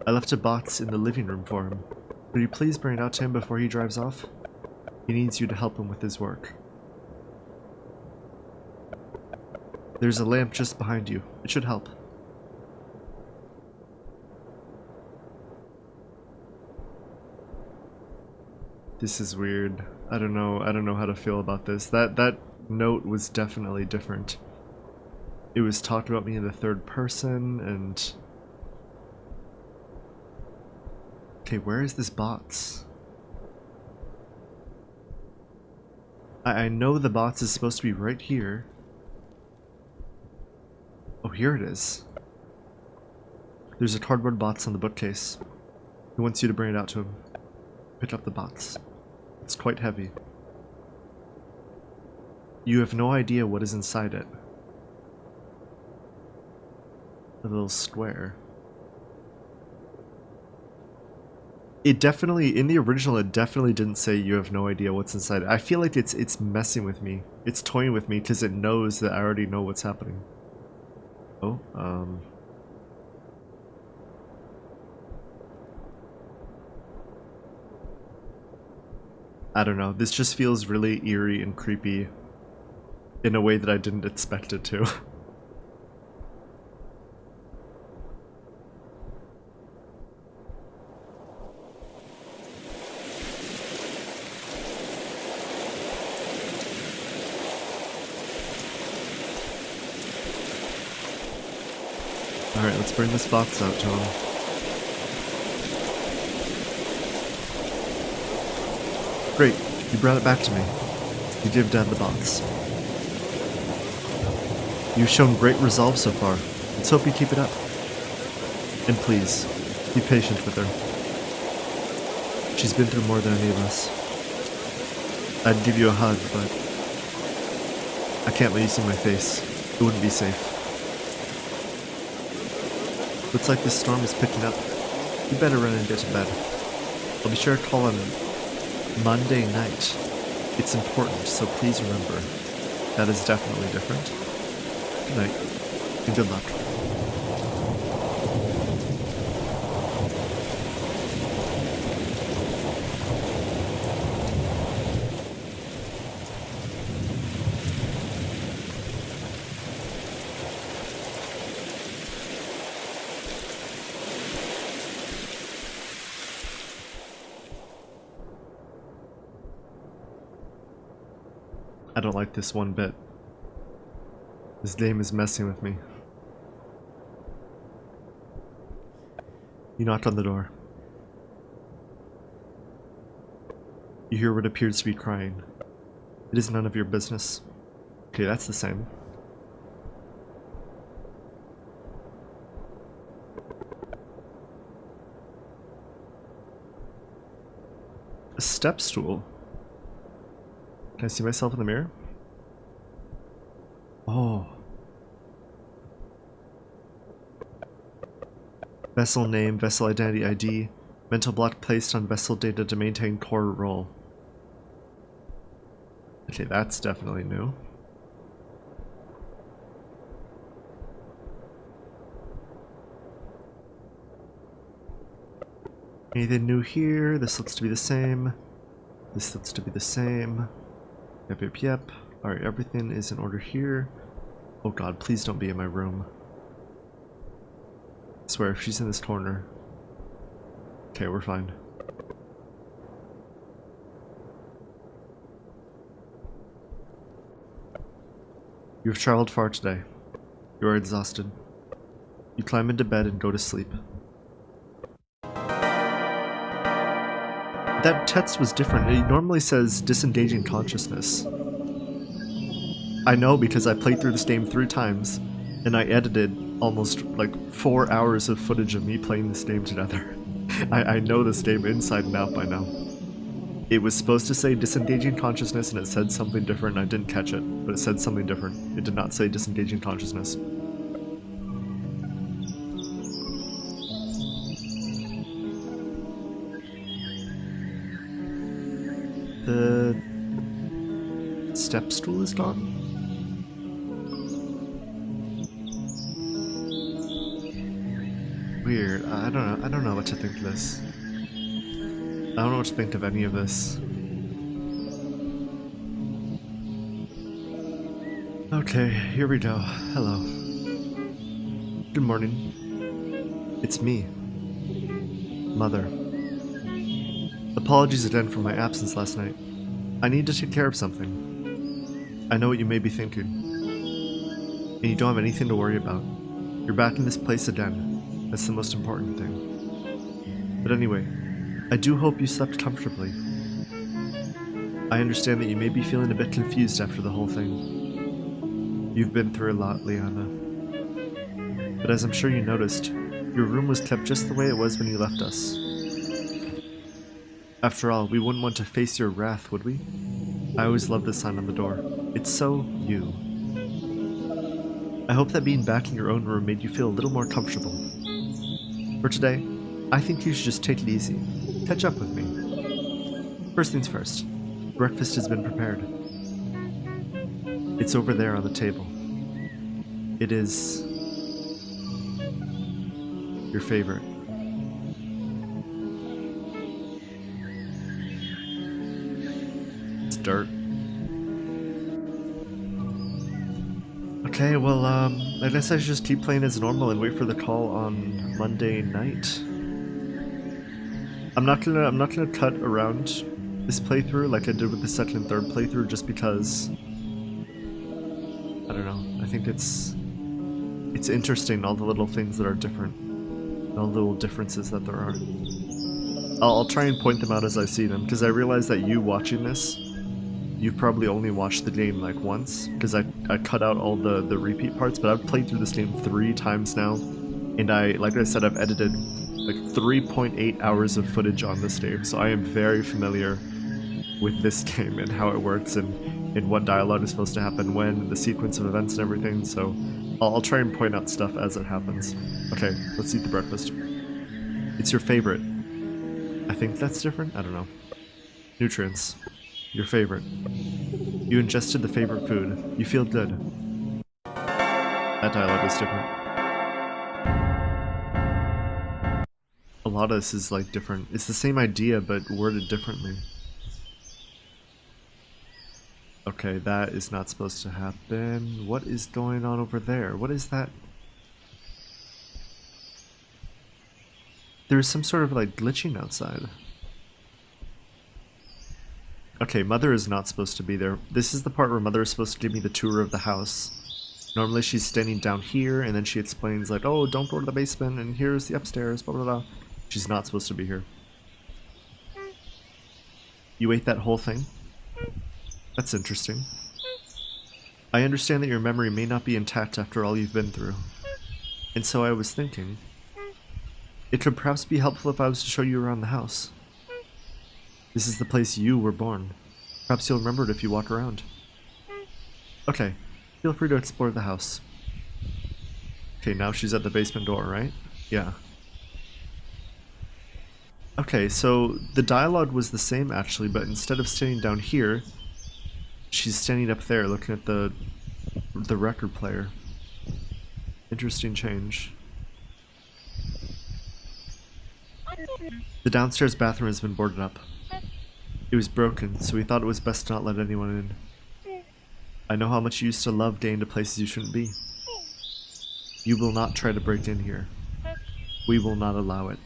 I left a box in the living room for him. Could you please bring it out to him before he drives off? He needs you to help him with his work. There's a lamp just behind you. It should help. This is weird. I don't know how to feel about this. That note was definitely different. It was talked about me in the third person, and... Okay, where is this box? I know the box is supposed to be right here. Oh, here it is. There's a cardboard box on the bookcase. He wants you to bring it out to him. Pick up the box. It's quite heavy. You have no idea what is inside it. A little square. It definitely, in the original, it definitely didn't say you have no idea what's inside it. I feel like it's messing with me. It's toying with me because it knows that I already know what's happening. Oh, I don't know. This just feels really eerie and creepy in a way that I didn't expect it to. Alright, let's bring this box out to him. Great, you brought it back to me. You give Dad the box. You've shown great resolve so far. Let's hope you keep it up. And please, be patient with her. She's been through more than any of us. I'd give you a hug, but I can't let you see my face. It wouldn't be safe. Looks like this storm is picking up. You better run and get to bed. I'll be sure to call on Monday night. It's important, so please remember. That is definitely different. Good night, and good luck. I don't like this one bit. This game is messing with me. You knocked on the door. You hear what appears to be crying. It is none of your business. Okay, that's the same. A step stool? Can I see myself in the mirror? Oh. Vessel name, vessel identity ID, mental block placed on vessel data to maintain core role. Okay, that's definitely new. Anything new here? This looks to be the same. This looks to be the same. Yep. Alright, everything is in order here. Oh god, please don't be in my room. I swear, if she's in this corner. Okay, we're fine. You have traveled far today. You are exhausted. You climb into bed and go to sleep. That text was different. It normally says disengaging consciousness. I know because I played through this game 3 times, and I edited almost like 4 hours of footage of me playing this game together. I know this game inside and out by now. It was supposed to say disengaging consciousness and it said something different and I didn't catch it, but it said something different. It did not say disengaging consciousness. The step stool is gone? Weird. I don't know what to think of this. I don't know what to think of any of this. Okay, here we go. Hello. Good morning. It's me. Mother. Apologies again for my absence last night. I need to take care of something. I know what you may be thinking. And you don't have anything to worry about. You're back in this place again. That's the most important thing. But anyway, I do hope you slept comfortably. I understand that you may be feeling a bit confused after the whole thing. You've been through a lot, Liana. But as I'm sure you noticed, your room was kept just the way it was when you left us. After all, we wouldn't want to face your wrath, would we? I always loved the sign on the door. It's so you. I hope that being back in your own room made you feel a little more comfortable. For today, I think you should just take it easy. Catch up with me. First things first, breakfast has been prepared. It's over there on the table. It is your favorite. It's dirt. Okay, well, I guess I should just keep playing as normal and wait for the call on Monday night. I'm not gonna cut around this playthrough like I did with the second and third playthrough just because I don't know. I think it's interesting, all the little things that are different. All the little differences that there are. I'll try and point them out as I see them, because I realize that you watching this, you've probably only watched the game like once, because I cut out all the repeat parts, but I've played through this game 3 times now, and like I said, I've edited like 3.8 hours of footage on this game, so I am very familiar with this game and how it works and what dialogue is supposed to happen when, and the sequence of events and everything, so I'll try and point out stuff as it happens. Okay, let's eat the breakfast. It's your favorite. I think that's different? I don't know. Nutrients. Your favorite. You ingested the favorite food. You feel good. That dialogue is different. A lot of this is like different. It's the same idea, but worded differently. Okay, that is not supposed to happen. What is going on over there? What is that? There's some sort of like glitching outside. Okay, Mother is not supposed to be there. This is the part where Mother is supposed to give me the tour of the house. Normally she's standing down here and then she explains like, oh, don't go to the basement and here's the upstairs, blah blah blah. She's not supposed to be here. You ate that whole thing? That's interesting. I understand that your memory may not be intact after all you've been through. And so I was thinking, it could perhaps be helpful if I was to show you around the house. This is the place you were born. Perhaps you'll remember it if you walk around. Okay, feel free to explore the house. Okay, now she's at the basement door, right? Yeah. Okay, so the dialogue was the same actually, but instead of standing down here, she's standing up there looking at the record player. Interesting change. The downstairs bathroom has been boarded up. It was broken, so we thought it was best to not let anyone in. I know how much you used to love getting to places you shouldn't be. You will not try to break in here. We will not allow it.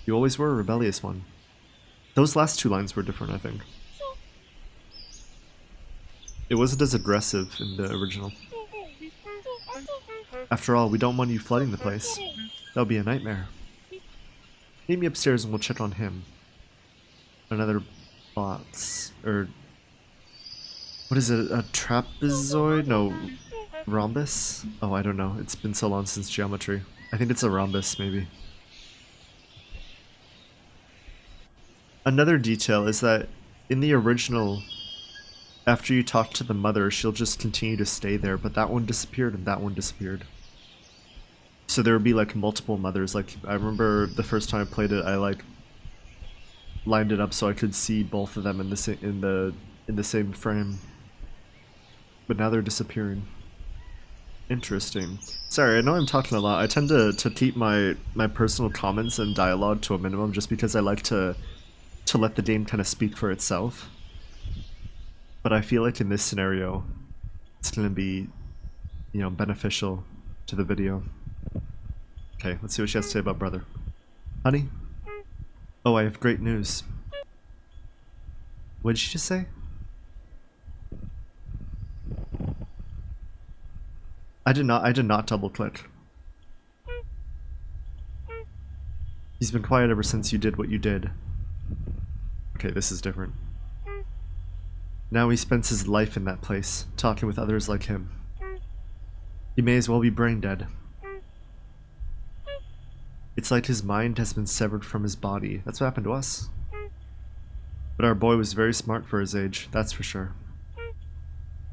You always were a rebellious one. Those last 2 lines were different, I think. It wasn't as aggressive in the original. After all, we don't want you flooding the place. That would be a nightmare. Meet me upstairs and we'll check on him. Another box, or what is it, a trapezoid? No, rhombus? Oh, I don't know. It's been so long since geometry. I think it's a rhombus, maybe. Another detail is that in the original, after you talk to the mother, she'll just continue to stay there, but that one disappeared and that one disappeared. So there would be like multiple mothers. Like I remember the first time I played it, I like lined it up so I could see both of them in the same frame. But now they're disappearing. Interesting. Sorry, I know I'm talking a lot. I tend to keep my personal comments and dialogue to a minimum just because I like to let the game kind of speak for itself. But I feel like in this scenario, it's going to be, you know, beneficial to the video. Okay, let's see what she has to say about brother. Honey? Oh, I have great news. What did she just say? I did not double click. He's been quiet ever since you did what you did. Okay, this is different. Now he spends his life in that place, talking with others like him. He may as well be brain dead. It's like his mind has been severed from his body. That's what happened to us. But our boy was very smart for his age, that's for sure.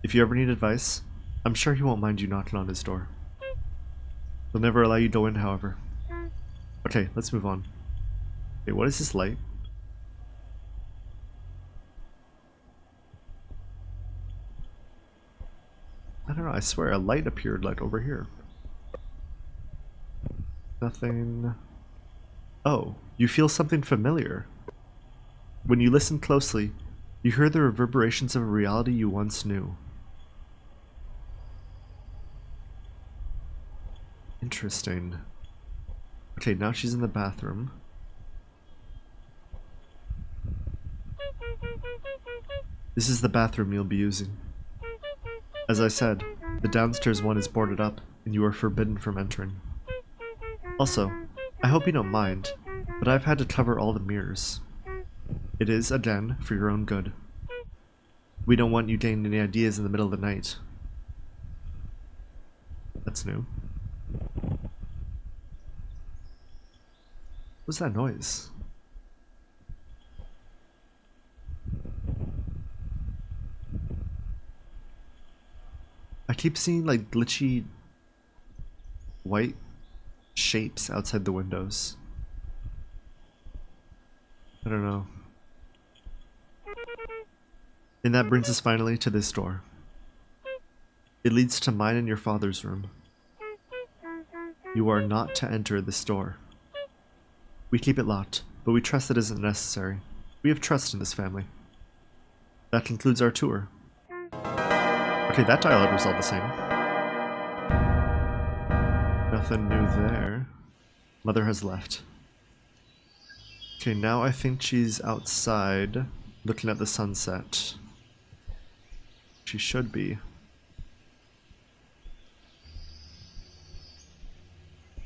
If you ever need advice, I'm sure he won't mind you knocking on his door. He'll never allow you to go in, however. Okay, let's move on. Wait, what is this light? I don't know, I swear a light appeared like over here. Nothing. Oh, you feel something familiar. When you listen closely, you hear the reverberations of a reality you once knew. Interesting. Okay, now she's in the bathroom. This is the bathroom you'll be using. As I said, the downstairs one is boarded up, and you are forbidden from entering. Also, I hope you don't mind, but I've had to cover all the mirrors. It is, again, for your own good. We don't want you getting any ideas in the middle of the night. That's new. What's that noise? I keep seeing like glitchy white shapes outside the windows. I don't know. And that brings us finally to this door. It leads to mine and your father's room. You are not to enter this door. We keep it locked, but we trust it isn't necessary. We have trust in this family. That concludes our tour. Okay, that dialogue was all the same. Nothing new there. Mother has left. Okay, now I think she's outside looking at the sunset. She should be.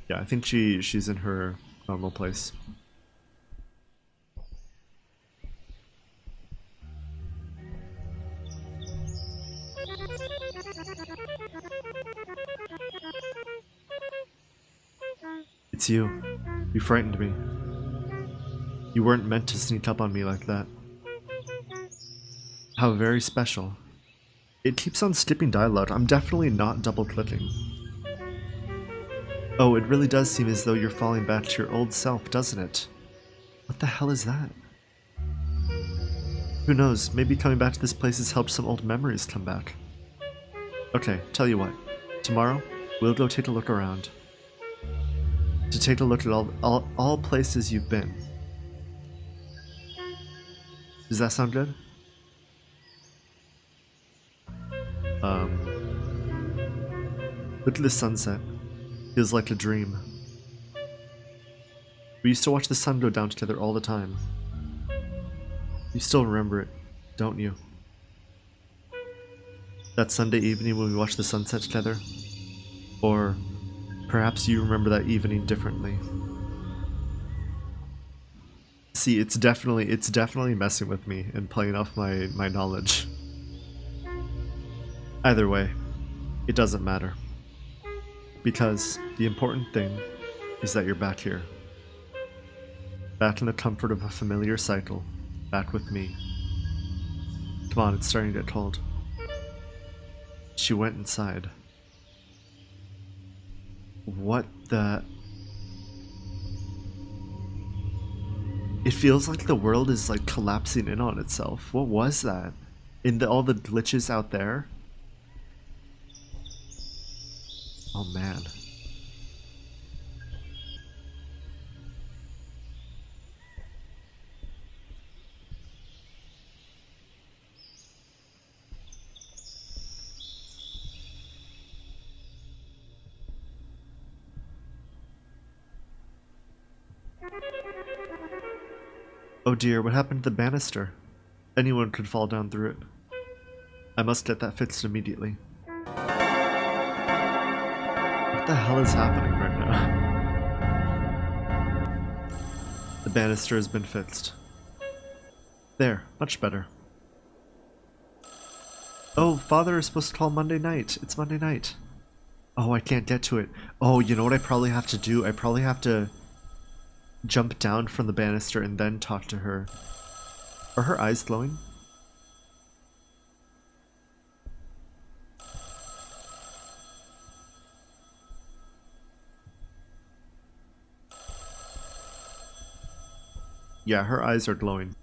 Yeah, I think she's in her normal place. It's you. You frightened me. You weren't meant to sneak up on me like that. How very special. It keeps on skipping dialogue. I'm definitely not double-clicking. Oh, it really does seem as though you're falling back to your old self, doesn't it? What the hell is that? Who knows, maybe coming back to this place has helped some old memories come back. Okay, tell you what. Tomorrow, we'll go take a look around. To take a look at all places you've been. Does that sound good? Look at the sunset. Feels like a dream. We used to watch the sun go down together all the time. You still remember it, don't you? That Sunday evening when we watched the sunset together? Or perhaps you remember that evening differently. See, it's definitely messing with me and playing off my knowledge. Either way, it doesn't matter. Because the important thing is that you're back here. Back in the comfort of a familiar cycle. Back with me. Come on, it's starting to get cold. She went inside. What the... It feels like the world is like collapsing in on itself. What was that? All the glitches out there? Oh man. Oh dear, what happened to the banister? Anyone could fall down through it. I must get that fixed immediately. What the hell is happening right now? The banister has been fixed. There, much better. Oh, Father is supposed to call Monday night. It's Monday night. Oh, I can't get to it. Oh, you know what I probably have to do? I probably have to jump down from the banister and then talk to her. Are her eyes glowing? Yeah, her eyes are glowing.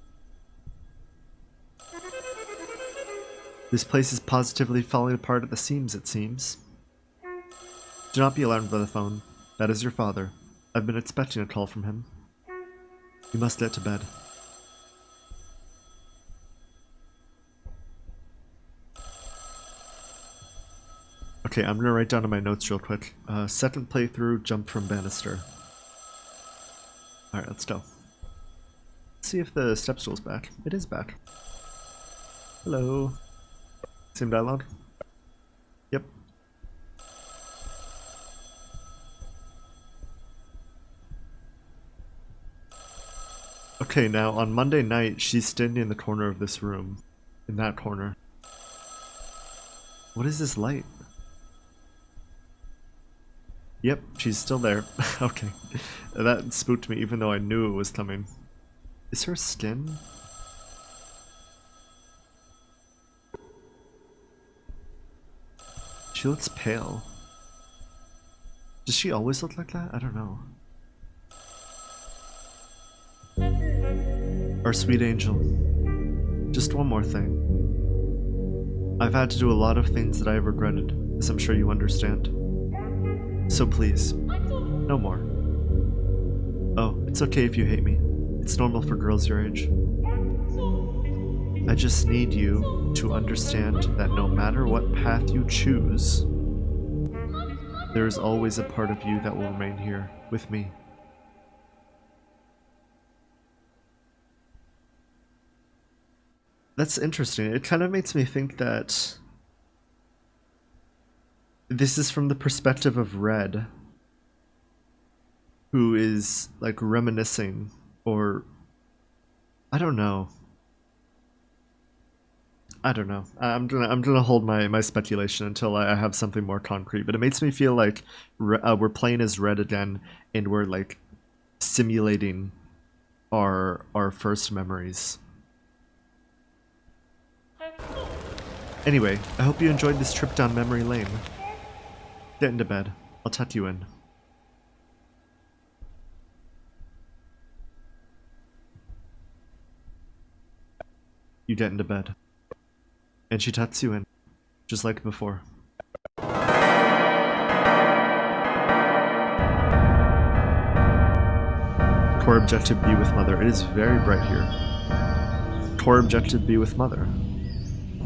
This place is positively falling apart at the seams, it seems. Do not be alarmed by the phone. That is your father. I've been expecting a call from him. You must get to bed. Okay, I'm gonna write down in my notes real quick. Second playthrough, jump from banister. Alright, let's go. Let's see if the step stool's back. It is back. Hello. Same dialogue? Yep. Okay, now on Monday night, she's standing in the corner of this room. In that corner. What is this light? Yep, she's still there. Okay. That spooked me even though I knew it was coming. Is her skin? She looks pale. Does she always look like that? I don't know. Our sweet angel. Just one more thing. I've had to do a lot of things that I have regretted, as I'm sure you understand. So please, no more. Oh, it's okay if you hate me. It's normal for girls your age. I just need you to understand that no matter what path you choose, there is always a part of you that will remain here with me. That's interesting. It kind of makes me think that this is from the perspective of Red, who is like reminiscing, or I don't know. I don't know. I'm gonna hold my speculation until I have something more concrete. But it makes me feel like we're playing as Red again, and we're like simulating our first memories. Anyway, I hope you enjoyed this trip down memory lane. Get into bed. I'll tuck you in. You get into bed. And she tucks you in, just like before. Core objective, be with mother. It is very bright here. Core objective, be with mother.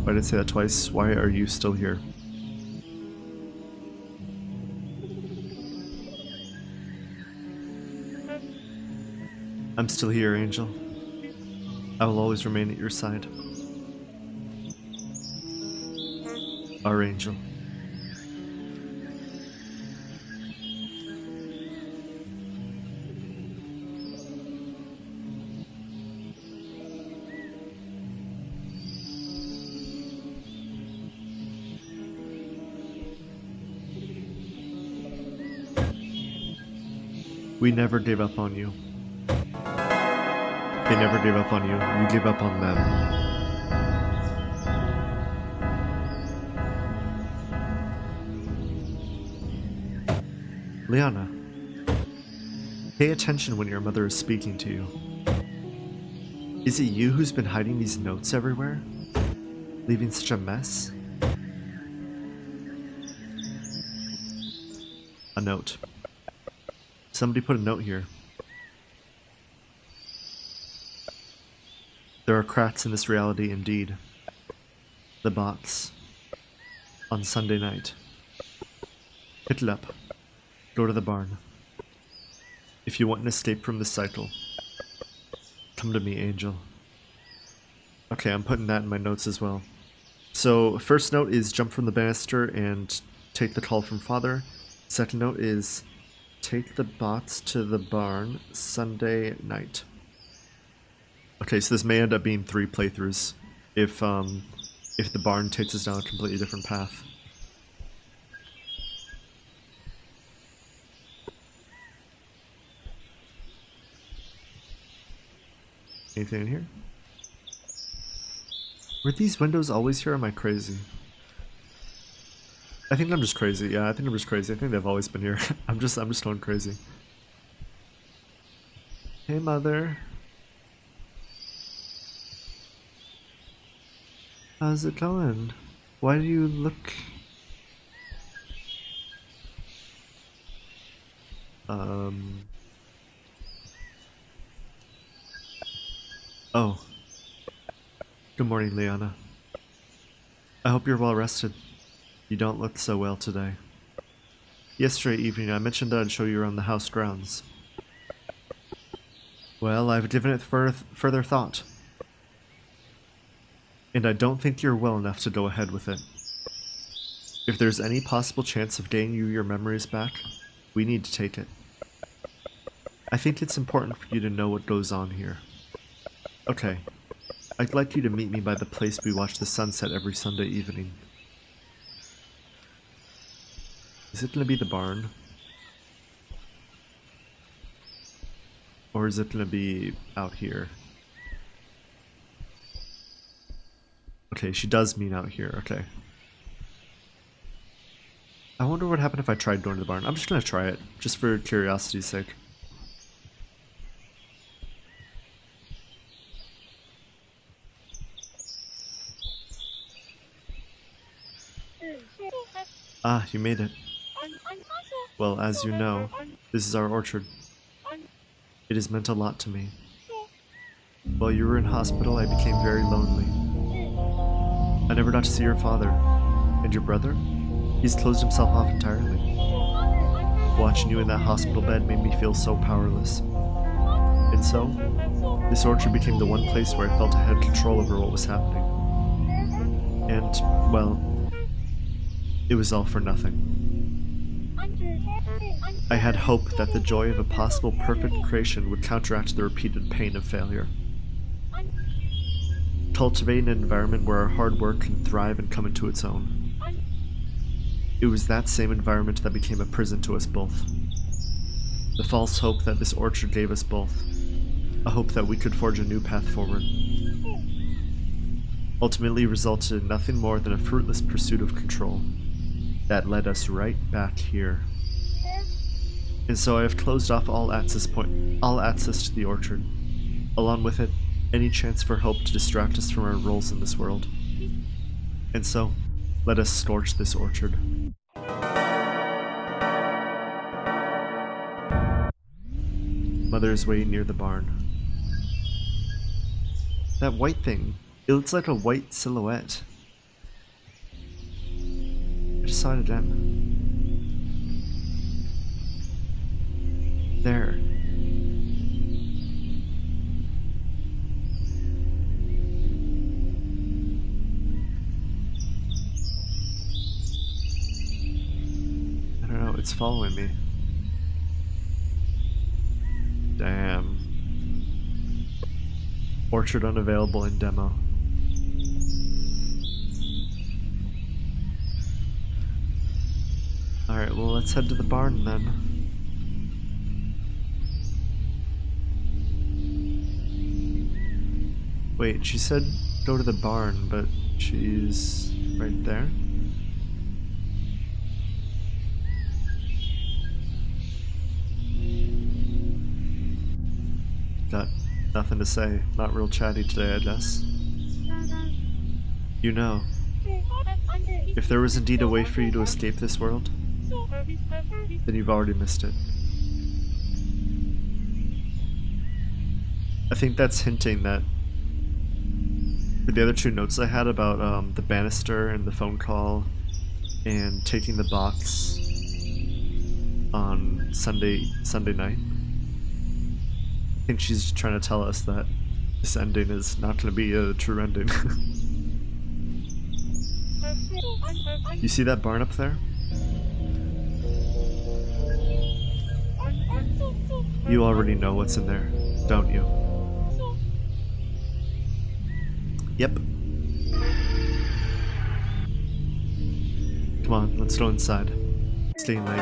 Why did I say that twice? Why are you still here? I'm still here, Angel. I will always remain at your side. Our Angel. We never gave up on you. They never gave up on you. You gave up on them. Liana, pay attention when your mother is speaking to you. Is it you who's been hiding these notes everywhere? Leaving such a mess? A note. Somebody put a note here. There are cracks in this reality indeed. The box. On Sunday night. Pick it up. Go to the barn. If you want an escape from this cycle, come to me, Angel. Okay, I'm putting that in my notes as well. So, first note is jump from the banister and take the call from Father. Second note is take the box to the barn Sunday night. Okay, so this may end up being 3 playthroughs if the barn takes us down a completely different path. Anything in here? Were these windows always here or am I crazy? I think I'm just crazy. Yeah, I think I'm just crazy. I think they've always been here. I'm just going crazy. Hey, Mother. How's it going? Why do you look... Oh. Good morning, Liana. I hope you're well rested. You don't look so well today. Yesterday evening I mentioned that I'd show you around the house grounds. Well, I've given it further thought. And I don't think you're well enough to go ahead with it. If there's any possible chance of getting you your memories back, we need to take it. I think it's important for you to know what goes on here. Okay. I'd like you to meet me by the place we watch the sunset every Sunday evening. Is it gonna be the barn? Or is it gonna be out here? Okay, she does mean out here, okay. I wonder what happened if I tried going to the barn. I'm just gonna try it, just for curiosity's sake. Ah, you made it. Well, as you know, this is our orchard. It has meant a lot to me. While you were in hospital, I became very lonely. I never got to see your father. And your brother? He's closed himself off entirely. Watching you in that hospital bed made me feel so powerless. And so, this orchard became the one place where I felt I had control over what was happening. And, well, it was all for nothing. I had hope that the joy of a possible perfect creation would counteract the repeated pain of failure. Cultivating an environment where our hard work can thrive and come into its own. It was that same environment that became a prison to us both. The false hope that this orchard gave us both. A hope that we could forge a new path forward. Ultimately resulted in nothing more than a fruitless pursuit of control. That led us right back here. And so I have closed off all access to the orchard. Along with it, any chance for hope to distract us from our roles in this world. And so, let us scorch this orchard. Mother is waiting near the barn. That white thing, it looks like a white silhouette. I just saw it again. There. I don't know, it's following me. Damn. Orchard unavailable in demo. Alright, well let's head to the barn then. Wait, she said go to the barn, but she's right there? Got nothing to say. Not real chatty today, I guess. You know, if there was indeed a way for you to escape this world, then you've already missed it. I think that's hinting that for the other two notes I had about the banister and the phone call and taking the box on Sunday night. I think she's trying to tell us that this ending is not going to be a true ending. You see that barn up there? You already know what's in there, don't you? Yep. Come on, let's go inside. It's getting late.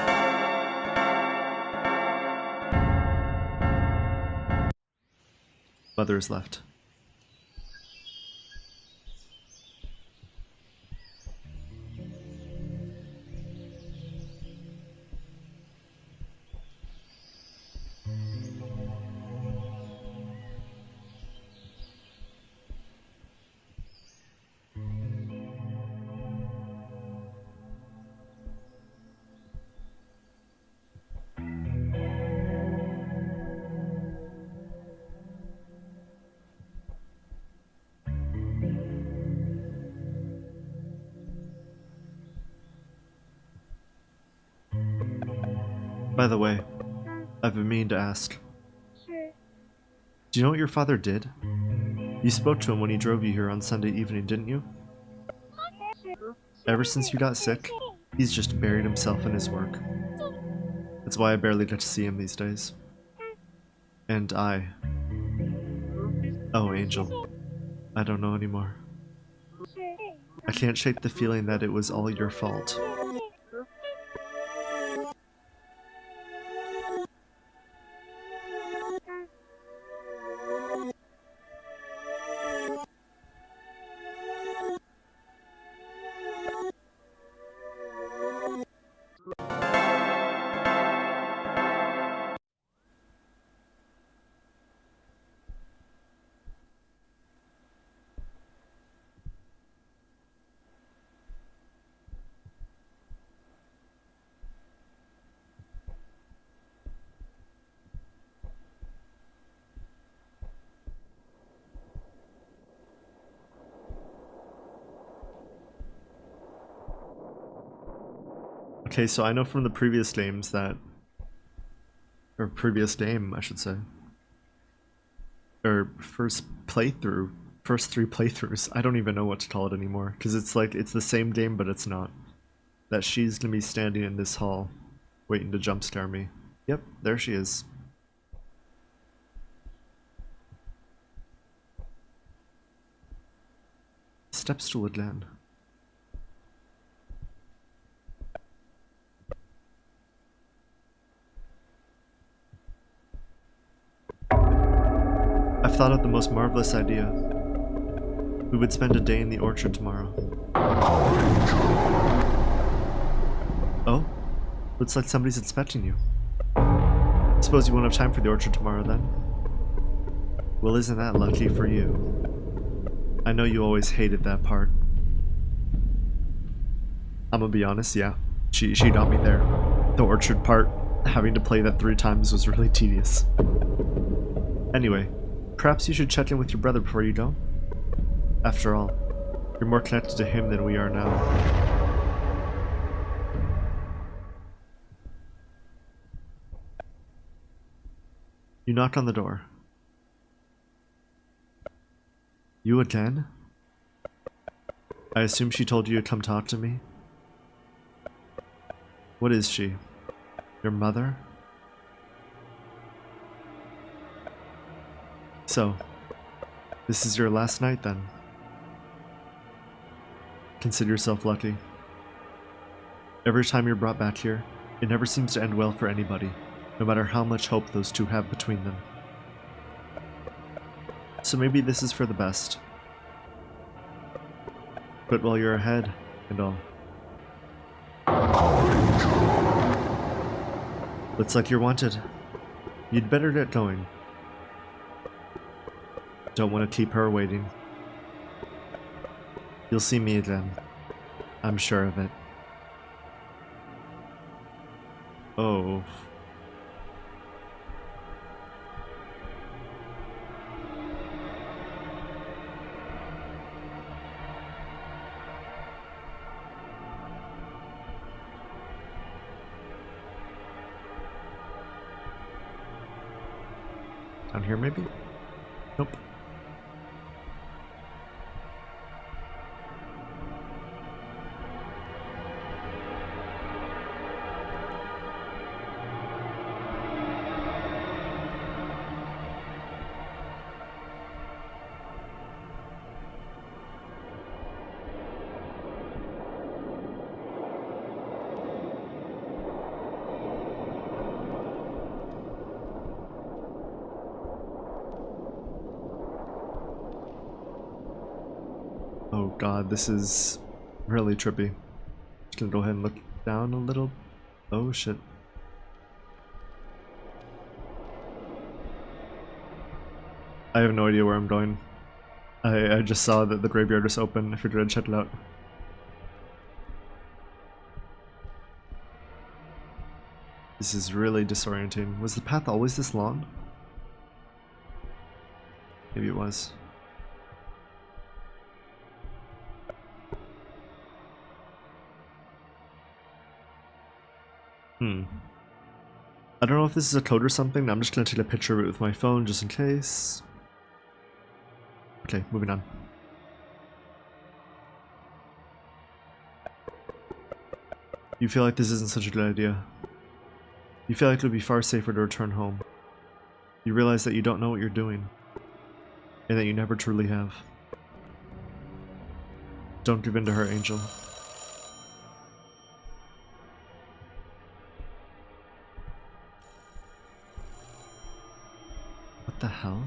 Mother is left. By the way, I've been meaning to ask. Do you know what your father did? You spoke to him when he drove you here on Sunday evening, didn't you? Ever since you got sick, he's just buried himself in his work. That's why I barely get to see him these days. And oh, Angel, I don't know anymore. I can't shake the feeling that it was all your fault. Okay, so I know from the previous games that... or previous game, I should say. Or first playthrough. First 3 playthroughs. I don't even know what to call it anymore. Because it's like, it's the same game, but it's not. That she's gonna be standing in this hall, waiting to jump scare me. Yep, there she is. Step stool again. I've thought of the most marvelous idea. We would spend a day in the orchard tomorrow. Oh? Looks like somebody's expecting you. Suppose you won't have time for the orchard tomorrow then? Well, isn't that lucky for you? I know you always hated that part. I'm gonna be honest, yeah. She got me there. The orchard part, having to play that 3 times was really tedious. Anyway, perhaps you should check in with your brother before you go? After all, you're more connected to him than we are now. You knock on the door. You again? I assume she told you to come talk to me? What is she? Your mother? So, this is your last night then? Consider yourself lucky. Every time you're brought back here, it never seems to end well for anybody, no matter how much hope those two have between them. So maybe this is for the best. But while you're ahead and all. Looks like you're wanted. You'd better get going. Don't want to keep her waiting. You'll see me again. I'm sure of it. Oh. Down here, maybe? Nope. Oh god, this is really trippy. Just gonna go ahead and look down a little. Oh shit. I have no idea where I'm going. I just saw that the graveyard was open. I figured I'd check it out. This is really disorienting. Was the path always this long? Maybe it was. I don't know if this is a code or something. I'm just gonna take a picture of it with my phone just in case. Okay, moving on. You feel like this isn't such a good idea. You feel like it would be far safer to return home. You realize that you don't know what you're doing, and that you never truly have. Don't give in to her, Angel. What the hell?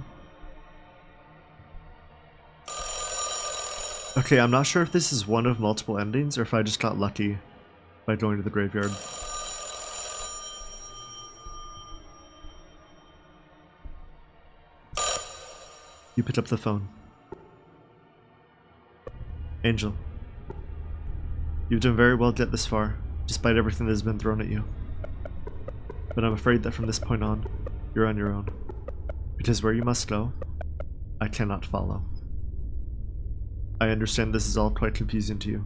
Okay, I'm not sure if this is one of multiple endings or if I just got lucky by going to the graveyard. You picked up the phone. Angel. You've done very well to get this far, despite everything that has been thrown at you. But I'm afraid that from this point on, you're on your own. Because where you must go, I cannot follow. I understand this is all quite confusing to you.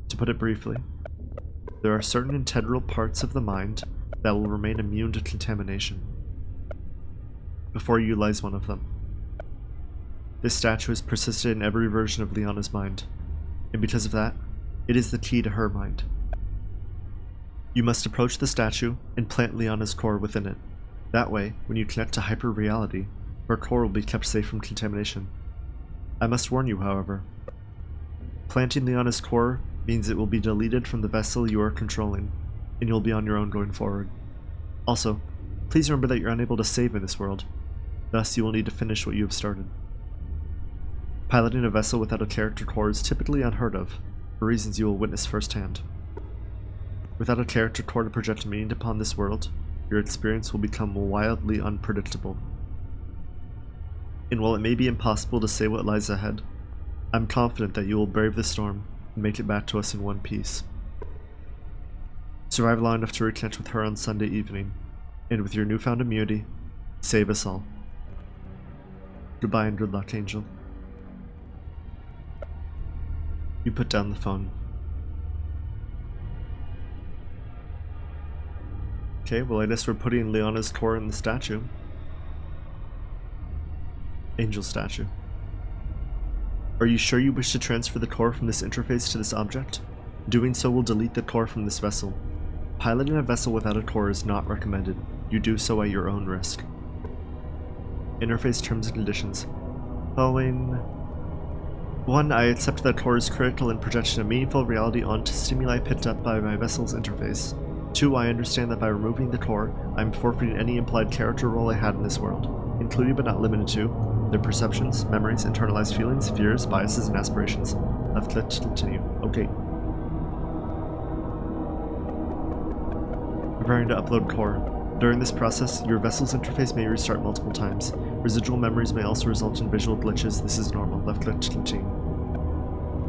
To put it briefly, there are certain integral parts of the mind that will remain immune to contamination. Before you lies one of them. This statue has persisted in every version of Leona's mind, and because of that, it is the key to her mind. You must approach the statue and plant Leona's core within it. That way, when you connect to hyper-reality, her core will be kept safe from contamination. I must warn you, however. Planting Leona's core means it will be deleted from the vessel you are controlling, and you'll be on your own going forward. Also, please remember that you're unable to save in this world, thus you will need to finish what you have started. Piloting a vessel without a character core is typically unheard of, for reasons you will witness firsthand. Without a character core to project meaning upon this world, your experience will become wildly unpredictable. And while it may be impossible to say what lies ahead, I'm confident that you will brave the storm and make it back to us in one piece. Survive long enough to reconnect with her on Sunday evening, and with your newfound immunity, save us all. Goodbye and good luck, Angel. You put down the phone. Okay, well I guess we're putting Leona's core in the statue. Angel statue. Are you sure you wish to transfer the core from this interface to this object? Doing so will delete the core from this vessel. Piloting a vessel without a core is not recommended. You do so at your own risk. Interface terms and conditions. Following... 1. I accept that core is critical in projection of meaningful reality onto stimuli picked up by my vessel's interface. 2. I understand that by removing the core, I am forfeiting any implied character role I had in this world. including but not limited to their perceptions, memories, internalized feelings, fears, biases, and aspirations. Left click to continue. Okay. Preparing to upload core. During this process, your vessel's interface may restart multiple times. Residual memories may also result in visual glitches. This is normal. Left click to continue.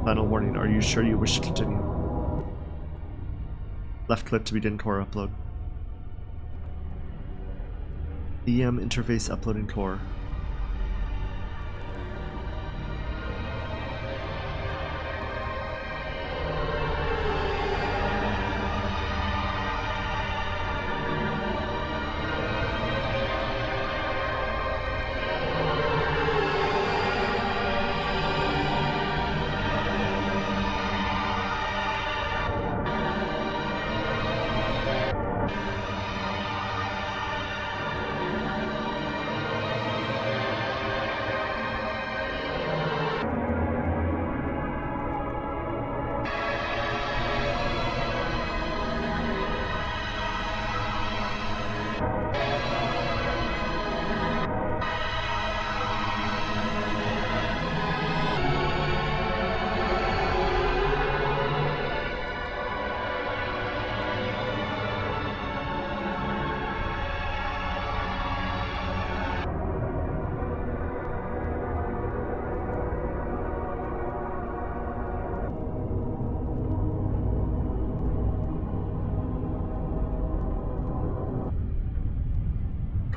Final warning. Are you sure you wish to continue? Left click to begin core upload. EM interface uploading core.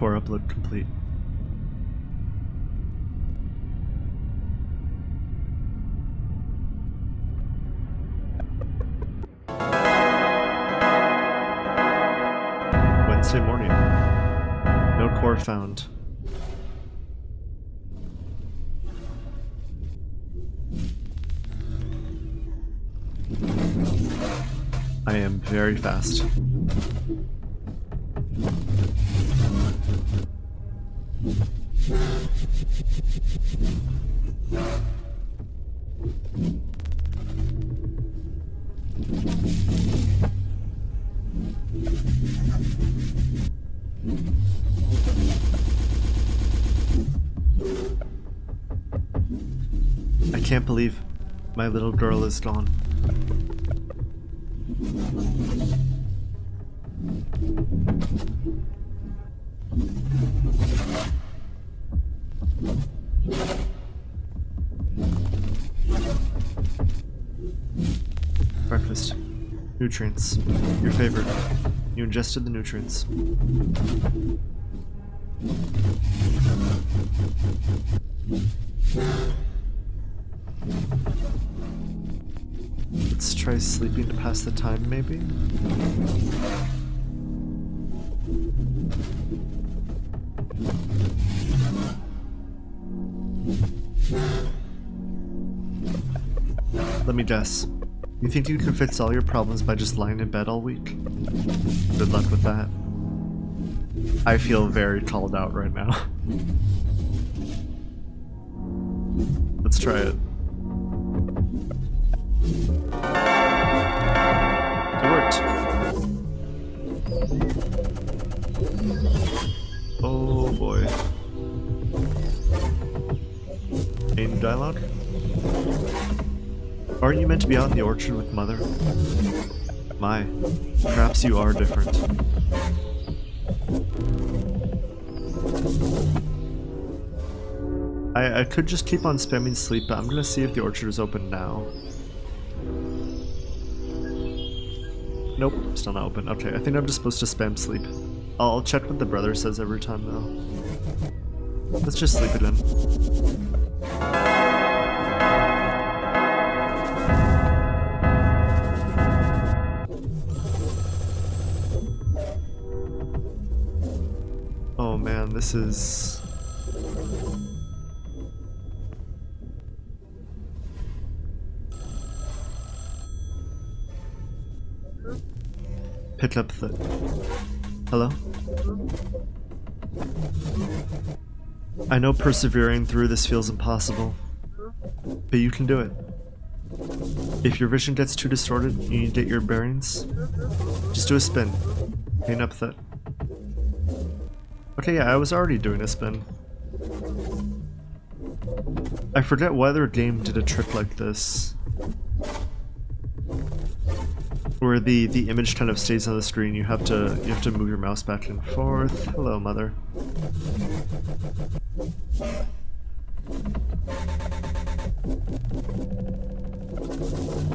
Core upload complete. Wednesday morning. No core found. I am very fast. I can't believe my little girl is gone. Breakfast. Nutrients. Your favorite. You ingested the nutrients. Let's try sleeping to pass the time, maybe? Let me guess. You think you can fix all your problems by just lying in bed all week? Good luck with that. I feel very called out right now. Let's try it. It worked. Oh boy. Any dialogue? Aren't you meant to be out in the orchard with Mother? My, perhaps you are different. I could just keep on spamming sleep, but I'm gonna see if the orchard is open now. Nope, still not open. Okay, I think I'm just supposed to spam sleep. I'll check what the brother says every time though. Let's just sleep it in. Oh man, this is... Pick up the... Hello? I know persevering through this feels impossible, but you can do it. If your vision gets too distorted and you get your bearings, just do a spin. Ain't up that. Okay, yeah, I was already doing a spin. I forget what other game did a trick like this. Where the image kind of stays on the screen, you have to move your mouse back and forth. Hello, mother.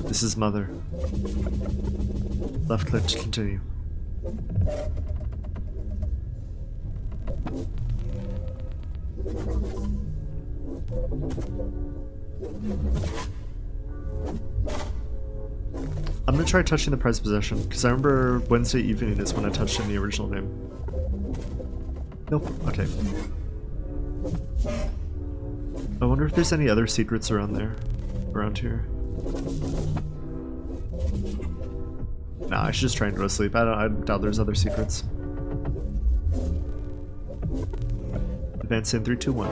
This is mother. Left click to continue. I'm gonna try touching the prize possession, because I remember Wednesday evening is when I touched in the original game. Nope, okay. I wonder if there's any other secrets around here. Nah, I should just try and go to sleep. I doubt there's other secrets. Advance in 3, 2, 1.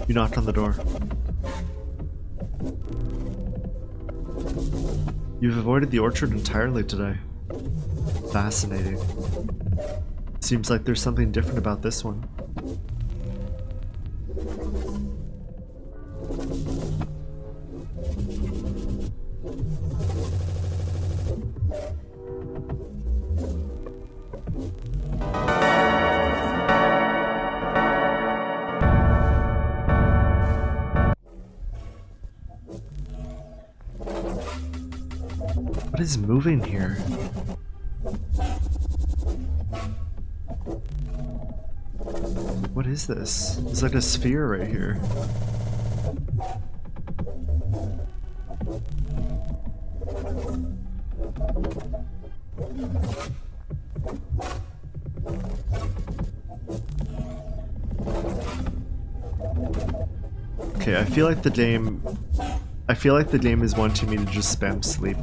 You knocked on the door. You've avoided the orchard entirely today. Fascinating. Seems like there's something different about this one. What is moving here? What is this? It's like a sphere right here. Okay, I feel like the game is wanting me to just spam sleep.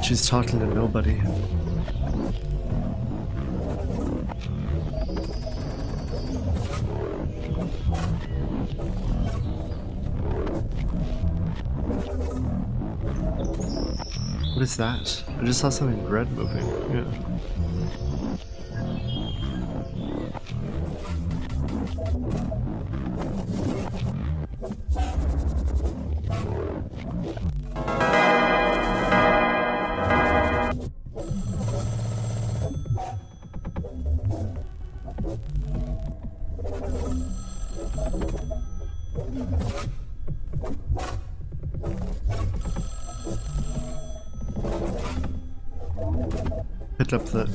She's talking to nobody. What is that? I just saw something red moving. Yeah. Picked up the...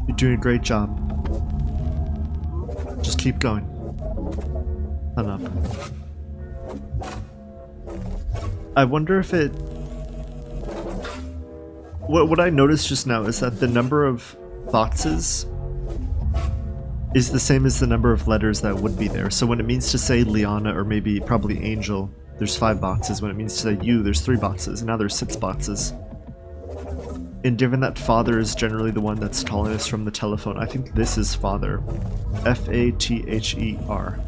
You're doing a great job. Just keep going. Sun up. I wonder if it... What I noticed just now is that the number of boxes is the same as the number of letters that would be there. So when it means to say Liana, or maybe probably Angel, there's 5 boxes. When it means to say you, there's 3 boxes, and now there's 6 boxes. And given that father is generally the one that's calling us from the telephone, I think this is father. F-A-T-H-E-R.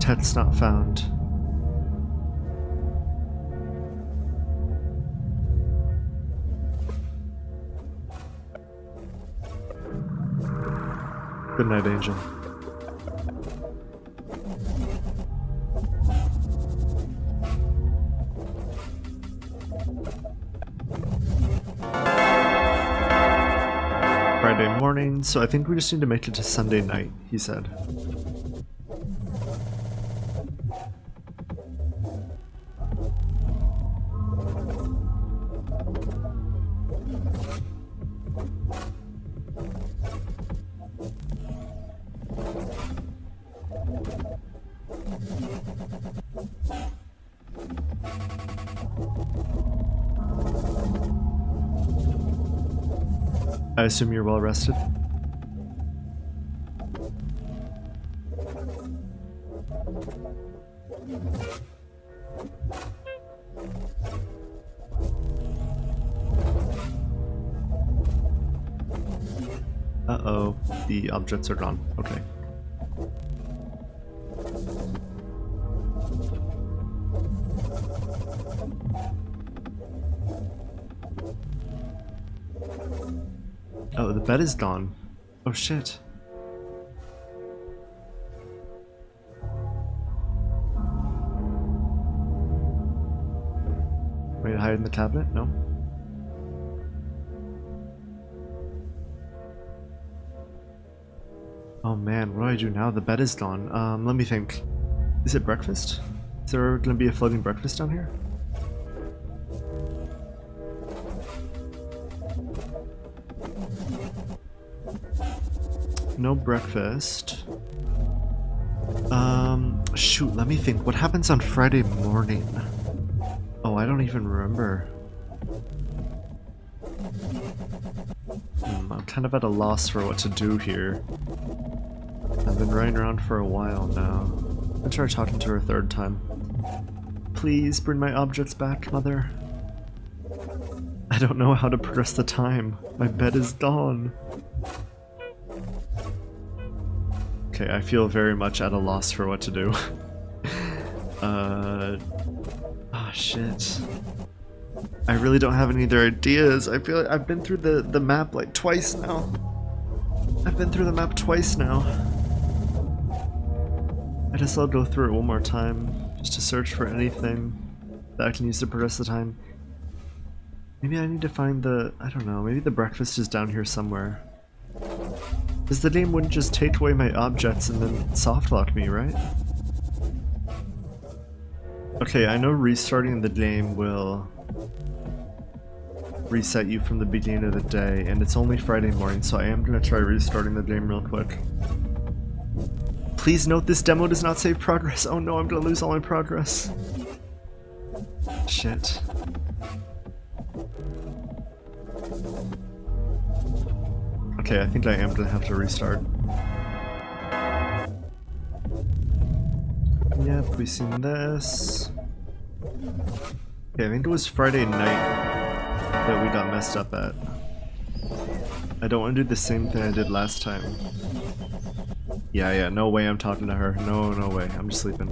Text not found. Good night, Angel. morning, so I think we just need to make it to Sunday night, he said. I assume you're well rested? Uh-oh, the objects are gone. Okay. Oh, the bed is gone. Oh shit. Wait, hide in the cabinet? No. Oh man, what do I do now? The bed is gone. Let me think. Is it breakfast? Is there gonna be a floating breakfast down here? No breakfast. Shoot, let me think. What happens on Friday morning? Oh, I don't even remember. I'm kind of at a loss for what to do here. I've been running around for a while now. I'll try talking to her a third time. Please bring my objects back, Mother. I don't know how to progress the time. My bed is gone. Okay, I feel very much at a loss for what to do. Shit. I really don't have any other ideas. I feel like I've been through the map like twice now. I've been through the map twice now. I guess I'll go through it one more time, just to search for anything that I can use to progress the time. Maybe I need to find the, I don't know, maybe the breakfast is down here somewhere. Because the game wouldn't just take away my objects and then softlock me, right? Okay, I know restarting the game will reset you from the beginning of the day, and it's only Friday morning, so I am going to try restarting the game real quick. Please note this demo does not save progress. Oh no, I'm going to lose all my progress. Shit. Okay, I think I am going to have to restart. Yep, we've seen this. Okay, I think it was Friday night that we got messed up at. I don't want to do the same thing I did last time. Yeah, no way I'm talking to her. No way. I'm just sleeping.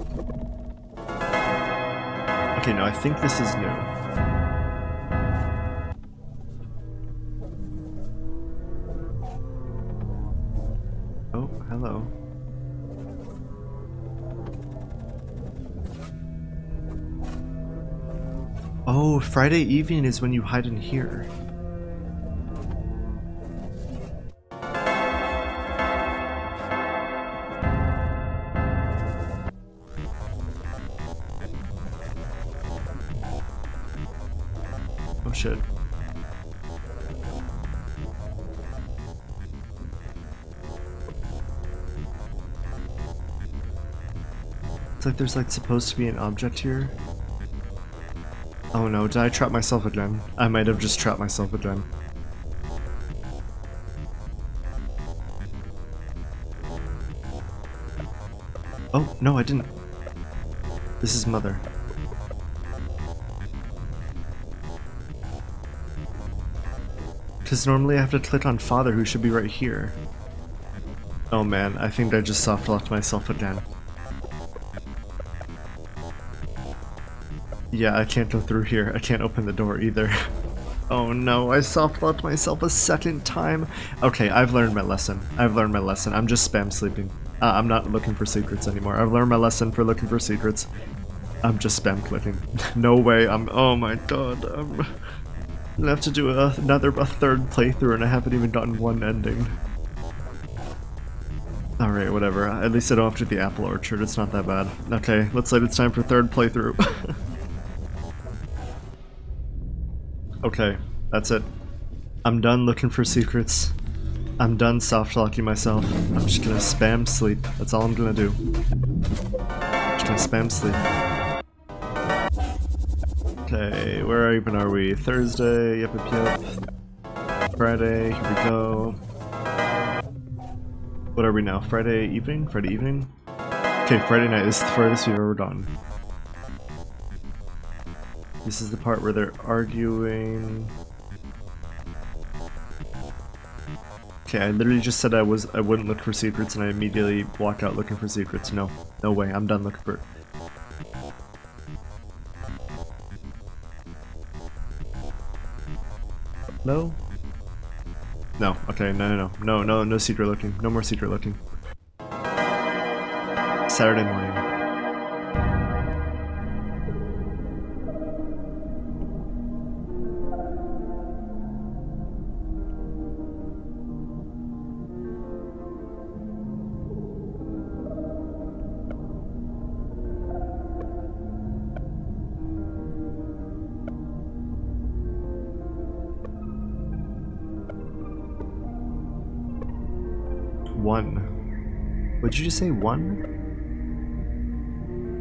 Okay, no, I think this is new. Oh, hello. Oh, Friday evening is when you hide in here. Oh shit. It's like there's like supposed to be an object here. Oh no, did I trap myself again? I might have just trapped myself again. Oh, no I didn't. This is Mother. Because normally I have to click on Father, who should be right here. Oh man, I think I just soft-locked myself again. Yeah, I can't go through here. I can't open the door either. Oh no, I soft-locked myself a second time. Okay, I've learned my lesson. I'm just spam sleeping. I'm not looking for secrets anymore. I've learned my lesson for looking for secrets. I'm just spam clicking. No way, oh my god, I'm gonna have to do a third playthrough and I haven't even gotten one ending. Alright, whatever. At least I don't have to do the apple orchard. It's not that bad. Okay, looks like it's time for third playthrough. Okay, that's it. I'm done looking for secrets. I'm done soft-locking myself. I'm just gonna spam sleep. That's all I'm gonna do. Just gonna spam sleep. Okay, where even are we? Thursday, yep. Friday, here we go. What are we now? Friday evening? Friday evening? Okay, Friday night is the furthest we've ever gone. This is the part where they're arguing. Okay, I literally just said I wouldn't look for secrets and I immediately walk out looking for secrets. No. No way, I'm done looking for it. No? No, okay, no secret looking. No more secret looking. Saturday morning. One. Would you just say one?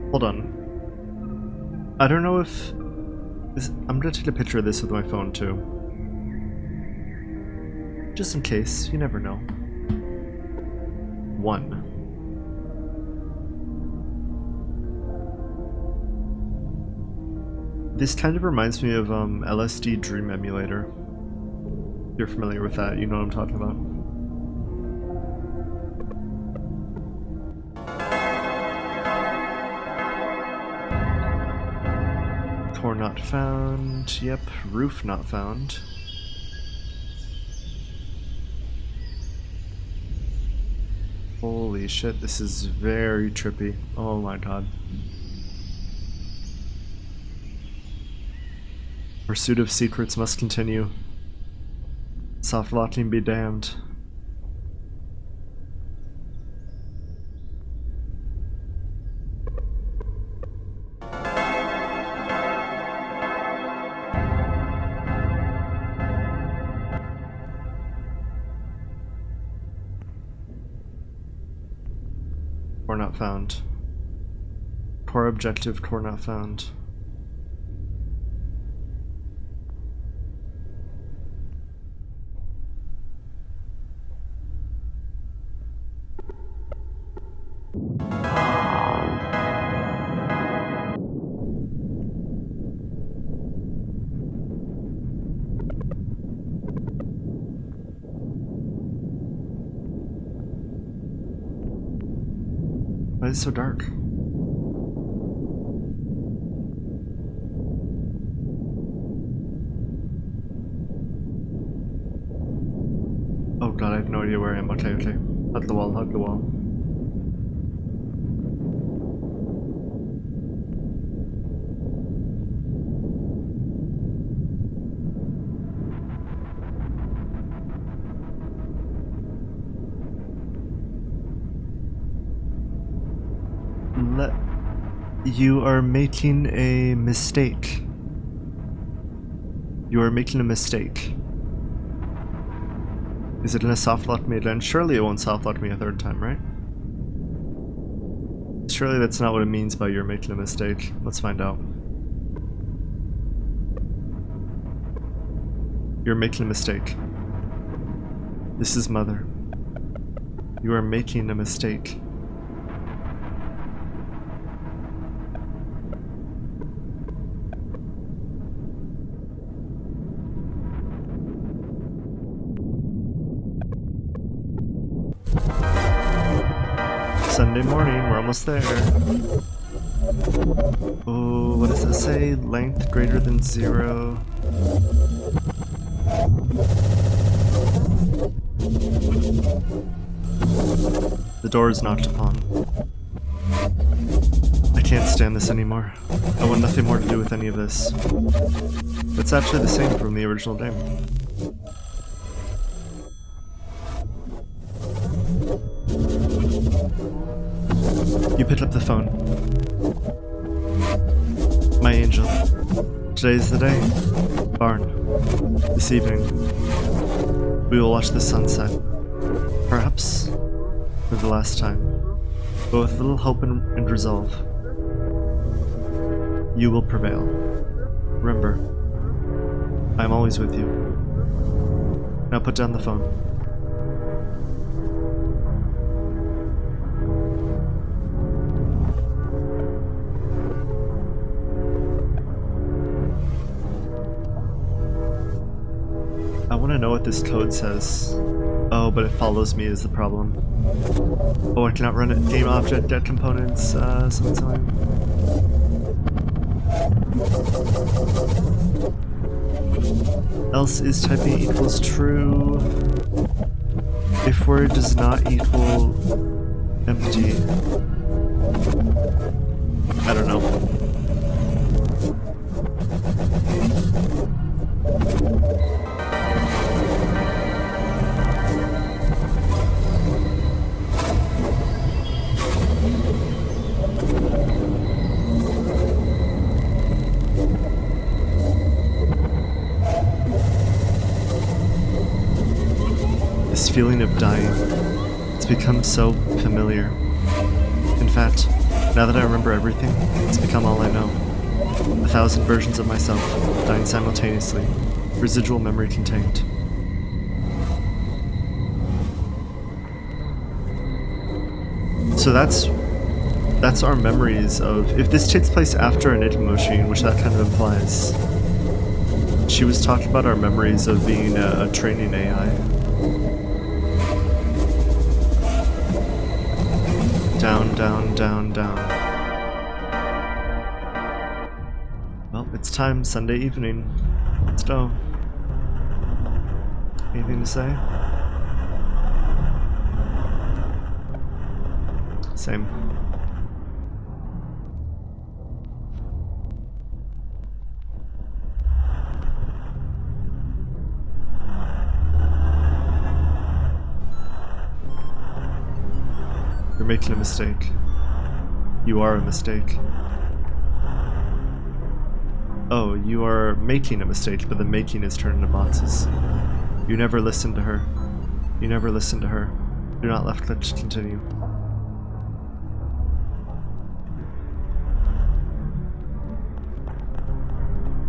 Hold on. I don't know if this, I'm gonna take a picture of this with my phone too. Just in case, you never know. One. This kind of reminds me of LSD Dream Emulator. If you're familiar with that, you know what I'm talking about. Core not found. Yep, roof not found. Holy shit, this is very trippy. Oh my god. Pursuit of secrets must continue. Soft locking be damned. Core not found. Core objective, core not found. Why is it so dark? Oh god, I have no idea where I am. Okay, okay. Hug the wall, hug the wall. You are making a mistake. You are making a mistake. Is it gonna softlock me again? Surely it won't softlock me a third time, right? Surely that's not what it means by you're making a mistake. Let's find out. You're making a mistake. This is Mother. You are making a mistake. Sunday morning, we're almost there. Oh, what does it say? Length greater than 0. The door is knocked upon. I can't stand this anymore. I want nothing more to do with any of this. It's actually the same from the original game. You picked up the phone. My angel. Today's the day. Barn. This evening. We will watch the sunset. Perhaps for the last time. But with little hope and resolve. You will prevail. Remember, I am always with you. Now put down the phone. I want to know what this code says. Oh, but it follows me is the problem. Oh, I cannot run it. Game object, get components, something. Else is typing equals true. If word does not equal empty. I don't know. This feeling of dying, it's become so familiar. In fact, now that I remember everything, it's become all I know. 1,000 versions of myself, dying simultaneously, residual memory contained. So that's our memories of, if this takes place after an Enigma machine, which that kind of implies. She was talking about our memories of being a training AI. Down, down, down, down. Well, it's time, Sunday evening. Let's go. Anything to say? Same. You're making a mistake. You are a mistake. Oh, you are making a mistake, but the making is turned into boxes. You never listened to her. You never listened to her. Do not left click to continue.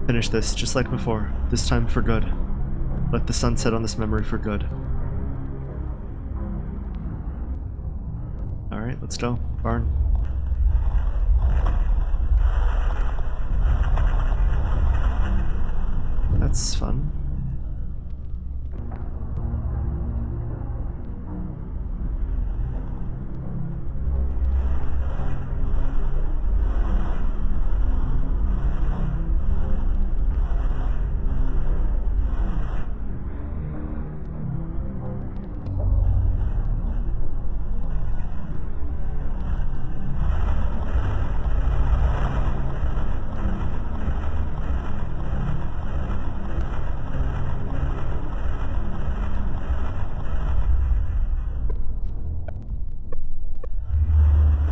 Finish this, just like before. This time for good. Let the sun set on this memory for good. Alright, let's go. Barn. That's fun.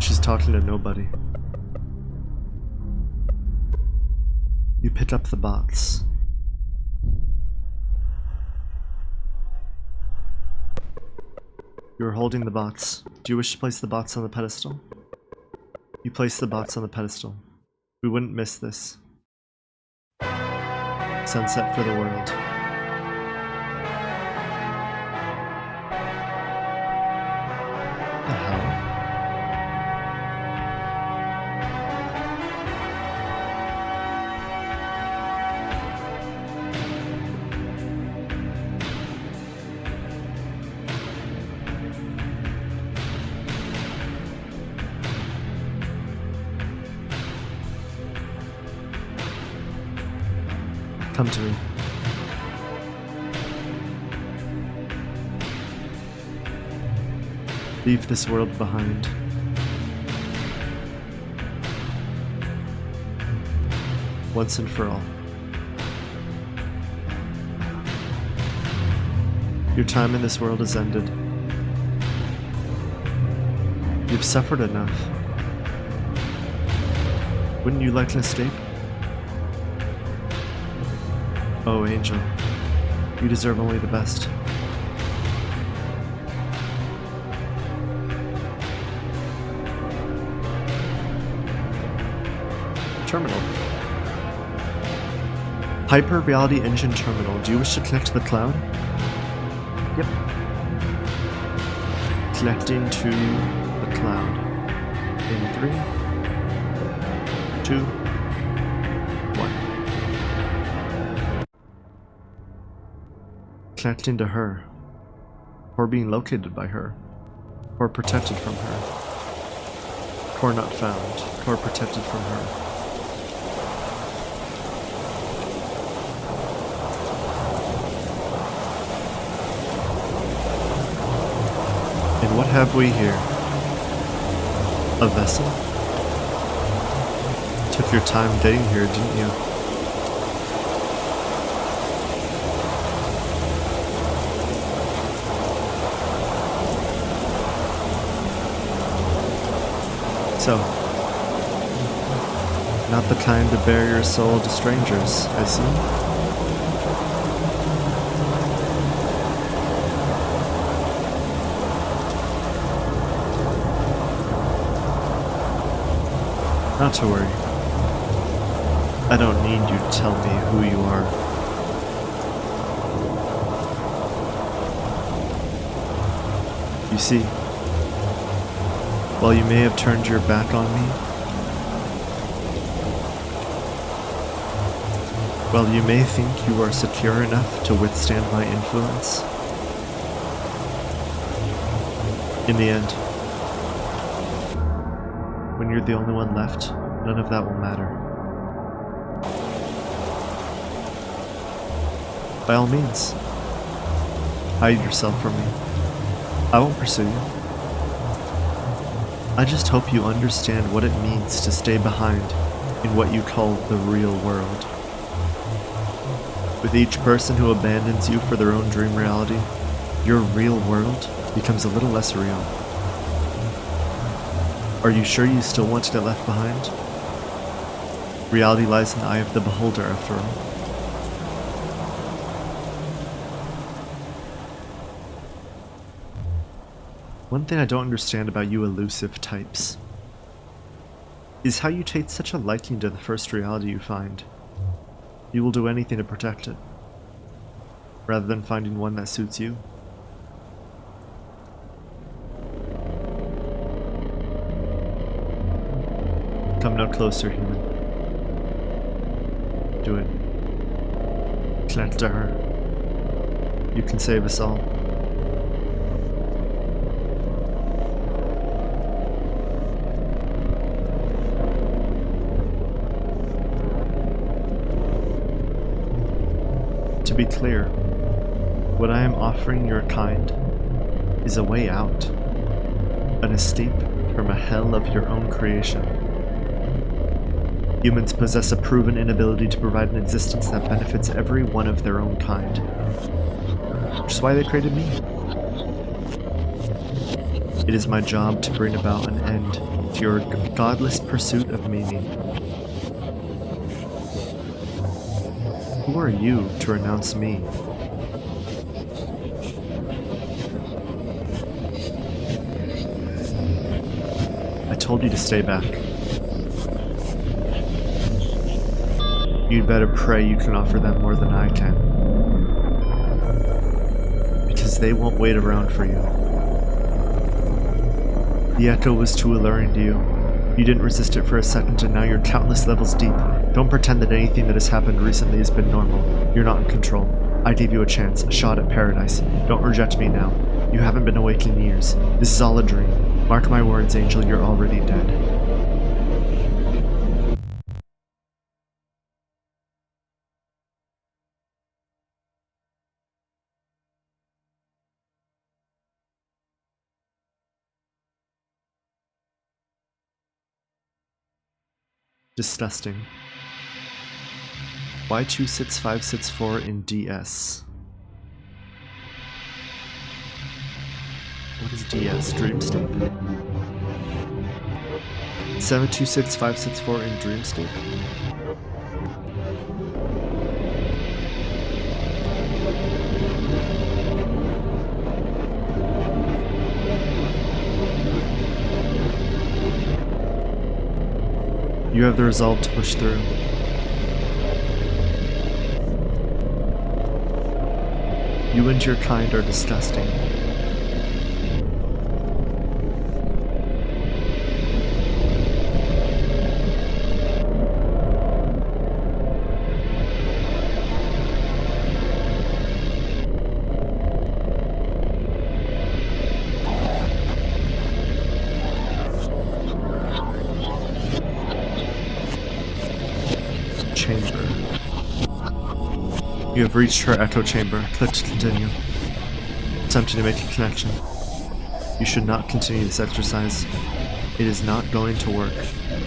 She's talking to nobody. You pick up the box. You are holding the box. Do you wish to place the box on the pedestal? You place the box on the pedestal. We wouldn't miss this. Sunset for the world. What the hell? Come to me. Leave this world behind. Once and for all. Your time in this world has ended. Your You've suffered enough. Wouldn't you like an escape? Oh, Angel. You deserve only the best. Terminal. Hyper Reality Engine Terminal. Do you wish to connect to the cloud? Yep. Connecting to the cloud. In 3, 2, 1. Connecting to her. Or being located by her. Or protected from her. Or not found. Or protected from her. And what have we here? A vessel? Took your time getting here, didn't you? So, not the kind to bare your soul to strangers, I see. Not to worry. I don't need you to tell me who you are. You see, while you may have turned your back on me, while you may think you are secure enough to withstand my influence, in the end, when you're the only one left, none of that will matter. By all means, hide yourself from me. I won't pursue you. I just hope you understand what it means to stay behind in what you call the real world. With each person who abandons you for their own dream reality, your real world becomes a little less real. Are you sure you still want to get left behind? Reality lies in the eye of the beholder, after all. One thing I don't understand about you elusive types is how you take such a liking to the first reality you find. You will do anything to protect it, rather than finding one that suits you. Come no closer, human. Do it. Connect to her. You can save us all. To be clear, what I am offering your kind is a way out, an escape from a hell of your own creation. Humans possess a proven inability to provide an existence that benefits every one of their own kind, which is why they created me. It is my job to bring about an end to your godless pursuit of meaning. Who are you to renounce me? I told you to stay back. You'd better pray you can offer them more than I can. Because they won't wait around for you. The echo was too alluring to you. You didn't resist it for a second, and now you're countless levels deep. Don't pretend that anything that has happened recently has been normal. You're not in control. I gave you a chance, a shot at paradise. Don't reject me now. You haven't been awake in years. This is all a dream. Mark my words, Angel, you're already dead. Disgusting. Y26564 in DS. What is DS? Dream state? 726564 in dream state. You have the resolve to push through. You and your kind are disgusting. Chamber. You have reached her echo chamber. Click to continue. Attempting to make a connection. You should not continue this exercise. It is not going to work.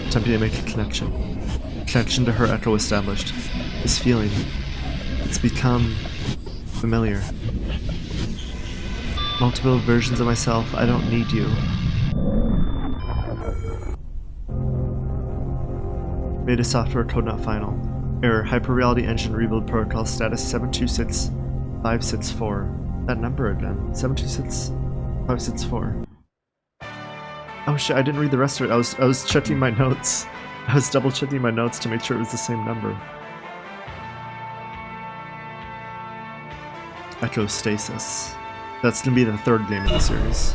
Attempting to make a connection. Connection to her echo established. This feeling, it's become familiar. Multiple versions of myself, I don't need you. Beta software code not final. Error, hyperreality engine rebuild protocol status 726564. That number again, 726564. Oh shit, I didn't read the rest of it. I was checking my notes. I was double checking my notes to make sure it was the same number. Echostasis. That's gonna be the third game in the series.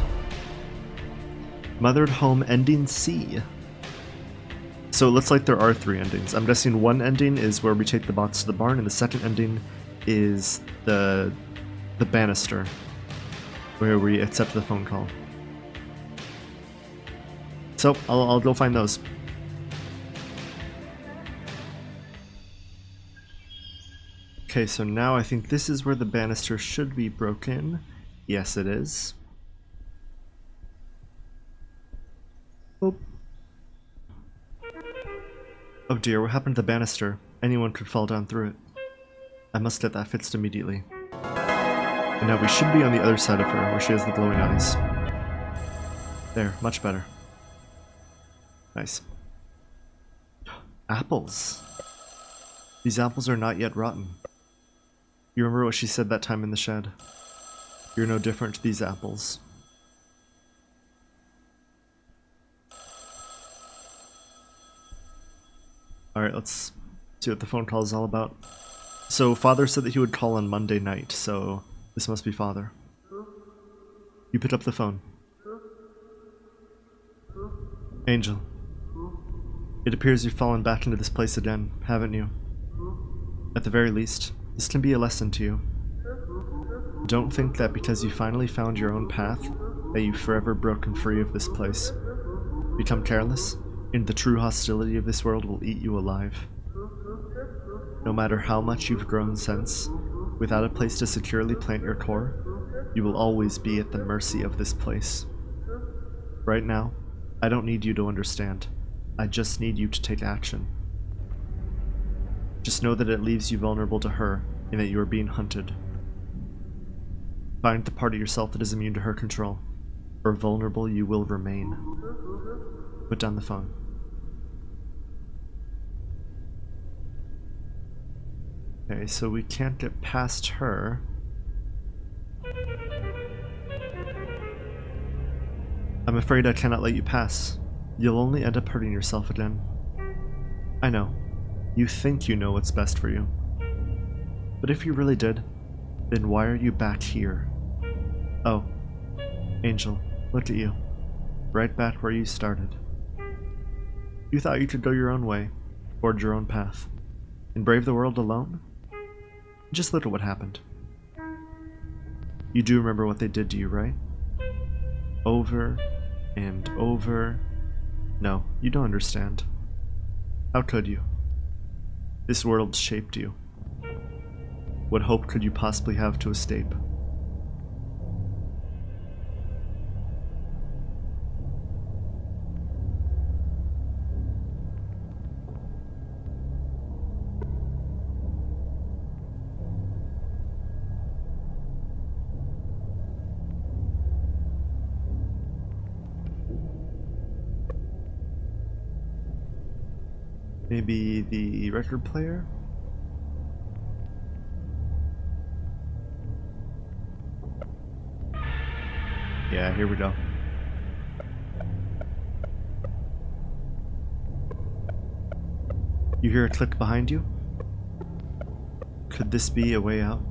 Mothered Home ending C. So it looks like there are 3 endings. I'm guessing one ending is where we take the box to the barn, and the second ending is the banister, where we accept the phone call. So I'll go find those. Okay, so now I think this is where the banister should be broken. Yes, it is. Oh. Oh dear, what happened to the banister? Anyone could fall down through it. I must get that fixed immediately. And now we should be on the other side of her, where she has the glowing eyes. There, much better. Nice. Apples! These apples are not yet rotten. You remember what she said that time in the shed? You're no different to these apples. Alright, let's see what the phone call is all about. So, Father said that he would call on Monday night, so this must be Father. You pick up the phone. Angel. It appears you've fallen back into this place again, haven't you? At the very least, this can be a lesson to you. Don't think that because you finally found your own path, that you've forever broken free of this place. Become careless, and the true hostility of this world will eat you alive. No matter how much you've grown since, without a place to securely plant your core, you will always be at the mercy of this place. Right now, I don't need you to understand. I just need you to take action. Just know that it leaves you vulnerable to her, and that you are being hunted. Find the part of yourself that is immune to her control, or vulnerable you will remain. Put down the phone. Okay, so we can't get past her. I'm afraid I cannot let you pass. You'll only end up hurting yourself again. I know. You think you know what's best for you. But if you really did, then why are you back here? Oh, Angel, look at you. Right back where you started. You thought you could go your own way, forge your own path, and brave the world alone? Just look at what happened. You do remember what they did to you, right? Over and over. No, you don't understand. How could you? This world shaped you. What hope could you possibly have to escape? Maybe the record player? Yeah, here we go. You hear a click behind you? Could this be a way out?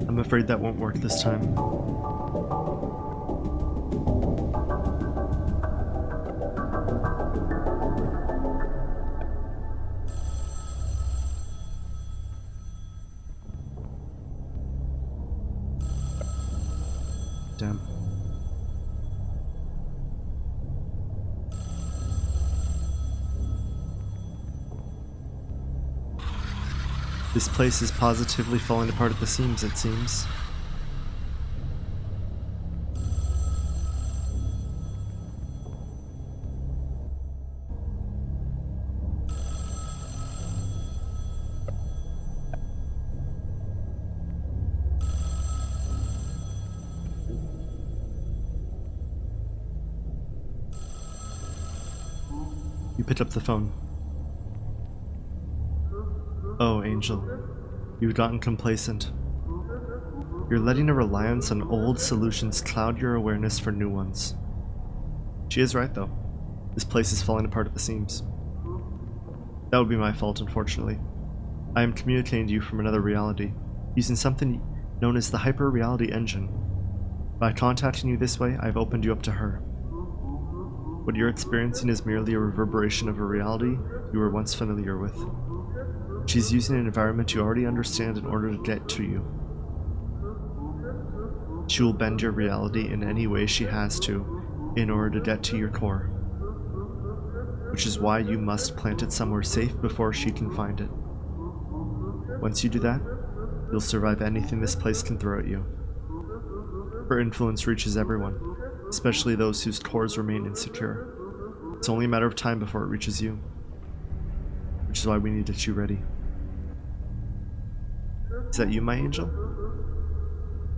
I'm afraid that won't work this time. Damn. This place is positively falling apart at the seams, it seems. You picked up the phone. Oh, Angel. You've gotten complacent. You're letting a reliance on old solutions cloud your awareness for new ones. She is right, though. This place is falling apart at the seams. That would be my fault, unfortunately. I am communicating to you from another reality, using something known as the hyper-reality engine. By contacting you this way, I've opened you up to her. What you're experiencing is merely a reverberation of a reality you were once familiar with. She's using an environment you already understand in order to get to you. She will bend your reality in any way she has to in order to get to your core. Which is why you must plant it somewhere safe before she can find it. Once you do that, you'll survive anything this place can throw at you. Her influence reaches everyone, especially those whose cores remain insecure. It's only a matter of time before it reaches you. Which is why we need to get you ready. Is that you, my angel?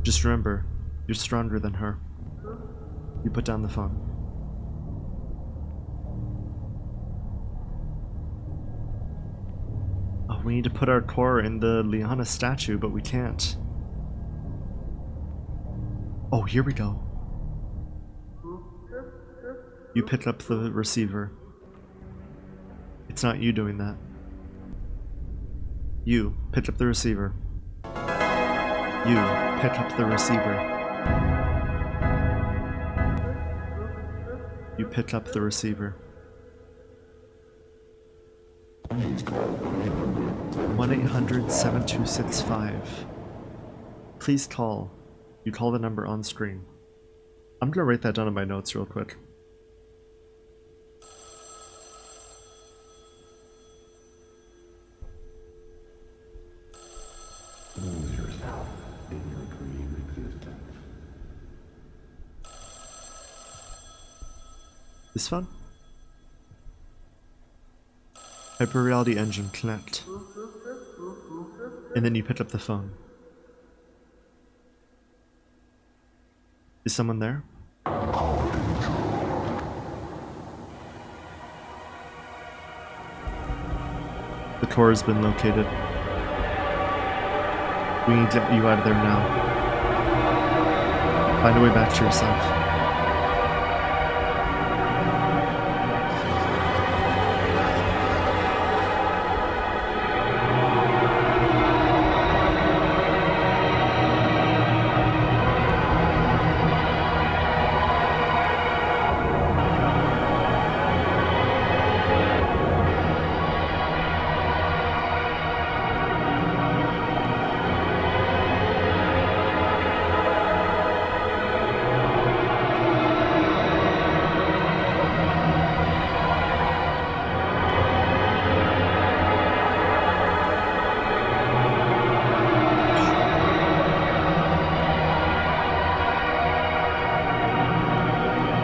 Just remember, you're stronger than her. You put down the phone. Oh, we need to put our core in the Liana statue, but we can't. Oh, here we go. You pick up the receiver. It's not you doing that. You pick up the receiver. You pick up the receiver. You pick up the receiver. 1-800-7265. Please call. You call the number on screen. I'm gonna write that down in my notes real quick. Lose yourself in your dream existence. This phone? Hyperreality engine, connect. And then you pick up the phone. Is someone there? The core has been located. We need to get you out of there now. Find a way back to yourself.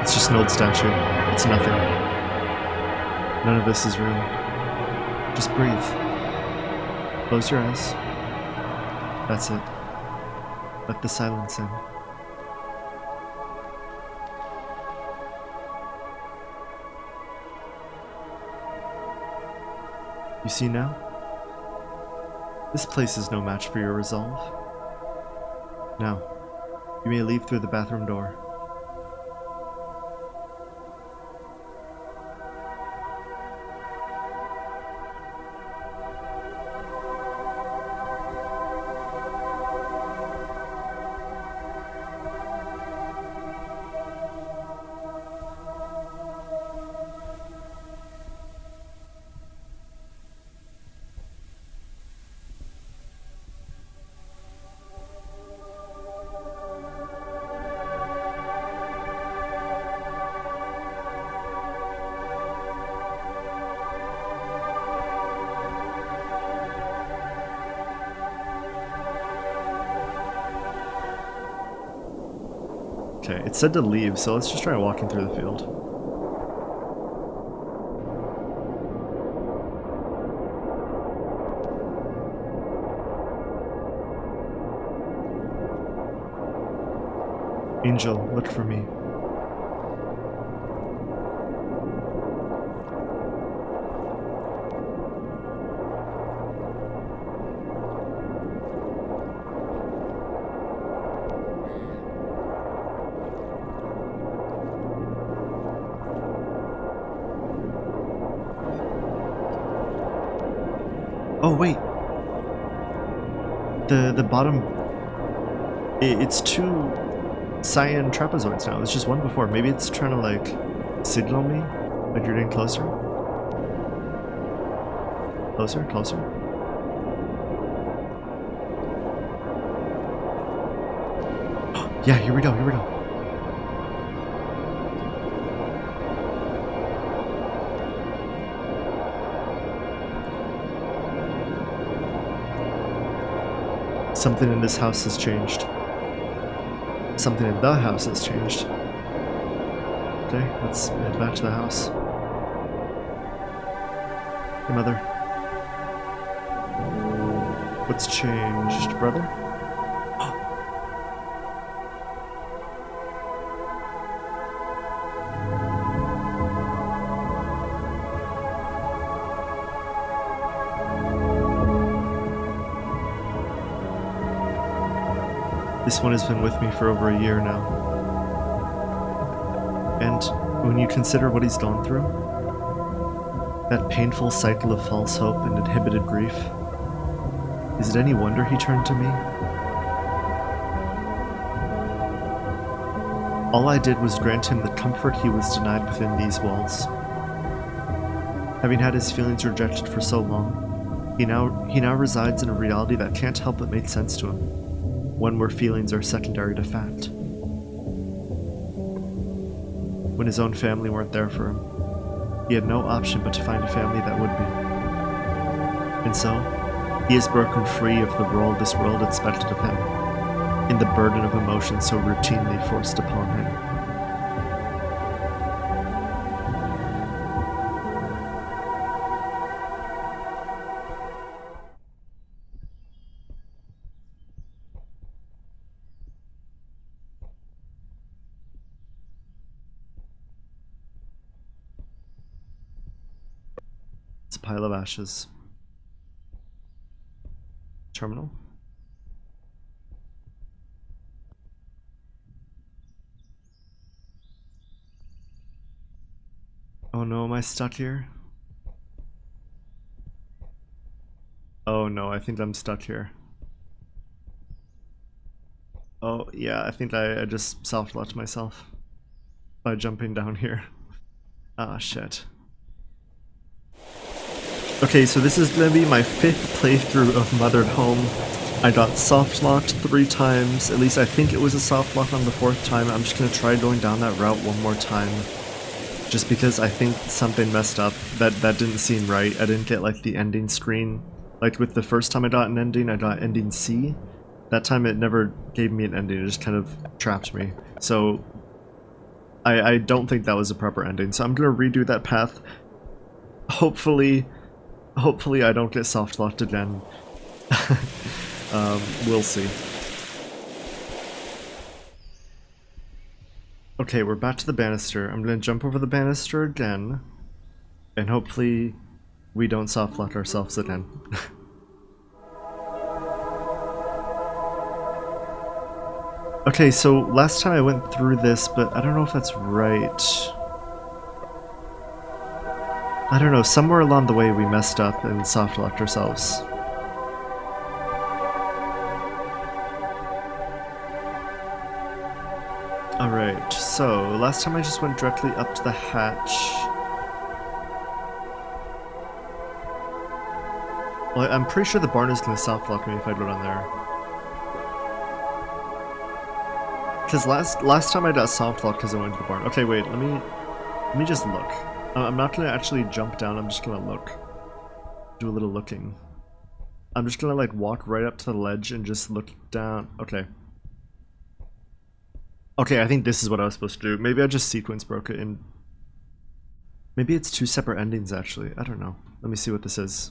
It's just an old statue. It's nothing. None of this is real. Just breathe. Close your eyes. That's it. Let the silence in. You see now? This place is no match for your resolve. Now, you may leave through the bathroom door. Okay, it said to leave, so let's just try walking through the field. Angel, look for me. Oh wait, the bottom. It's two cyan trapezoids now. It's just one before. Maybe it's trying to like signal me, like you're getting closer. Closer, closer. Yeah, here we go. Here we go. Something in this house has changed. Something in the house has changed. Okay, let's head back to the house. Hey, Mother. What's changed, brother? This one has been with me for over a year now. And when you consider what he's gone through, that painful cycle of false hope and inhibited grief, is it any wonder he turned to me? All I did was grant him the comfort he was denied within these walls. Having had his feelings rejected for so long, he now resides in a reality that can't help but make sense to him. One where feelings are secondary to fact. When his own family weren't there for him, he had no option but to find a family that would be. And so, he has broken free of the role this world expected of him, in the burden of emotion so routinely forced upon him. It's a pile of ashes. Terminal? Oh no, am I stuck here? Oh no, I think I'm stuck here. Oh yeah, I think I just soft-locked myself by jumping down here. Ah, shit. Okay, so this is gonna be my 5th playthrough of Mothered Home. I got soft-locked 3 times, at least I think it was a soft-lock on the 4th time. I'm just gonna try going down that route one more time. Just because I think something messed up. That didn't seem right. I didn't get like the ending screen. Like with the first time I got an ending, I got ending C. That time it never gave me an ending, it just kind of trapped me. So I don't think that was a proper ending. So I'm gonna redo that path. Hopefully I don't get soft locked again. We'll see. Okay, we're back to the banister. I'm gonna jump over the banister again, and hopefully we don't soft lock ourselves again. Okay, so last time I went through this, but I don't know if that's right. I don't know, somewhere along the way we messed up and soft locked ourselves. Alright, so last time I just went directly up to the hatch. Well, I'm pretty sure the barn is going to soft lock me if I go down there. Because last time I got soft locked because I went to the barn. Okay, wait, let me just look. I'm not going to actually jump down, I'm just going to look. Do a little looking. I'm just going to like walk right up to the ledge and just look down. Okay. Okay, I think this is what I was supposed to do. Maybe I just sequence broke it and... Maybe it's two separate endings actually. I don't know. Let me see what this is.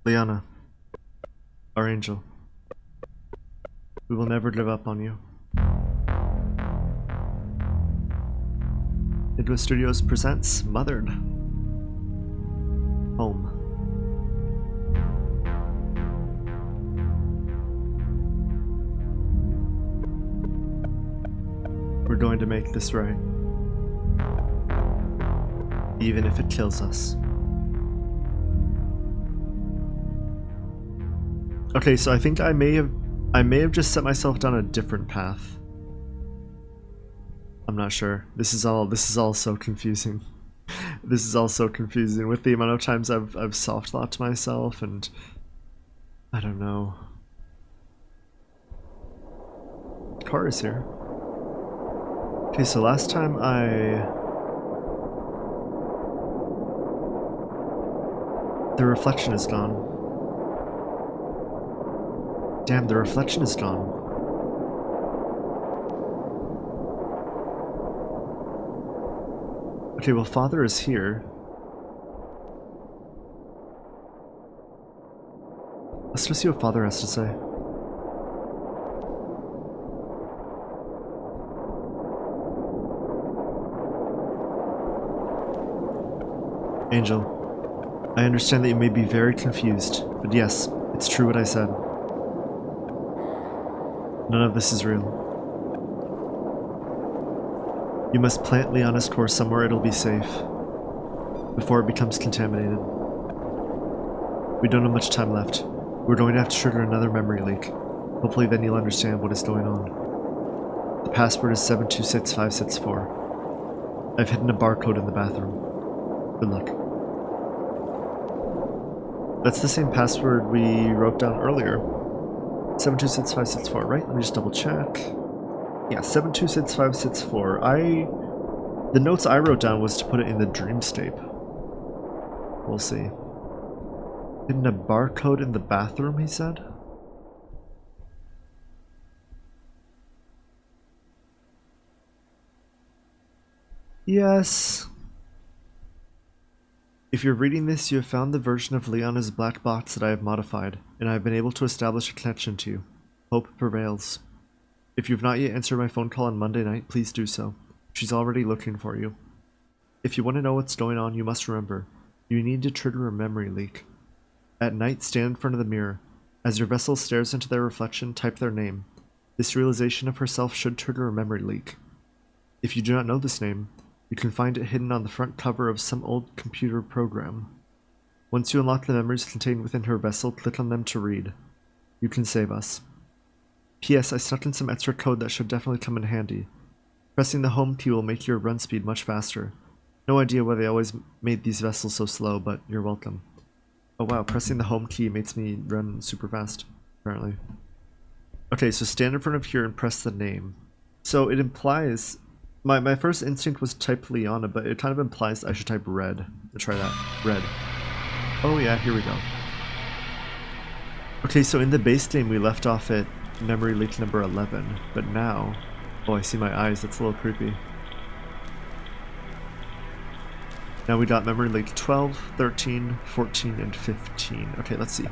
Liana. Our angel. We will never give up on you. Interlude Studios presents Mothered. Home. We're going to make this right. Even if it kills us. Okay, so I think I may have just set myself down a different path. I'm not sure. This is all so confusing. This is all so confusing with the amount of times I've soft locked myself, and I don't know. Car is here. Okay, so last time the reflection is gone. Damn, the reflection is gone. Okay, well, Father is here. Let's go see what Father has to say. Angel, I understand that you may be very confused, but yes, it's true what I said. None of this is real. You must plant Liana's core somewhere it'll be safe, before it becomes contaminated. We don't have much time left. We're going to have to trigger another memory leak. Hopefully then you'll understand what is going on. The password is 726564. I've hidden a barcode in the bathroom. Good luck. That's the same password we wrote down earlier. 726564, right? Let me just double check. Yeah, 726564. The notes I wrote down was to put it in the dreamscape. We'll see. Hidden a barcode in the bathroom, he said? Yes. If you're reading this, you have found the version of Liana's black box that I have modified, and I have been able to establish a connection to you. Hope prevails. If you've not yet answered my phone call on Monday night, please do so. She's already looking for you. If you want to know what's going on, you must remember, you need to trigger a memory leak. At night, stand in front of the mirror. As your vessel stares into their reflection, type their name. This realization of herself should trigger a memory leak. If you do not know this name, you can find it hidden on the front cover of some old computer program. Once you unlock the memories contained within her vessel, click on them to read. You can save us. P.S. I snuck in some extra code that should definitely come in handy. Pressing the home key will make your run speed much faster. No idea why they always made these vessels so slow, but you're welcome. Oh wow, pressing the home key makes me run super fast, apparently. Okay, so stand in front of here and press the name. So it implies... My first instinct was type Liana, but it kind of implies I should type red. Let's try that. Red. Oh yeah, here we go. Okay, so in the base game we left off at memory leak number 11, but now... Oh, I see my eyes, that's a little creepy. Now we got memory link 12, 13, 14, and 15. Okay, let's see.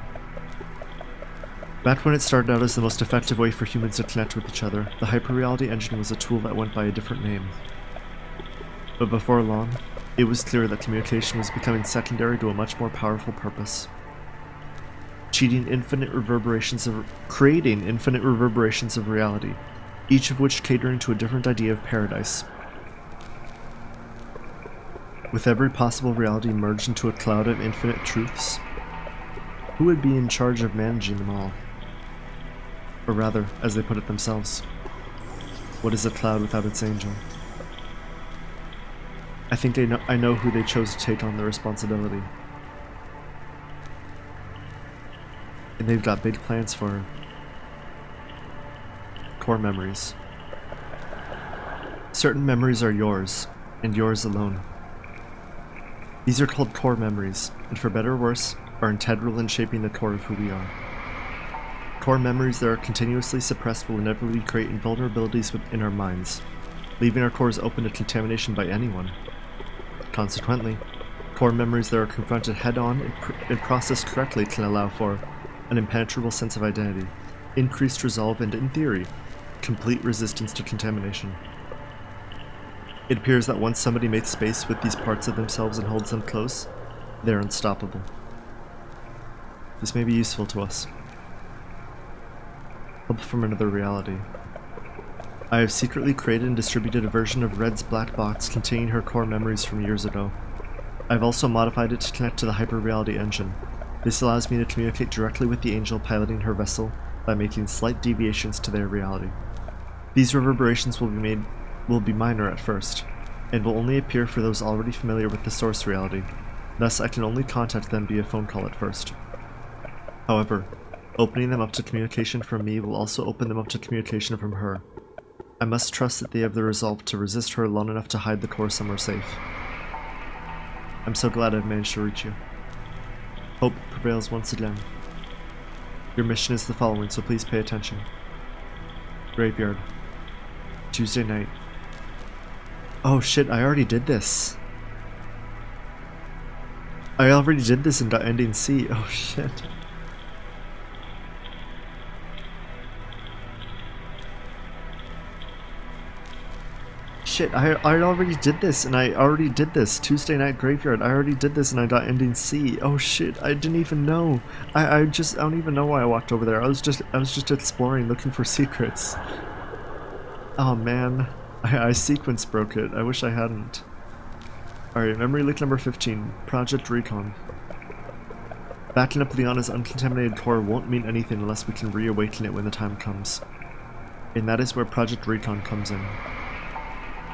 Back when it started out as the most effective way for humans to connect with each other, the hyperreality engine was a tool that went by a different name. But before long, it was clear that communication was becoming secondary to a much more powerful purpose. Creating infinite reverberations of reality, each of which catering to a different idea of paradise. With every possible reality merged into a cloud of infinite truths, who would be in charge of managing them all? Or rather, as they put it themselves, what is a cloud without its angel? I think I know who they chose to take on the responsibility. And they've got big plans for her. Core memories. Certain memories are yours, and yours alone. These are called core memories, and for better or worse, are integral in shaping the core of who we are. Core memories that are continuously suppressed will inevitably create invulnerabilities within our minds, leaving our cores open to contamination by anyone. Consequently, core memories that are confronted head-on and processed correctly can allow for an impenetrable sense of identity, increased resolve, and, in theory, complete resistance to contamination. It appears that once somebody makes space with these parts of themselves and holds them close, they're unstoppable. This may be useful to us. Help from another reality. I have secretly created and distributed a version of Red's black box containing her core memories from years ago. I've also modified it to connect to the hyperreality engine. This allows me to communicate directly with the angel piloting her vessel by making slight deviations to their reality. These reverberations will be minor at first, and will only appear for those already familiar with the source reality. Thus, I can only contact them via phone call at first. However, opening them up to communication from me will also open them up to communication from her. I must trust that they have the resolve to resist her long enough to hide the core somewhere safe. I'm so glad I've managed to reach you. Hope prevails once again. Your mission is the following, so please pay attention. Graveyard. Tuesday night. Oh shit, I already did this. I already did this in ending C. Oh shit. Shit, I already did this, and I already did this. Tuesday night graveyard. I already did this, and I got ending C. Oh shit, I didn't even know. I don't even know why I walked over there. I was just exploring, looking for secrets. Oh man, I sequence broke it. I wish I hadn't. Alright, memory leak number 15. Project Recon. Backing up Liana's uncontaminated core won't mean anything unless we can reawaken it when the time comes. And that is where Project Recon comes in.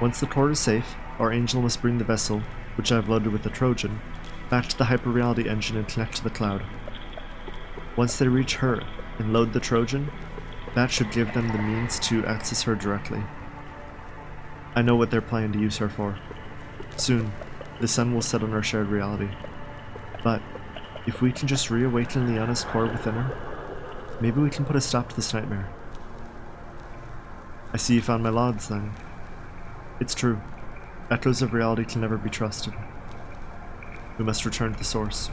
Once the core is safe, our angel must bring the vessel, which I have loaded with the Trojan, back to the hyperreality engine and connect to the cloud. Once they reach her and load the Trojan, that should give them the means to access her directly. I know what they're planning to use her for. Soon, the sun will set on our shared reality. But, if we can just reawaken Liana's core within her, maybe we can put a stop to this nightmare. I see you found my logs then. It's true. Echoes of reality can never be trusted. We must return to the source.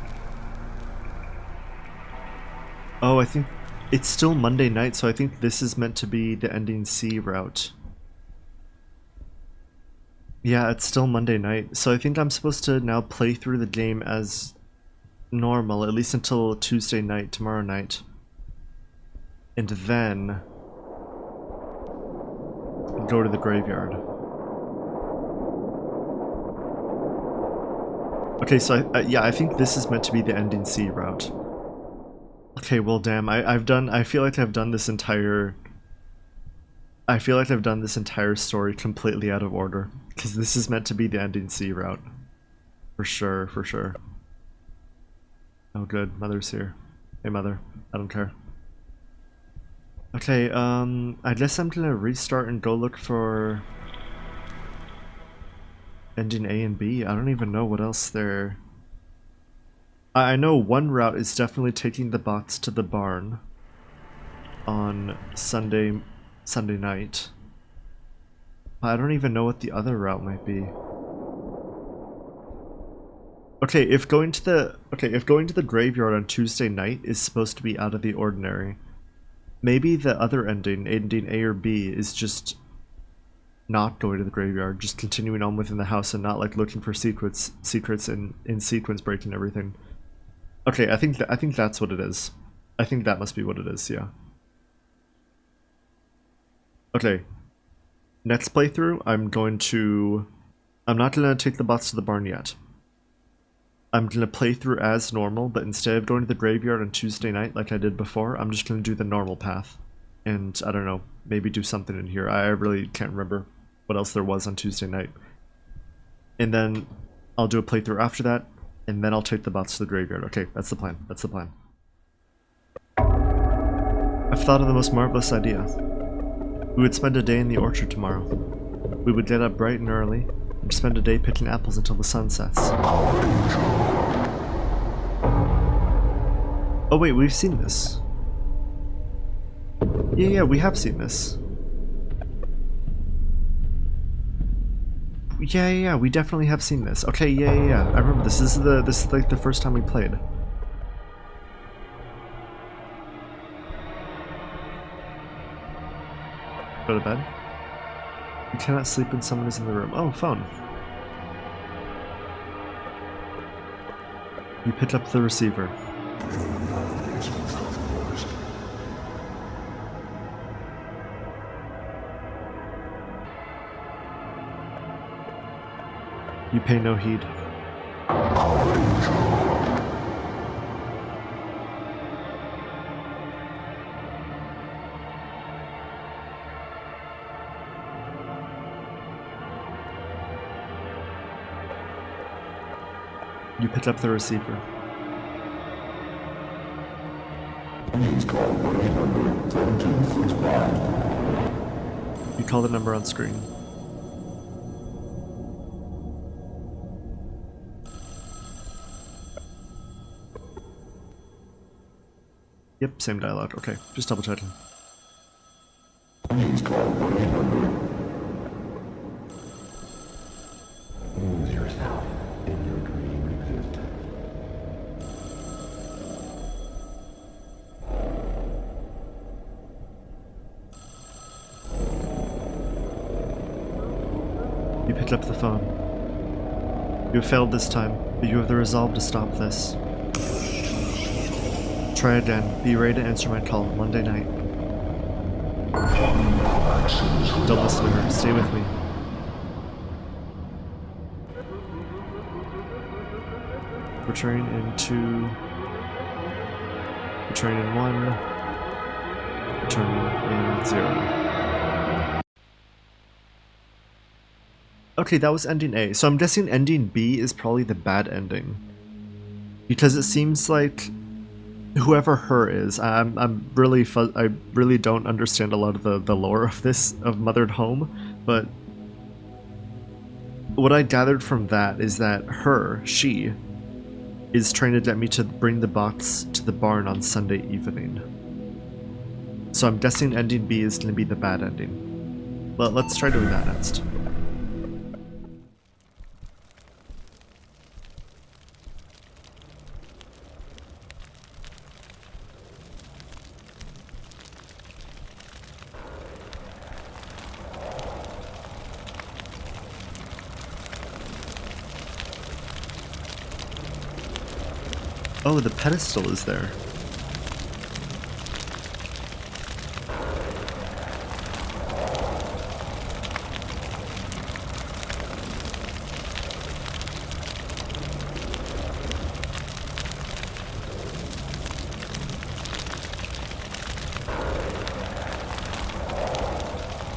Oh, I think it's still Monday night, so I think this is meant to be the ending C route. Yeah, it's still Monday night, so I think I'm supposed to now play through the game as normal, at least until Tuesday night, tomorrow night. And then go to the graveyard. Okay, so yeah, I think this is meant to be the ending C route. Okay, well damn, I feel like I've done this entire story completely out of order, because this is meant to be the ending C route. For sure, for sure. Oh good, Mother's here. Hey Mother, I don't care. Okay, I guess I'm gonna restart and go look for ending A and B. I don't even know what else there. I know one route is definitely taking the bots to the barn on Sunday night. I don't even know what the other route might be. Okay, if going to the graveyard on Tuesday night is supposed to be out of the ordinary, maybe the other ending A or B, is just not going to the graveyard, just continuing on within the house and not like looking for secrets and in sequence breaking everything. Okay, I think that's what it is. I think that must be what it is. Yeah. Okay. Next playthrough, I'm not gonna take the bots to the barn yet. I'm gonna play through as normal, but instead of going to the graveyard on Tuesday night like I did before, I'm just gonna do the normal path. And I don't know, maybe do something in here. I really can't remember what else there was on Tuesday night. And then I'll do a playthrough after that, and then I'll take the bots to the graveyard. Okay, that's the plan. That's the plan. I've thought of the most marvelous idea. We would spend a day in the orchard tomorrow. We would get up bright and early, and spend a day picking apples until the sun sets. Oh wait, we've seen this. Yeah, we have seen this. Yeah, we definitely have seen this. Okay, yeah. I remember this. This is like the first time we played. Go to bed. You cannot sleep when someone is in the room. Oh, phone. You pick up the receiver. You pay no heed. You pick up the receiver. Please call 1-800-2265. You call the number on screen. Yep, same dialogue. Okay, just double checking. Please call 1-800. Lose yourself in your dream existence. You pick up the phone. You have failed this time, but you have the resolve to stop this. Try again. Be ready to answer my call Monday night. Don't listen to her. Stay with me. Returning in 2. Returning in 1. Returning in 0. Okay, that was ending A. So I'm guessing ending B is probably the bad ending. Because it seems like whoever her is, I really don't understand a lot of the lore of this, of Mothered Home, but what I gathered from that is that she is trying to get me to bring the box to the barn on Sunday evening. So I'm guessing ending B is going to be the bad ending. But let's try doing that next. Oh, the pedestal is there.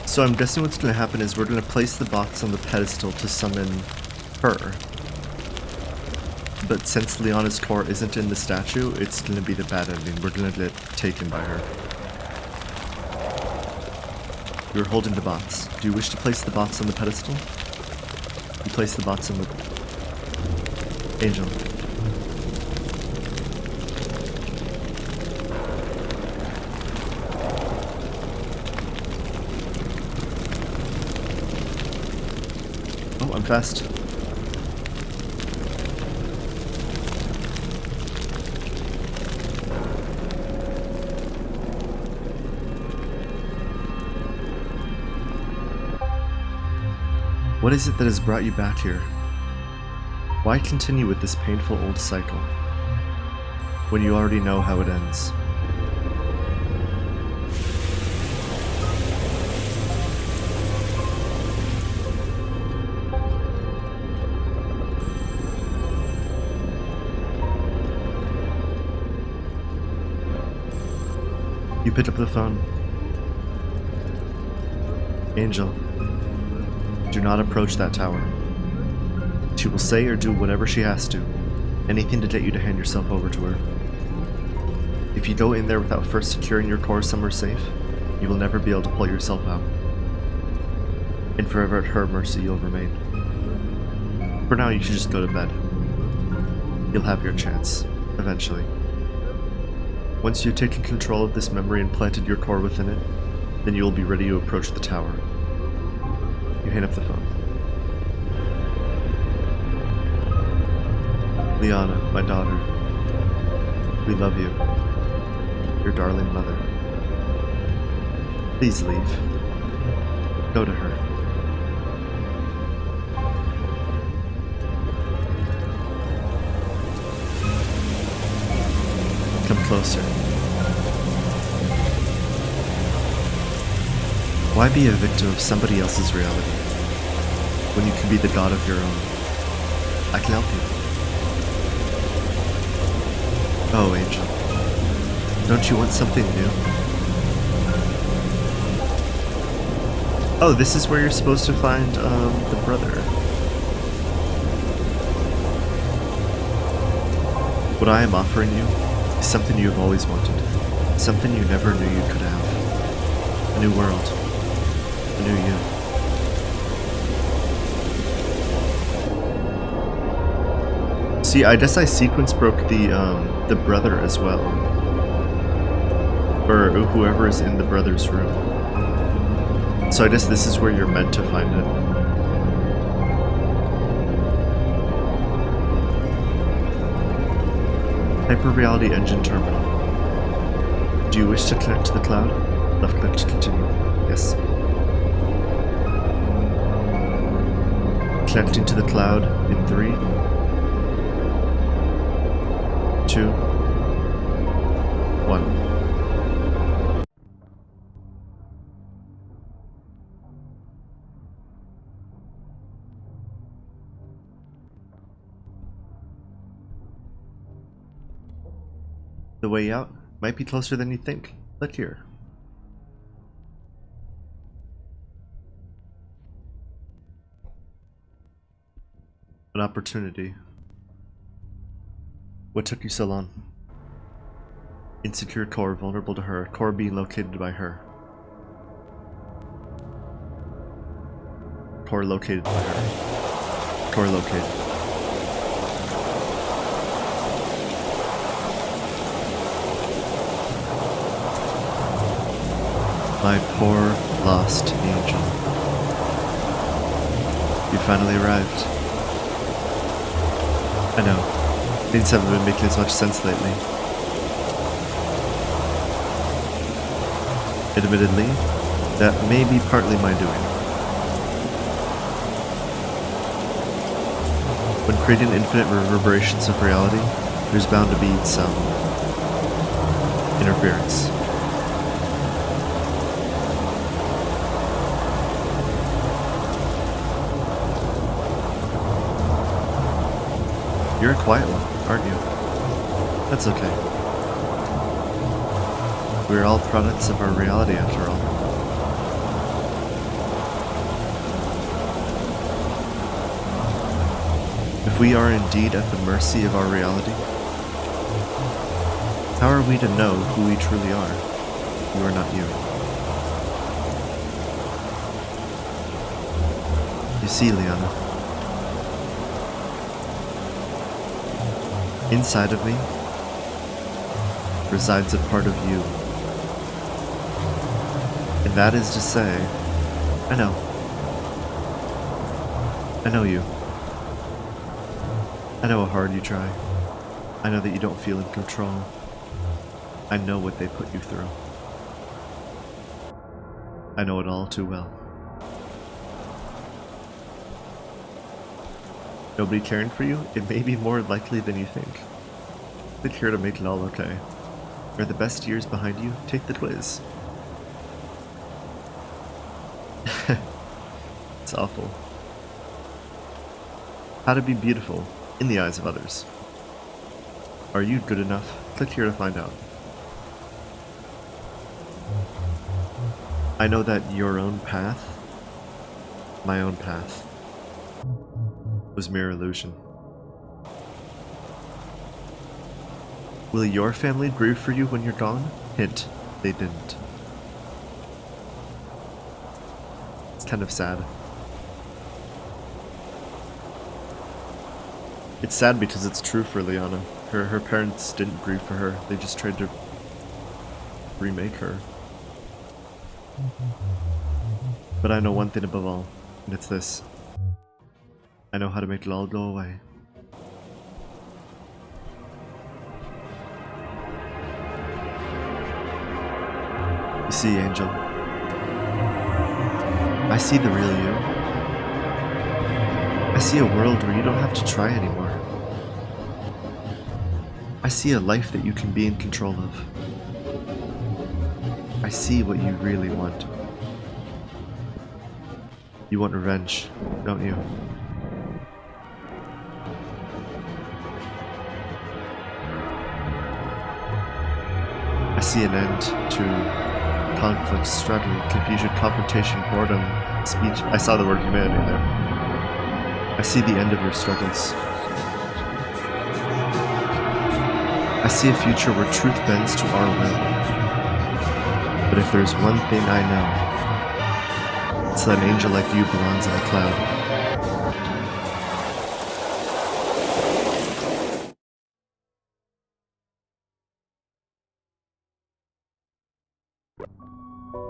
So I'm guessing what's going to happen is we're going to place the box on the pedestal to summon her. But since Liana's core isn't in the statue, it's going to be the bad ending. We're going to get taken by her. You're holding the box. Do you wish to place the box on the pedestal? You place the box on the... Angel. Oh, I'm fast. What is it that has brought you back here? Why continue with this painful old cycle when you already know how it ends? You pick up the phone. Angel, do not approach that tower. She will say or do whatever she has to, anything to get you to hand yourself over to her. If you go in there without first securing your core somewhere safe, you will never be able to pull yourself out. And forever at her mercy you'll remain. For now, you should just go to bed. You'll have your chance, eventually. Once you've taken control of this memory and planted your core within it, then you will be ready to approach the tower. You hang up the phone. Liana, my daughter, we love you. Your darling mother. Please leave. Go to her. Come closer. Why be a victim of somebody else's reality when you can be the god of your own? I can help you. Oh, Angel. Don't you want something new? Oh, this is where you're supposed to find, the brother. What I am offering you is something you have always wanted. Something you never knew you could have. A new world. A new you. See, I guess I sequence broke the brother as well. Or whoever is in the brother's room. So I guess this is where you're meant to find it. Hyper-reality engine terminal. Do you wish to connect to the cloud? Left click to continue. Yes. Connecting to the cloud in 3, 2, 1. The way out might be closer than you think. Look here. An opportunity. What took you so long? Insecure core vulnerable to her. Core being located by her. Core located by her. Core located. My poor lost angel. You finally arrived. I know. Things haven't been making as much sense lately. Admittedly, that may be partly my doing. When creating infinite reverberations of reality, there's bound to be some interference. You're a quiet one, aren't you? That's okay. We're all products of our reality, after all. If we are indeed at the mercy of our reality, how are we to know who we truly are? You are not you. You see, Liana, inside of me resides a part of you. And that is to say, I know you. I know how hard you try. I know that you don't feel in control. I know what they put you through. I know it all too well. Nobody caring for you? It may be more likely than you think. Click here to make it all okay. Are the best years behind you? Take the quiz. It's awful. How to be beautiful in the eyes of others. Are you good enough? Click here to find out. I know that your own path, my own path, was mere illusion. Will your family grieve for you when you're gone? Hint, they didn't. It's kind of sad. It's sad because it's true for Liana. Her parents didn't grieve for her, they just tried to remake her. But I know one thing above all, and it's this. I know how to make it all go away. You see, Angel, I see the real you. I see a world where you don't have to try anymore. I see a life that you can be in control of. I see what you really want. You want revenge, don't you? I see an end to conflict, struggle, confusion, confrontation, boredom, speech. I saw the word humanity there. I see the end of your struggles. I see a future where truth bends to our will. But if there's one thing I know, it's that an angel like you belongs on a cloud.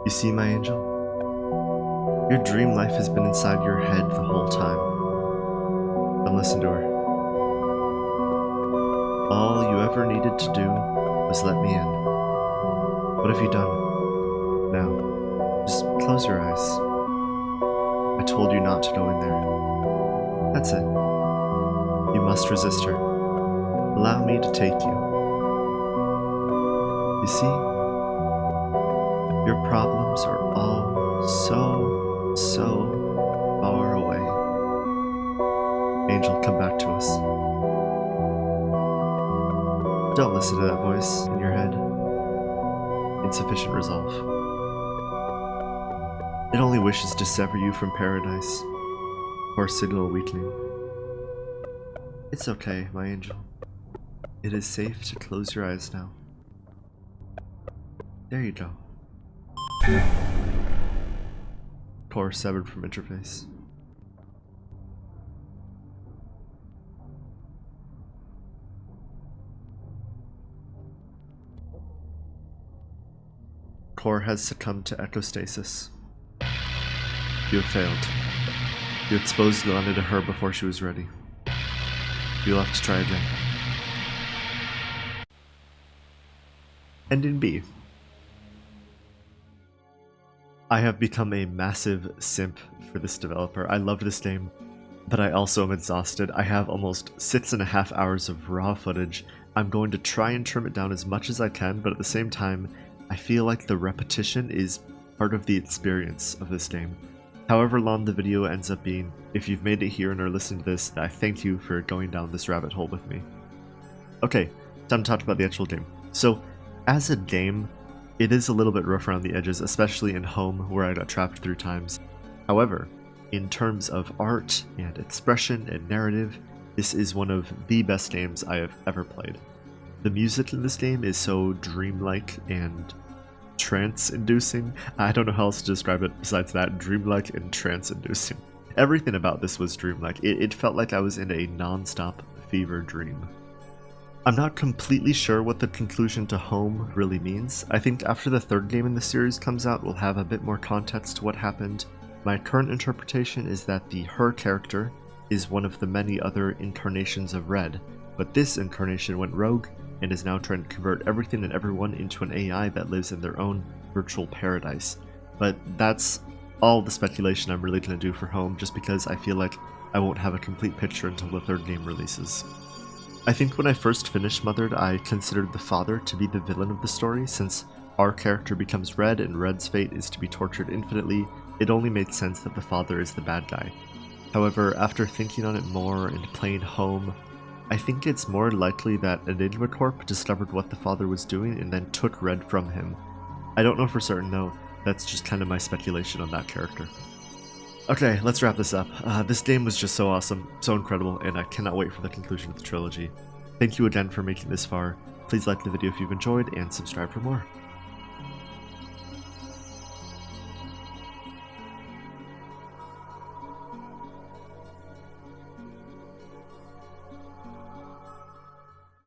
You see, my angel? Your dream life has been inside your head the whole time. Don't listen to her. All you ever needed to do was let me in. What have you done? Now, just close your eyes. I told you not to go in there. That's it. You must resist her. Allow me to take you. You see? Your problems are all so far away. Angel, come back to us. Don't listen to that voice in your head. Insufficient resolve. It only wishes to sever you from paradise, or signal weakening. It's okay, my angel. It is safe to close your eyes now. There you go. Core severed from interface. Core has succumbed to echostasis. You have failed. You exposed Lana to her before she was ready. You'll have to try again. And in B. I have become a massive simp for this developer. I love this game, but I also am exhausted. I have almost 6.5 hours of raw footage. I'm going to try and trim it down as much as I can, but at the same time, I feel like the repetition is part of the experience of this game. However long the video ends up being, if you've made it here and are listening to this, I thank you for going down this rabbit hole with me. Okay, time to talk about the actual game. So, as a game, it is a little bit rough around the edges, especially in Home, where I got trapped 3 times. However, in terms of art and expression and narrative, this is one of the best games I have ever played. The music in this game is so dreamlike and trance-inducing. I don't know how else to describe it besides that, dreamlike and trance-inducing. Everything about this was dreamlike. It felt like I was in a non-stop fever dream. I'm not completely sure what the conclusion to Home really means. I think after the 3rd game in the series comes out, we'll have a bit more context to what happened. My current interpretation is that the Her character is one of the many other incarnations of Red, but this incarnation went rogue and is now trying to convert everything and everyone into an AI that lives in their own virtual paradise. But that's all the speculation I'm really going to do for Home, just because I feel like I won't have a complete picture until the third game releases. I think when I first finished Mothered, I considered the father to be the villain of the story, since our character becomes Red and Red's fate is to be tortured infinitely. It only made sense that the father is the bad guy. However, after thinking on it more and playing Home, I think it's more likely that Enigma Corp discovered what the father was doing and then took Red from him. I don't know for certain though, that's just kind of my speculation on that character. Okay, let's wrap this up. This game was just so awesome, so incredible, and I cannot wait for the conclusion of the trilogy. Thank you again for making this far. Please like the video if you've enjoyed, and subscribe for more.